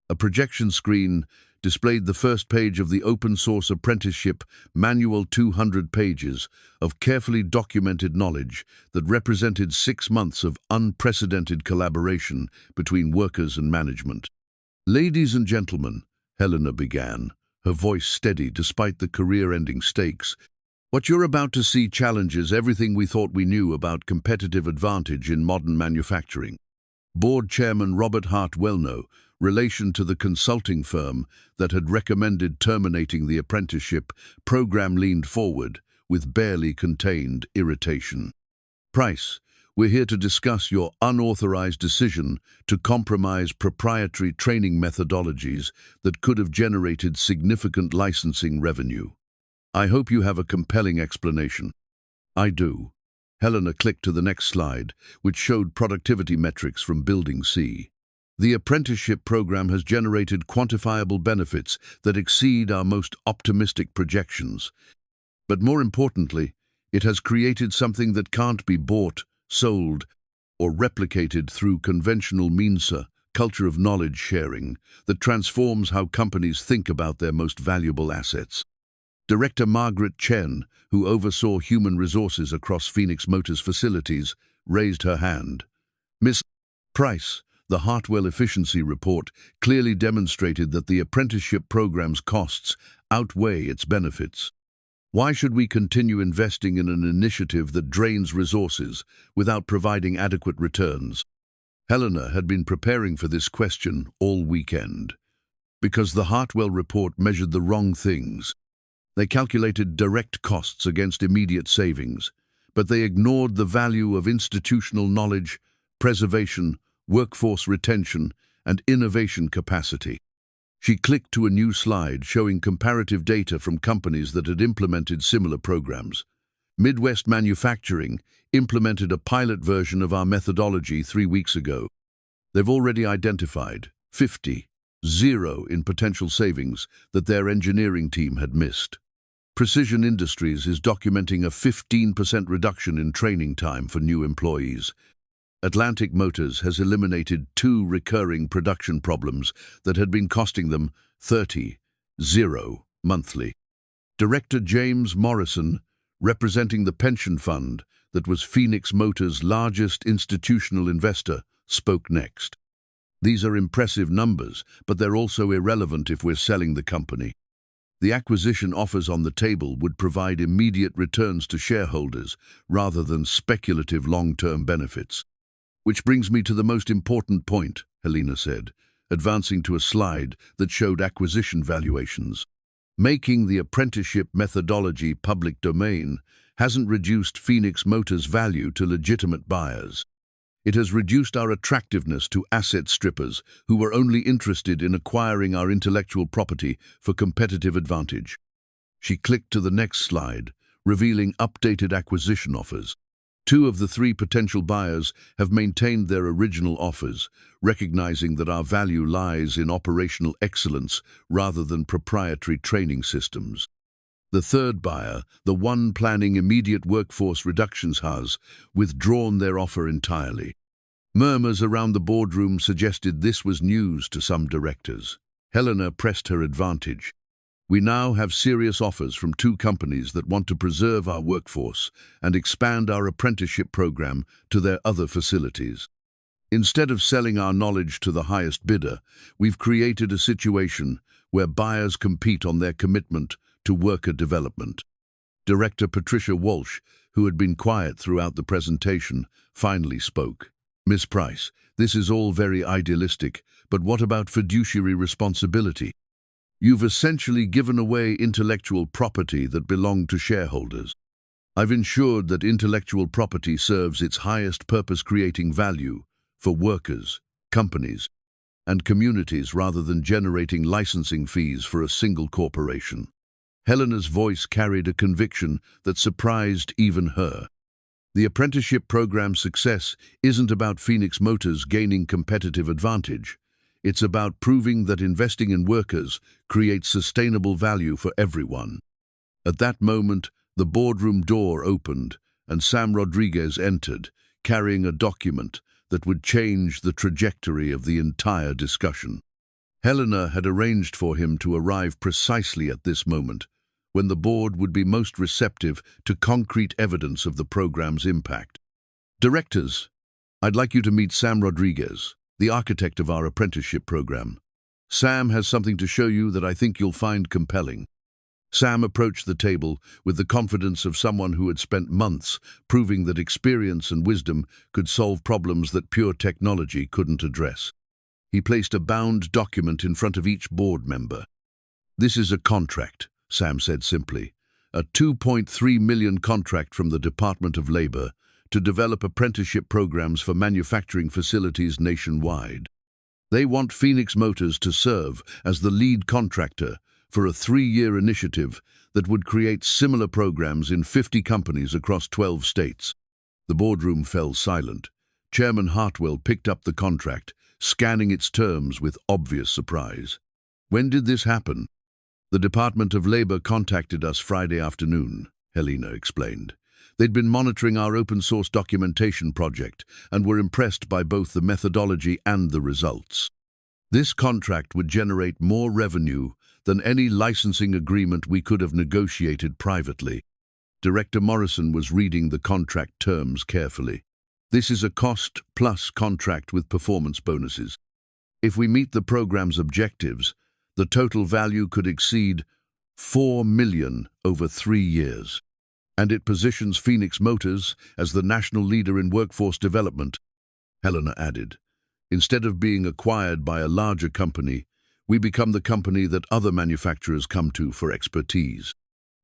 a projection screen displayed the first page of the open-source apprenticeship manual, 200 pages of carefully documented knowledge that represented 6 months of unprecedented collaboration between workers and management. "Ladies and gentlemen," Helena began, her voice steady despite the career-ending stakes, "what you're about to see challenges everything we thought we knew about competitive advantage in modern manufacturing." Board Chairman Robert Hart Wellno, relation to the consulting firm that had recommended terminating the apprenticeship program, leaned forward with barely contained irritation. "Price, we're here to discuss your unauthorized decision to compromise proprietary training methodologies that could have generated significant licensing revenue. I hope you have a compelling explanation." "I do. Helena clicked to the next slide, which showed productivity metrics from Building C. The apprenticeship program has generated quantifiable benefits that exceed our most optimistic projections. But more importantly, it has created something that can't be bought, sold, or replicated through conventional means, a culture of knowledge sharing that transforms how companies think about their most valuable assets. Director Margaret Chen, who oversaw human resources across Phoenix Motors facilities, raised her hand. Ms. Price, the Hartwell Efficiency Report clearly demonstrated that the apprenticeship program's costs outweigh its benefits. Why should we continue investing in an initiative that drains resources without providing adequate returns? Helena had been preparing for this question all weekend. Because the Hartwell report measured the wrong things. They calculated direct costs against immediate savings, but they ignored the value of institutional knowledge, preservation, workforce retention, and innovation capacity. She clicked to a new slide showing comparative data from companies that had implemented similar programs. Midwest Manufacturing implemented a pilot version of our methodology 3 weeks ago. They've already identified 0 in potential savings that their engineering team had missed. Precision Industries is documenting a 15% reduction in training time for new employees. Atlantic Motors has eliminated 2 recurring production problems that had been costing them $30 monthly. Director James Morrison, representing the pension fund that was Phoenix Motors' largest institutional investor, spoke next. These are impressive numbers, but they're also irrelevant if we're selling the company. The acquisition offers on the table would provide immediate returns to shareholders rather than speculative long-term benefits. Which brings me to the most important point, Helena said, advancing to a slide that showed acquisition valuations. Making the apprenticeship methodology public domain hasn't reduced Phoenix Motors' value to legitimate buyers. It has reduced our attractiveness to asset strippers who were only interested in acquiring our intellectual property for competitive advantage. She clicked to the next slide, revealing updated acquisition offers. 2 of the 3 potential buyers have maintained their original offers, recognizing that our value lies in operational excellence rather than proprietary training systems. The 3rd buyer, the one planning immediate workforce reductions, has withdrawn their offer entirely. Murmurs around the boardroom suggested this was news to some directors. Helena pressed her advantage. We now have serious offers from 2 companies that want to preserve our workforce and expand our apprenticeship program to their other facilities. Instead of selling our knowledge to the highest bidder, we've created a situation where buyers compete on their commitment to worker development. Director Patricia Walsh, who had been quiet throughout the presentation, finally spoke. Ms. Price, this is all very idealistic, but what about fiduciary responsibility? You've essentially given away intellectual property that belonged to shareholders. I've ensured that intellectual property serves its highest purpose, creating value for workers, companies, and communities rather than generating licensing fees for a single corporation. Helena's voice carried a conviction that surprised even her. The apprenticeship program's success isn't about Phoenix Motors gaining competitive advantage. It's about proving that investing in workers creates sustainable value for everyone. At that moment, the boardroom door opened and Sam Rodriguez entered, carrying a document that would change the trajectory of the entire discussion. Helena had arranged for him to arrive precisely at this moment, when the board would be most receptive to concrete evidence of the program's impact. Directors, I'd like you to meet Sam Rodriguez, the architect of our apprenticeship program. Sam has something to show you that I think you'll find compelling. Sam approached the table with the confidence of someone who had spent months proving that experience and wisdom could solve problems that pure technology couldn't address. He placed a bound document in front of each board member. This is a contract, Sam said simply, a $2.3 million contract from the Department of Labor to develop apprenticeship programs for manufacturing facilities nationwide. They want Phoenix Motors to serve as the lead contractor for a 3-year initiative that would create similar programs in 50 companies across 12 states. The boardroom fell silent. Chairman Hartwell picked up the contract, scanning its terms with obvious surprise. "When did this happen?" "The Department of Labor contacted us Friday afternoon," Elena explained. "They'd been monitoring our open-source documentation project and were impressed by both the methodology and the results. This contract would generate more revenue than any licensing agreement we could have negotiated privately." Director Morrison was reading the contract terms carefully. "This is a cost-plus contract with performance bonuses. If we meet the program's objectives, the total value could exceed $4 million over 3 years. And it positions Phoenix Motors as the national leader in workforce development," Helena added. "Instead of being acquired by a larger company, we become the company that other manufacturers come to for expertise."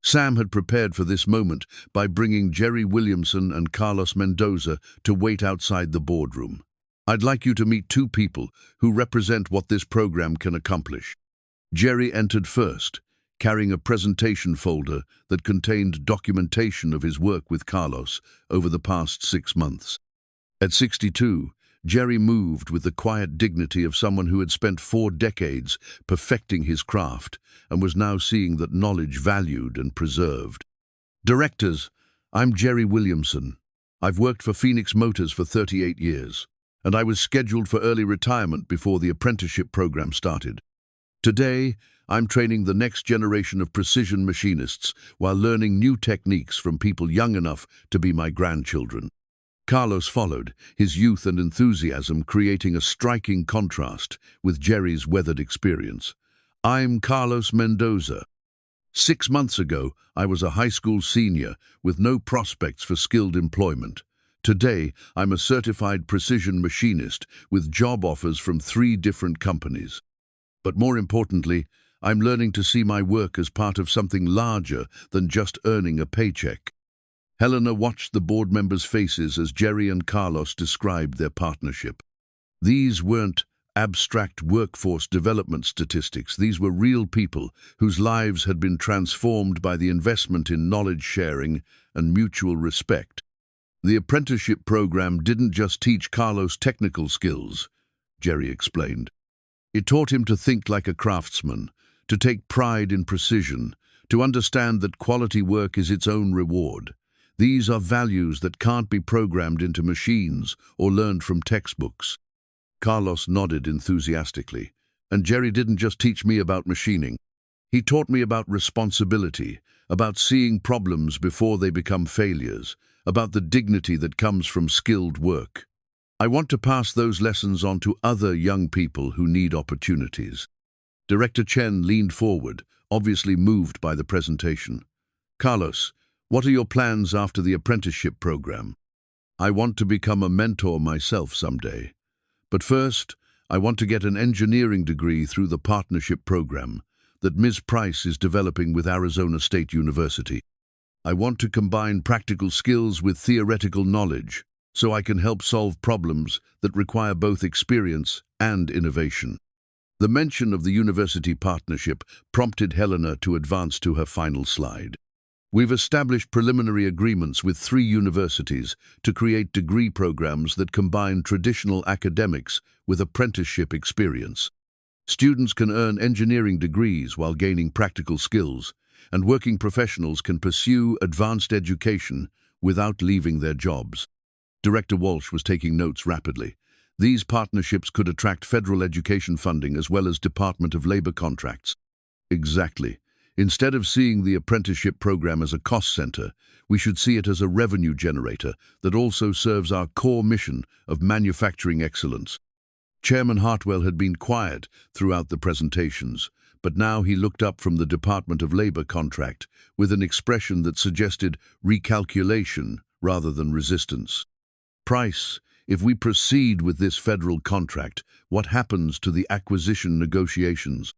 Sam had prepared for this moment by bringing Jerry Williamson and Carlos Mendoza to wait outside the boardroom. "I'd like you to meet 2 people who represent what this program can accomplish." Jerry entered first, carrying a presentation folder that contained documentation of his work with Carlos over the past 6 months. At 62, Jerry moved with the quiet dignity of someone who had spent 4 decades perfecting his craft and was now seeing that knowledge valued and preserved. "Directors, I'm Jerry Williamson. I've worked for Phoenix Motors for 38 years, and I was scheduled for early retirement before the apprenticeship program started. Today, I'm training the next generation of precision machinists while learning new techniques from people young enough to be my grandchildren." Carlos followed, his youth and enthusiasm creating a striking contrast with Jerry's weathered experience. "I'm Carlos Mendoza. 6 months ago, I was a high school senior with no prospects for skilled employment. Today, I'm a certified precision machinist with job offers from 3 different companies. But more importantly, I'm learning to see my work as part of something larger than just earning a paycheck." Helena watched the board members' faces as Jerry and Carlos described their partnership. These weren't abstract workforce development statistics. These were real people whose lives had been transformed by the investment in knowledge sharing and mutual respect. "The apprenticeship program didn't just teach Carlos technical skills," Jerry explained. "It taught him to think like a craftsman, to take pride in precision, to understand that quality work is its own reward. These are values that can't be programmed into machines or learned from textbooks." Carlos nodded enthusiastically. "And Jerry didn't just teach me about machining. He taught me about responsibility, about seeing problems before they become failures, about the dignity that comes from skilled work. I want to pass those lessons on to other young people who need opportunities." Director Chen leaned forward, obviously moved by the presentation. "Carlos, what are your plans after the apprenticeship program?" "I want to become a mentor myself someday. But first, I want to get an engineering degree through the partnership program that Ms. Price is developing with Arizona State University. I want to combine practical skills with theoretical knowledge so I can help solve problems that require both experience and innovation." The mention of the university partnership prompted Helena to advance to her final slide. "We've established preliminary agreements with 3 universities to create degree programs that combine traditional academics with apprenticeship experience. Students can earn engineering degrees while gaining practical skills, and working professionals can pursue advanced education without leaving their jobs." Director Walsh was taking notes rapidly. "These partnerships could attract federal education funding as well as Department of Labor contracts." "Exactly. Instead of seeing the apprenticeship program as a cost center, we should see it as a revenue generator that also serves our core mission of manufacturing excellence." Chairman Hartwell had been quiet throughout the presentations, but now he looked up from the Department of Labor contract with an expression that suggested recalculation rather than resistance. "Price, if we proceed with this federal contract, what happens to the acquisition negotiations?"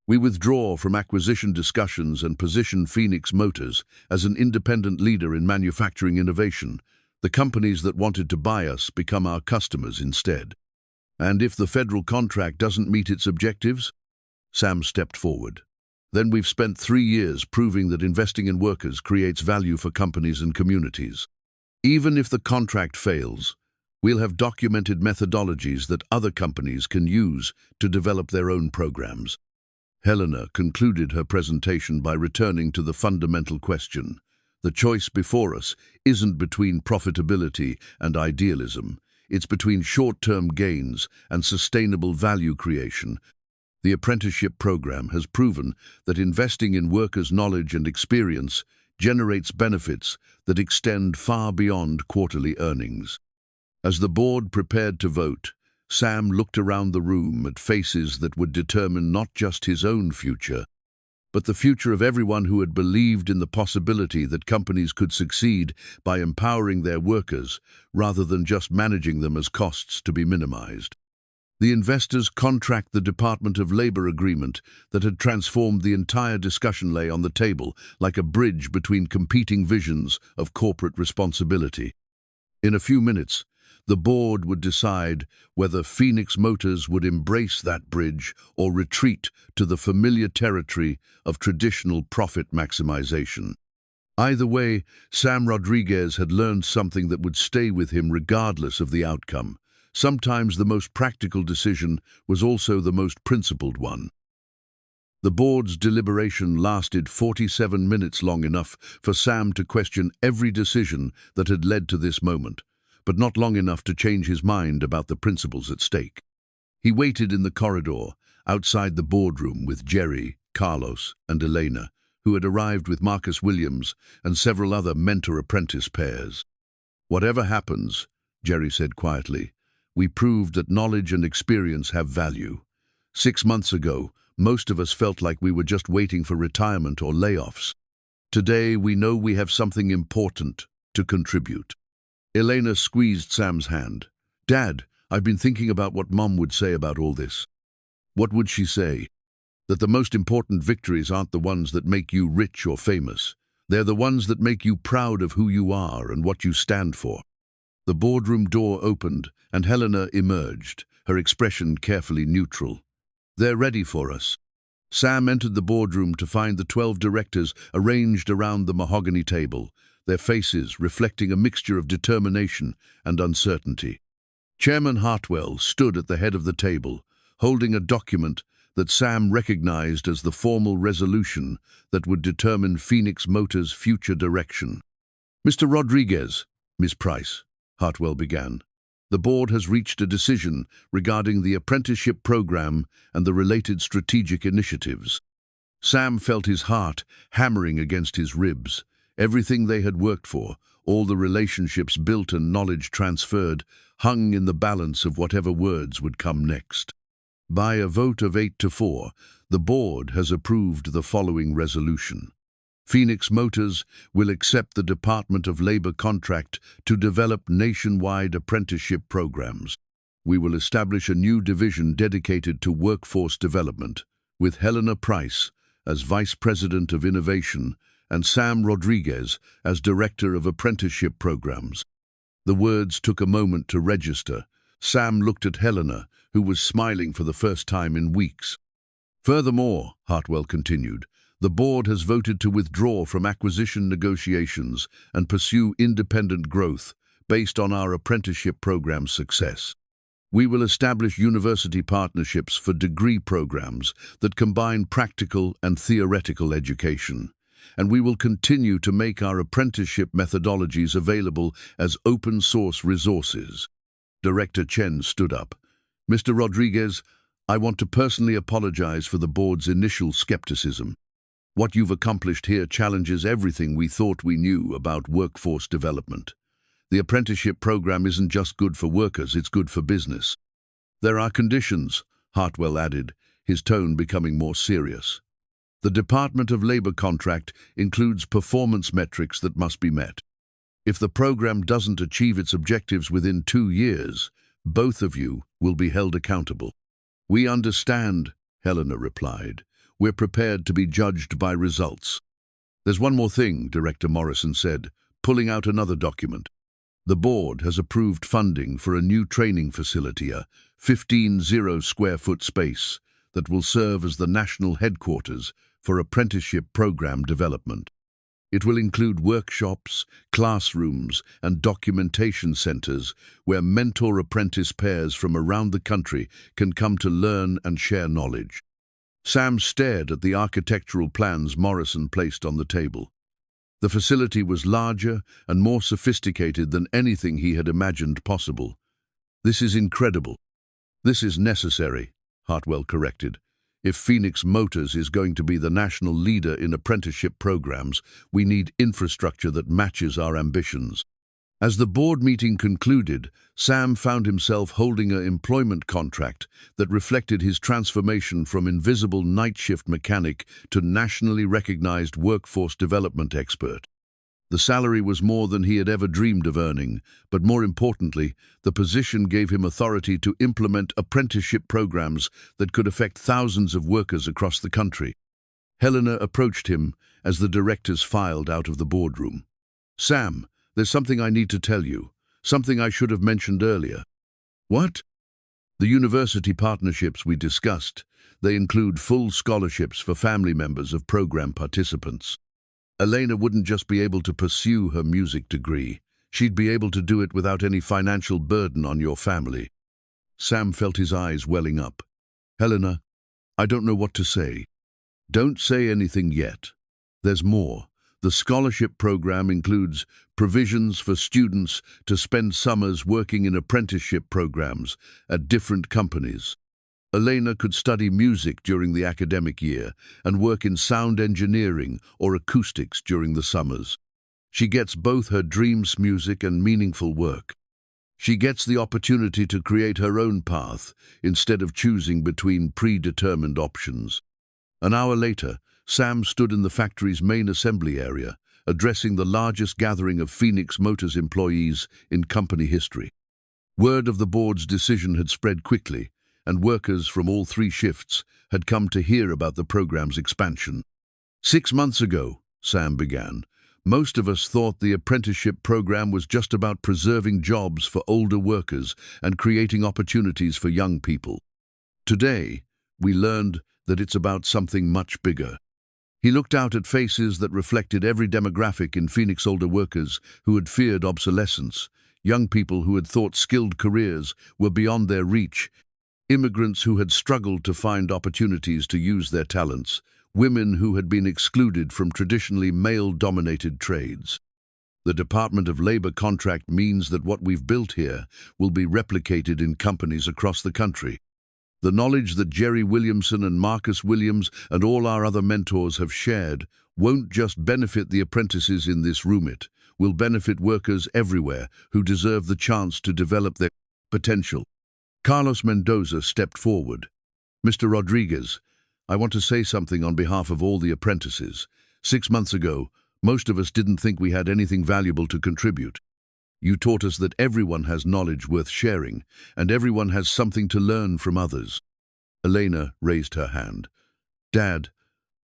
"We withdraw from acquisition discussions and position Phoenix Motors as an independent leader in manufacturing innovation. The companies that wanted to buy us become our customers instead." "And if the federal contract doesn't meet its objectives?" Sam stepped forward. "Then we've spent 3 years proving that investing in workers creates value for companies and communities." Even if the contract fails, we'll have documented methodologies that other companies can use to develop their own programs. Helena concluded her presentation by returning to the fundamental question. The choice before us isn't between profitability and idealism. It's between short-term gains and sustainable value creation. The apprenticeship program has proven that investing in workers' knowledge and experience generates benefits that extend far beyond quarterly earnings. As the board prepared to vote, Sam looked around the room at faces that would determine not just his own future, but the future of everyone who had believed in the possibility that companies could succeed by empowering their workers rather than just managing them as costs to be minimized. The investors' contract the Department of Labor agreement that had transformed the entire discussion lay on the table like a bridge between competing visions of corporate responsibility. In a few minutes, the board would decide whether Phoenix Motors would embrace that bridge or retreat to the familiar territory of traditional profit maximization. Either way, Sam Rodriguez had learned something that would stay with him regardless of the outcome. Sometimes the most practical decision was also the most principled one. The board's deliberation lasted 47 minutes, long enough for Sam to question every decision that had led to this moment, but not long enough to change his mind about the principles at stake. He waited in the corridor, outside the boardroom with Jerry, Carlos, and Elena, who had arrived with Marcus Williams and several other mentor-apprentice pairs. "Whatever happens," Jerry said quietly, "we proved that knowledge and experience have value. 6 months ago, most of us felt like we were just waiting for retirement or layoffs. Today, we know we have something important to contribute." Elena squeezed Sam's hand. "Dad, I've been thinking about what Mom would say about all this." "What would she say?" "That the most important victories aren't the ones that make you rich or famous. They're the ones that make you proud of who you are and what you stand for." The boardroom door opened and Helena emerged, her expression carefully neutral. "They're ready for us." Sam entered the boardroom to find the 12 directors arranged around the mahogany table, their faces reflecting a mixture of determination and uncertainty. Chairman Hartwell stood at the head of the table, holding a document that Sam recognized as the formal resolution that would determine Phoenix Motors' future direction. "Mr. Rodriguez, Ms. Price," Hartwell began, "the board has reached a decision regarding the apprenticeship program and the related strategic initiatives." Sam felt his heart hammering against his ribs. Everything they had worked for, all the relationships built and knowledge transferred, hung in the balance of whatever words would come next. By a vote of 8-4, the board has approved the following resolution. Phoenix Motors will accept the Department of Labor contract to develop nationwide apprenticeship programs. We will establish a new division dedicated to workforce development, with Helena Price as Vice President of Innovation and Sam Rodriguez as Director of Apprenticeship Programs. The words took a moment to register. Sam looked at Helena, who was smiling for the first time in weeks. "Furthermore," Hartwell continued, "the board has voted to withdraw from acquisition negotiations and pursue independent growth based on our apprenticeship program's success. We will establish university partnerships for degree programs that combine practical and theoretical education, and we will continue to make our apprenticeship methodologies available as open-source resources." Director Chen stood up. "Mr. Rodriguez, I want to personally apologize for the board's initial skepticism. What you've accomplished here challenges everything we thought we knew about workforce development. The apprenticeship program isn't just good for workers, it's good for business." "There are conditions," Hartwell added, his tone becoming more serious. "The Department of Labor contract includes performance metrics that must be met. If the program doesn't achieve its objectives within 2 years, both of you will be held accountable." "We understand," Helena replied. "We're prepared to be judged by results." "There's one more thing," Director Morrison said, pulling out another document. "The board has approved funding for a new training facility, a 15,000-square-foot space that will serve as the national headquarters for apprenticeship program development. It will include workshops, classrooms, and documentation centers where mentor-apprentice pairs from around the country can come to learn and share knowledge. Sam stared at the architectural plans Morrison placed on the table. The facility was larger and more sophisticated than anything he had imagined possible. "This is incredible." "This is necessary," Hartwell corrected. "If Phoenix Motors is going to be the national leader in apprenticeship programs, we need infrastructure that matches our ambitions." As the board meeting concluded, Sam found himself holding an employment contract that reflected his transformation from invisible night shift mechanic to nationally recognized workforce development expert. The salary was more than he had ever dreamed of earning, but more importantly, the position gave him authority to implement apprenticeship programs that could affect thousands of workers across the country. Helena approached him as the directors filed out of the boardroom. "Sam, there's something I need to tell you, something I should have mentioned earlier." "What?" "The university partnerships we discussed. They include full scholarships for family members of program participants. Elena wouldn't just be able to pursue her music degree. She'd be able to do it without any financial burden on your family." Sam felt his eyes welling up. "Helena, I don't know what to say." "Don't say anything yet. There's more. The scholarship program includes provisions for students to spend summers working in apprenticeship programs at different companies. Elena could study music during the academic year and work in sound engineering or acoustics during the summers. She gets both her dreams music and meaningful work. She gets the opportunity to create her own path instead of choosing between predetermined options." An hour later, Sam stood in the factory's main assembly area, addressing the largest gathering of Phoenix Motors employees in company history. Word of the board's decision had spread quickly, and workers from all three shifts had come to hear about the program's expansion. "6 months ago," Sam began, "most of us thought the apprenticeship program was just about preserving jobs for older workers and creating opportunities for young people. Today, we learned that it's about something much bigger." He looked out at faces that reflected every demographic in Phoenix: older workers who had feared obsolescence, young people who had thought skilled careers were beyond their reach, immigrants who had struggled to find opportunities to use their talents, women who had been excluded from traditionally male-dominated trades. "The Department of Labor contract means that what we've built here will be replicated in companies across the country. The knowledge that Jerry Williamson and Marcus Williams and all our other mentors have shared won't just benefit the apprentices in this roomit, will benefit workers everywhere who deserve the chance to develop their potential." Carlos Mendoza stepped forward. "Mr. Rodriguez, I want to say something on behalf of all the apprentices. 6 months ago, most of us didn't think we had anything valuable to contribute. You taught us that everyone has knowledge worth sharing, and everyone has something to learn from others." Elena raised her hand. "Dad,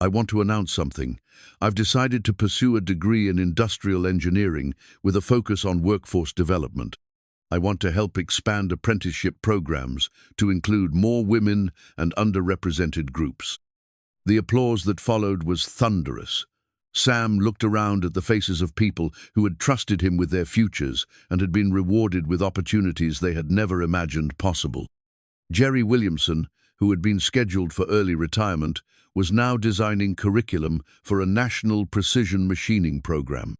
I want to announce something. I've decided to pursue a degree in industrial engineering with a focus on workforce development. I want to help expand apprenticeship programs to include more women and underrepresented groups." The applause that followed was thunderous. Sam looked around at the faces of people who had trusted him with their futures and had been rewarded with opportunities they had never imagined possible. Jerry Williamson, who had been scheduled for early retirement, was now designing curriculum for a national precision machining program.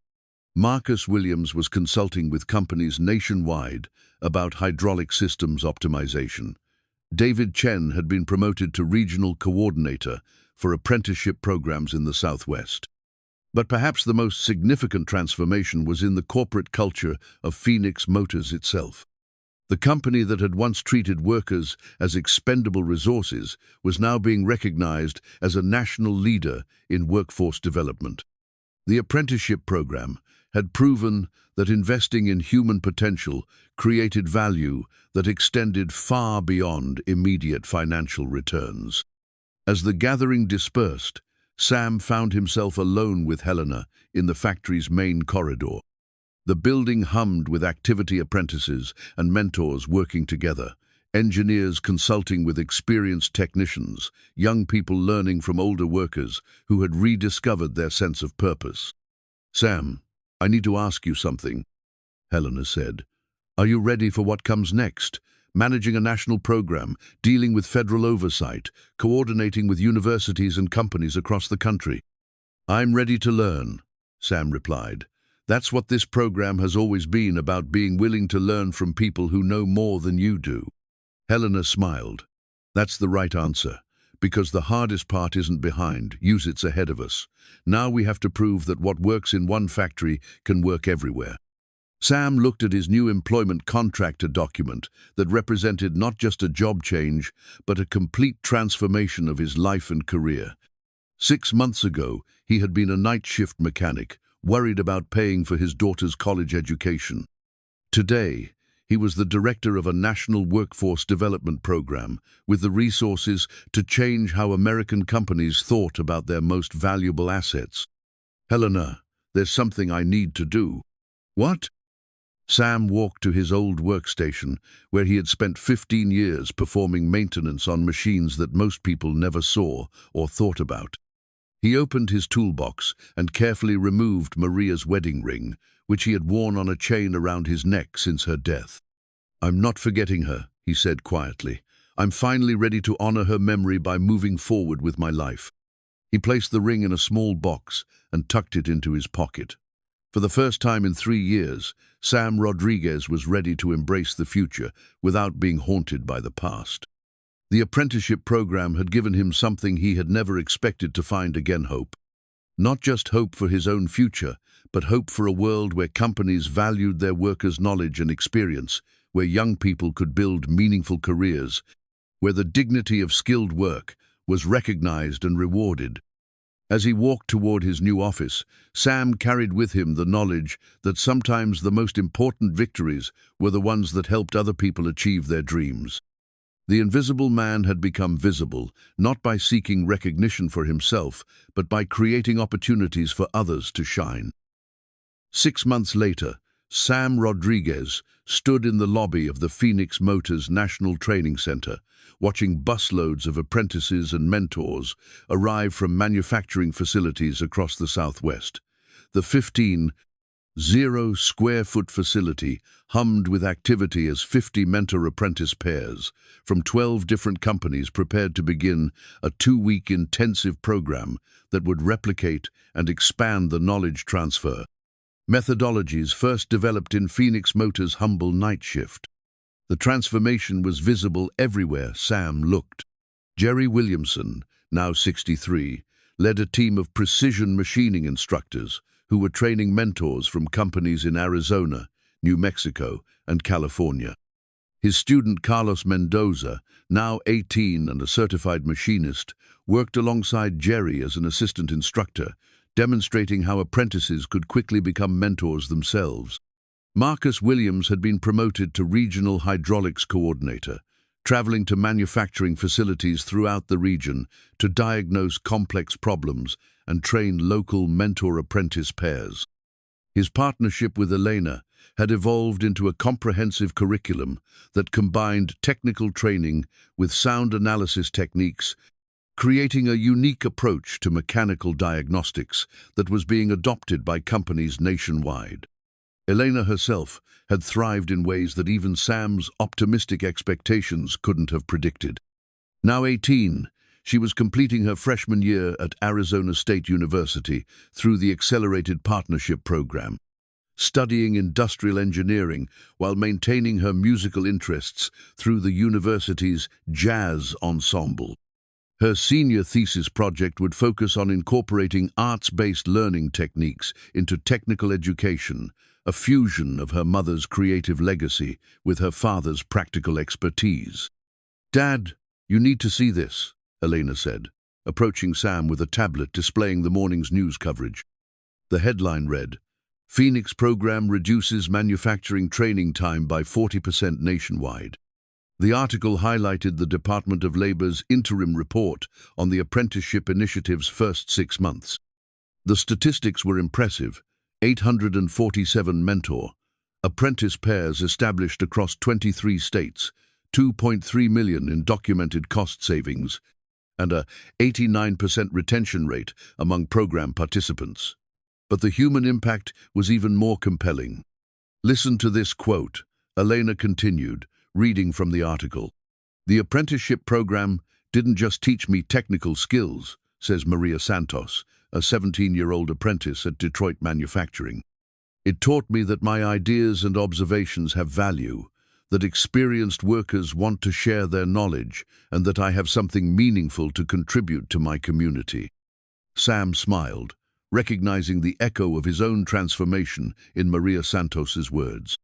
Marcus Williams was consulting with companies nationwide about hydraulic systems optimization. David Chen had been promoted to regional coordinator for apprenticeship programs in the Southwest. But perhaps the most significant transformation was in the corporate culture of Phoenix Motors itself. The company that had once treated workers as expendable resources was now being recognized as a national leader in workforce development. The apprenticeship program had proven that investing in human potential created value that extended far beyond immediate financial returns. As the gathering dispersed, Sam found himself alone with Helena in the factory's main corridor. The building hummed with activity apprentices and mentors working together, engineers consulting with experienced technicians, young people learning from older workers who had rediscovered their sense of purpose. Sam, I need to ask you something, Helena said. Are you ready for what comes next? Managing a national program, dealing with federal oversight, coordinating with universities and companies across the country. I'm ready to learn, Sam replied. That's what this program has always been about, being willing to learn from people who know more than you do. Helena smiled. That's the right answer, because the hardest part isn't behind, it's ahead of us. Now we have to prove that what works in one factory can work everywhere. Sam looked at his new employment contractor document that represented not just a job change, but a complete transformation of his life and career. 6 months ago, he had been a night shift mechanic, worried about paying for his daughter's college education. Today, he was the director of a national workforce development program with the resources to change how American companies thought about their most valuable assets. Helena, there's something I need to do. What? Sam walked to his old workstation, where he had spent 15 years performing maintenance on machines that most people never saw or thought about. He opened his toolbox and carefully removed Maria's wedding ring, which he had worn on a chain around his neck since her death. I'm not forgetting her, he said quietly. I'm finally ready to honor her memory by moving forward with my life. He placed the ring in a small box and tucked it into his pocket. For the first time in 3 years, Sam Rodriguez was ready to embrace the future without being haunted by the past. The apprenticeship program had given him something he had never expected to find again: hope. Not just hope for his own future, but hope for a world where companies valued their workers' knowledge and experience, where young people could build meaningful careers, where the dignity of skilled work was recognized and rewarded. As he walked toward his new office, Sam carried with him the knowledge that sometimes the most important victories were the ones that helped other people achieve their dreams. The invisible man had become visible, not by seeking recognition for himself, but by creating opportunities for others to shine. 6 months later, Sam Rodriguez stood in the lobby of the Phoenix Motors National Training Center, watching busloads of apprentices and mentors arrive from manufacturing facilities across the Southwest. The 15,000-square-foot facility hummed with activity as 50 mentor-apprentice pairs from 12 different companies prepared to begin a 2-week intensive program that would replicate and expand the knowledge transfer methodologies first developed in Phoenix Motors' humble night shift. The transformation was visible everywhere Sam looked. Jerry Williamson, now 63, led a team of precision machining instructors who were training mentors from companies in Arizona, New Mexico, and California. His student Carlos Mendoza, now 18 and a certified machinist, worked alongside Jerry as an assistant instructor, demonstrating how apprentices could quickly become mentors themselves. Marcus Williams had been promoted to regional hydraulics coordinator, traveling to manufacturing facilities throughout the region to diagnose complex problems and train local mentor-apprentice pairs. His partnership with Elena had evolved into a comprehensive curriculum that combined technical training with sound analysis techniques, creating a unique approach to mechanical diagnostics that was being adopted by companies nationwide. Elena herself had thrived in ways that even Sam's optimistic expectations couldn't have predicted. Now 18, she was completing her freshman year at Arizona State University through the Accelerated Partnership Program, studying industrial engineering while maintaining her musical interests through the university's jazz ensemble. Her senior thesis project would focus on incorporating arts-based learning techniques into technical education, a fusion of her mother's creative legacy with her father's practical expertise. "Dad, you need to see this," Elena said, approaching Sam with a tablet displaying the morning's news coverage. The headline read, "Phoenix Program Reduces Manufacturing Training Time by 40% Nationwide." The article highlighted the Department of Labor's interim report on the apprenticeship initiative's first 6 months. The statistics were impressive: 847 mentor-apprentice pairs established across 23 states, 2.3 million in documented cost savings, and a 89% retention rate among program participants. But the human impact was even more compelling. Listen to this quote. Elena continued, reading from the article. "The apprenticeship program didn't just teach me technical skills," says Maria Santos, a 17-year-old apprentice at Detroit Manufacturing. "It taught me that my ideas and observations have value, that experienced workers want to share their knowledge, and that I have something meaningful to contribute to my community." Sam smiled, recognizing the echo of his own transformation in Maria Santos's words.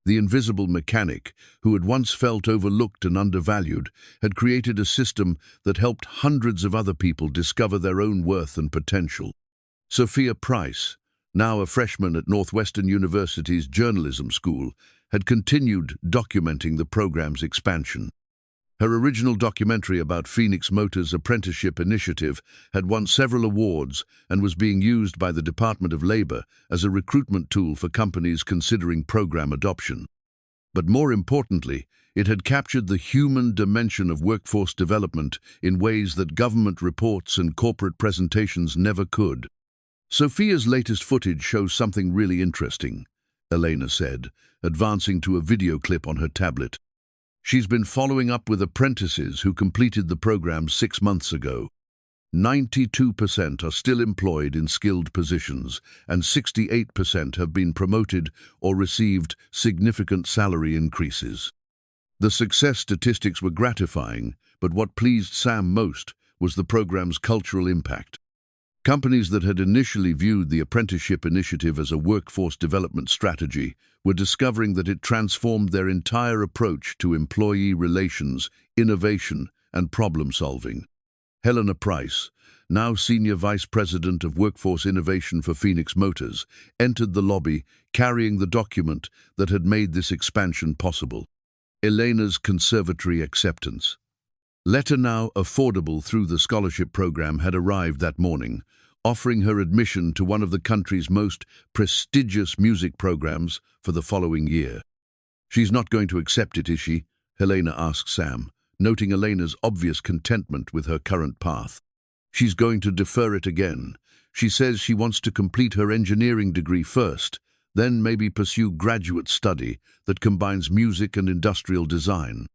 The invisible mechanic, who had once felt overlooked and undervalued, had created a system that helped hundreds of other people discover their own worth and potential. Sophia Price, now a freshman at Northwestern University's journalism school, had continued documenting the program's expansion. Her original documentary about Phoenix Motors' apprenticeship initiative had won several awards and was being used by the Department of Labor as a recruitment tool for companies considering program adoption. But more importantly, it had captured the human dimension of workforce development in ways that government reports and corporate presentations never could. "Sophia's latest footage shows something really interesting," Elena said, advancing to a video clip on her tablet. "She's been following up with apprentices who completed the program 6 months ago. 92% are still employed in skilled positions, and 68% have been promoted or received significant salary increases." The success statistics were gratifying, but what pleased Sam most was the program's cultural impact. Companies that had initially viewed the apprenticeship initiative as a workforce development strategy were discovering that it transformed their entire approach to employee relations, innovation, and problem-solving. Helena Price, now Senior Vice President of Workforce Innovation for Phoenix Motors, entered the lobby carrying the document that had made this expansion possible. Elena's conservatory acceptance letter, now affordable through the scholarship program, had arrived that morning, offering her admission to one of the country's most prestigious music programs for the following year. "She's not going to accept it, is she?" Helena asked Sam, noting Elena's obvious contentment with her current path. "She's going to defer it again. She says she wants to complete her engineering degree first, then maybe pursue graduate study that combines music and industrial design."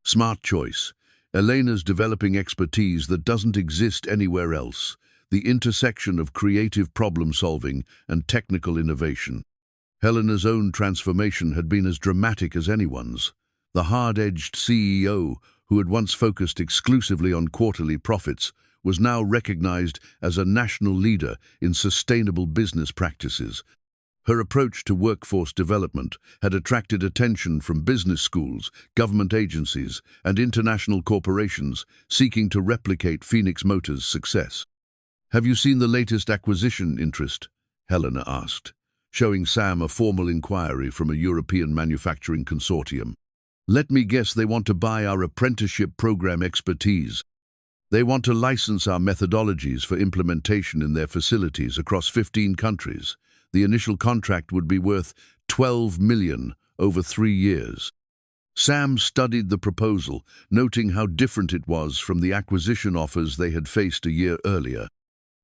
Smart choice. Elena's developing expertise that doesn't exist anywhere else, the intersection of creative problem-solving and technical innovation. Helena's own transformation had been as dramatic as anyone's. The hard-edged CEO, who had once focused exclusively on quarterly profits, was now recognized as a national leader in sustainable business practices. Her approach to workforce development had attracted attention from business schools, government agencies, and international corporations seeking to replicate Phoenix Motors' success. "Have you seen the latest acquisition interest?" Helena asked, showing Sam a formal inquiry from a European manufacturing consortium. "Let me guess, they want to buy our apprenticeship program expertise. They want to license our methodologies for implementation in their facilities across 15 countries. The initial contract would be worth $12 million over 3 years. Sam studied the proposal, noting how different it was from the acquisition offers they had faced a year earlier.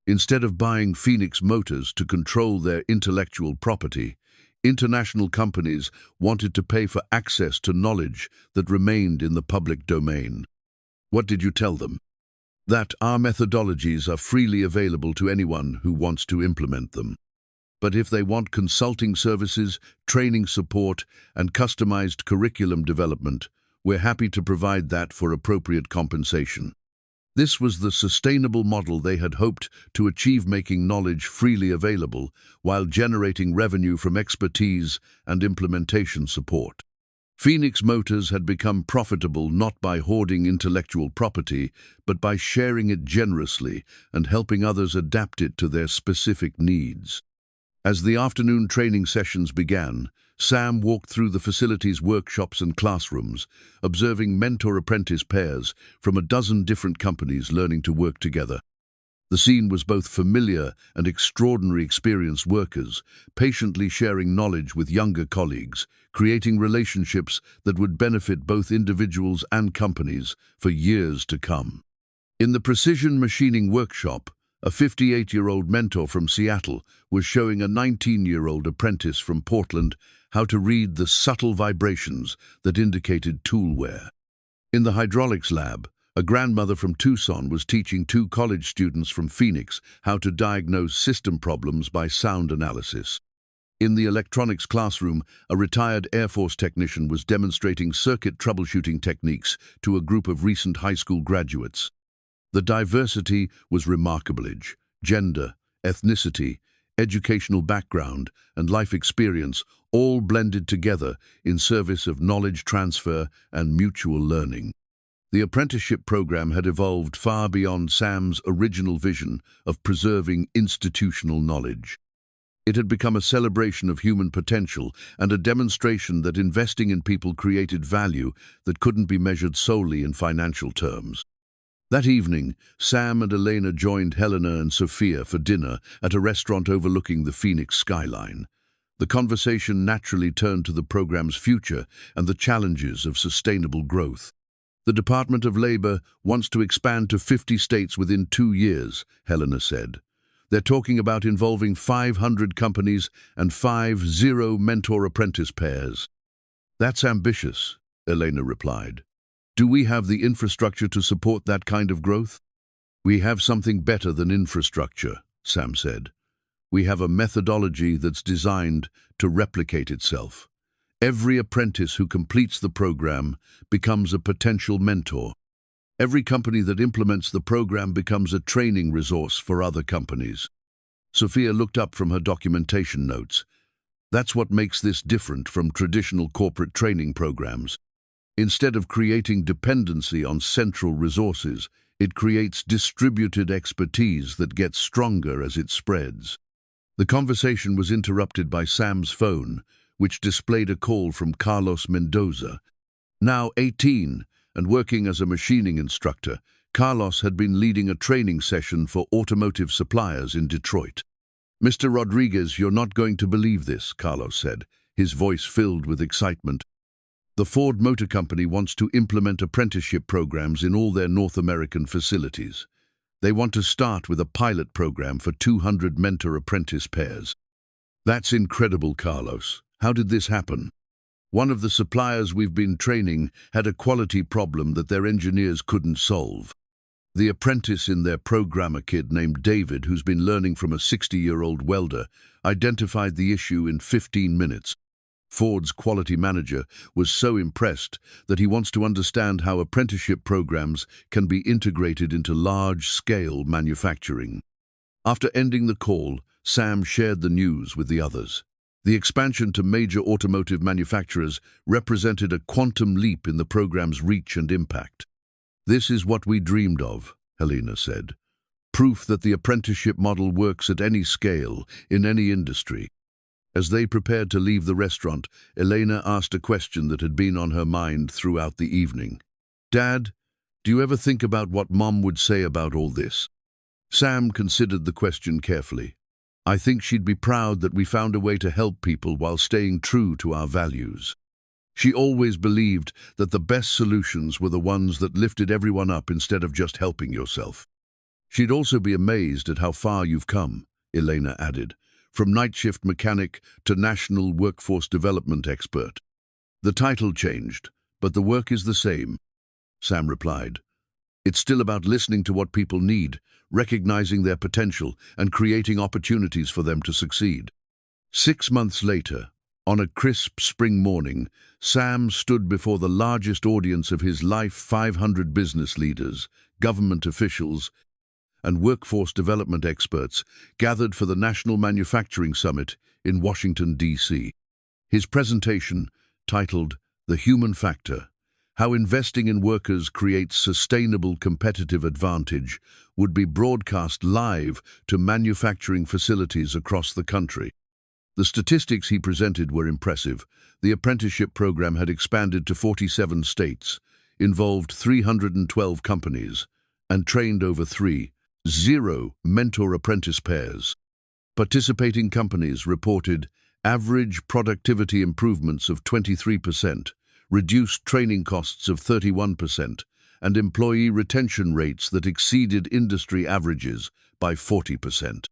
Instead of buying Phoenix Motors to control their intellectual property, international companies wanted to pay for access to knowledge that remained in the public domain. "What did you tell them?" "That our methodologies are freely available to anyone who wants to implement them. But if they want consulting services, training support, and customized curriculum development, we're happy to provide that for appropriate compensation." This was the sustainable model they had hoped to achieve, making knowledge freely available while generating revenue from expertise and implementation support. Phoenix Motors had become profitable not by hoarding intellectual property, but by sharing it generously and helping others adapt it to their specific needs. As the afternoon training sessions began, Sam walked through the facility's workshops and classrooms, observing mentor-apprentice pairs from a dozen different companies learning to work together. The scene was both familiar and extraordinary. Experienced workers, patiently sharing knowledge with younger colleagues, creating relationships that would benefit both individuals and companies for years to come. In the precision machining workshop, A 58-year-old mentor from Seattle was showing a 19-year-old apprentice from Portland how to read the subtle vibrations that indicated tool wear. In the hydraulics lab, a grandmother from Tucson was teaching two college students from Phoenix how to diagnose system problems by sound analysis. In the electronics classroom, a retired Air Force technician was demonstrating circuit troubleshooting techniques to a group of recent high school graduates. The diversity was remarkable. Gender, ethnicity, educational background, and life experience all blended together in service of knowledge transfer and mutual learning. The apprenticeship program had evolved far beyond Sam's original vision of preserving institutional knowledge. It had become a celebration of human potential and a demonstration that investing in people created value that couldn't be measured solely in financial terms. That evening, Sam and Elena joined Helena and Sophia for dinner at a restaurant overlooking the Phoenix skyline. The conversation naturally turned to the program's future and the challenges of sustainable growth. The Department of Labor wants to expand to 50 states within 2 years, Helena said. They're talking about involving 500 companies and 50 mentor-apprentice pairs. That's ambitious, Elena replied. Do we have the infrastructure to support that kind of growth? We have something better than infrastructure, Sam said. We have a methodology that's designed to replicate itself. Every apprentice who completes the program becomes a potential mentor. Every company that implements the program becomes a training resource for other companies. Sophia looked up from her documentation notes. That's what makes this different from traditional corporate training programs. Instead of creating dependency on central resources, it creates distributed expertise that gets stronger as it spreads. The conversation was interrupted by Sam's phone, which displayed a call from Carlos Mendoza. Now 18 and working as a machining instructor, Carlos had been leading a training session for automotive suppliers in Detroit. "Mr. Rodriguez, you're not going to believe this," Carlos said, his voice filled with excitement. "The Ford Motor Company wants to implement apprenticeship programs in all their North American facilities. They want to start with a pilot program for 200 mentor-apprentice pairs." "That's incredible, Carlos. How did this happen?" "One of the suppliers we've been training had a quality problem that their engineers couldn't solve. The apprentice in their program, a kid named David, who's been learning from a 60-year-old welder, identified the issue in 15 minutes. Ford's quality manager was so impressed that he wants to understand how apprenticeship programs can be integrated into large-scale manufacturing." After ending the call, Sam shared the news with the others. The expansion to major automotive manufacturers represented a quantum leap in the program's reach and impact. "This is what we dreamed of," Helena said. "Proof that the apprenticeship model works at any scale, in any industry." As they prepared to leave the restaurant, Elena asked a question that had been on her mind throughout the evening. "Dad, do you ever think about what Mom would say about all this?" Sam considered the question carefully. "I think she'd be proud that we found a way to help people while staying true to our values. She always believed that the best solutions were the ones that lifted everyone up instead of just helping yourself." "She'd also be amazed at how far you've come," Elena added, "from night shift mechanic to national workforce development expert." "The title changed, but the work is the same," Sam replied. "It's still about listening to what people need, recognizing their potential, and creating opportunities for them to succeed." 6 months later, on a crisp spring morning, Sam stood before the largest audience of his life. 500 business leaders, government officials, and workforce development experts gathered for the National Manufacturing Summit in Washington, D.C. His presentation, titled "The Human Factor: How Investing in Workers Creates Sustainable Competitive Advantage," would be broadcast live to manufacturing facilities across the country. The statistics he presented were impressive. The apprenticeship program had expanded to 47 states, involved 312 companies, and trained over 30 mentor-apprentice pairs. Participating companies reported average productivity improvements of 23%, reduced training costs of 31%, and employee retention rates that exceeded industry averages by 40%.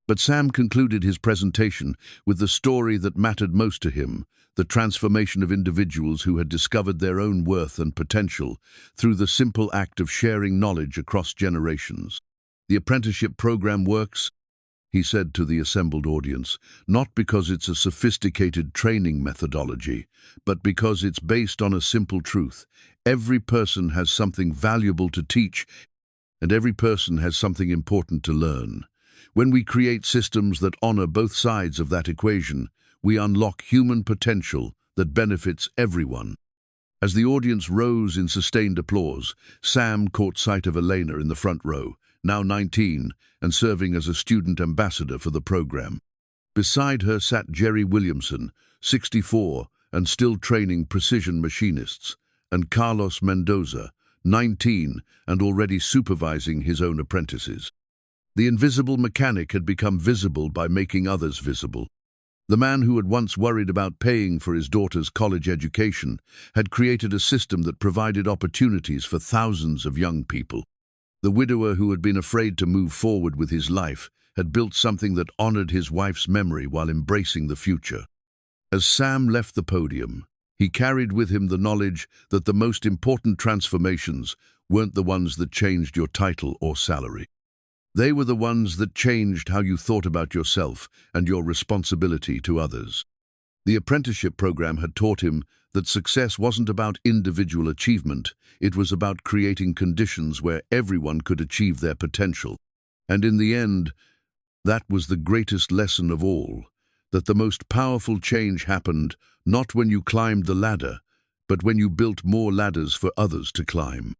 But Sam concluded his presentation with the story that mattered most to him, the transformation of individuals who had discovered their own worth and potential through the simple act of sharing knowledge across generations. The apprenticeship program works, he said to the assembled audience, not because it's a sophisticated training methodology, but because it's based on a simple truth. Every person has something valuable to teach, and every person has something important to learn. When we create systems that honor both sides of that equation, we unlock human potential that benefits everyone. As the audience rose in sustained applause, Sam caught sight of Elena in the front row, now 19, and serving as a student ambassador for the program. Beside her sat Jerry Williamson, 64, and still training precision machinists, and Carlos Mendoza, 19, and already supervising his own apprentices. The invisible mechanic had become visible by making others visible. The man who had once worried about paying for his daughter's college education had created a system that provided opportunities for thousands of young people. The widower who had been afraid to move forward with his life had built something that honored his wife's memory while embracing the future. As Sam left the podium, he carried with him the knowledge that the most important transformations weren't the ones that changed your title or salary. They were the ones that changed how you thought about yourself and your responsibility to others. The apprenticeship program had taught him that success wasn't about individual achievement, it was about creating conditions where everyone could achieve their potential. And in the end, that was the greatest lesson of all, that the most powerful change happened not when you climbed the ladder, but when you built more ladders for others to climb.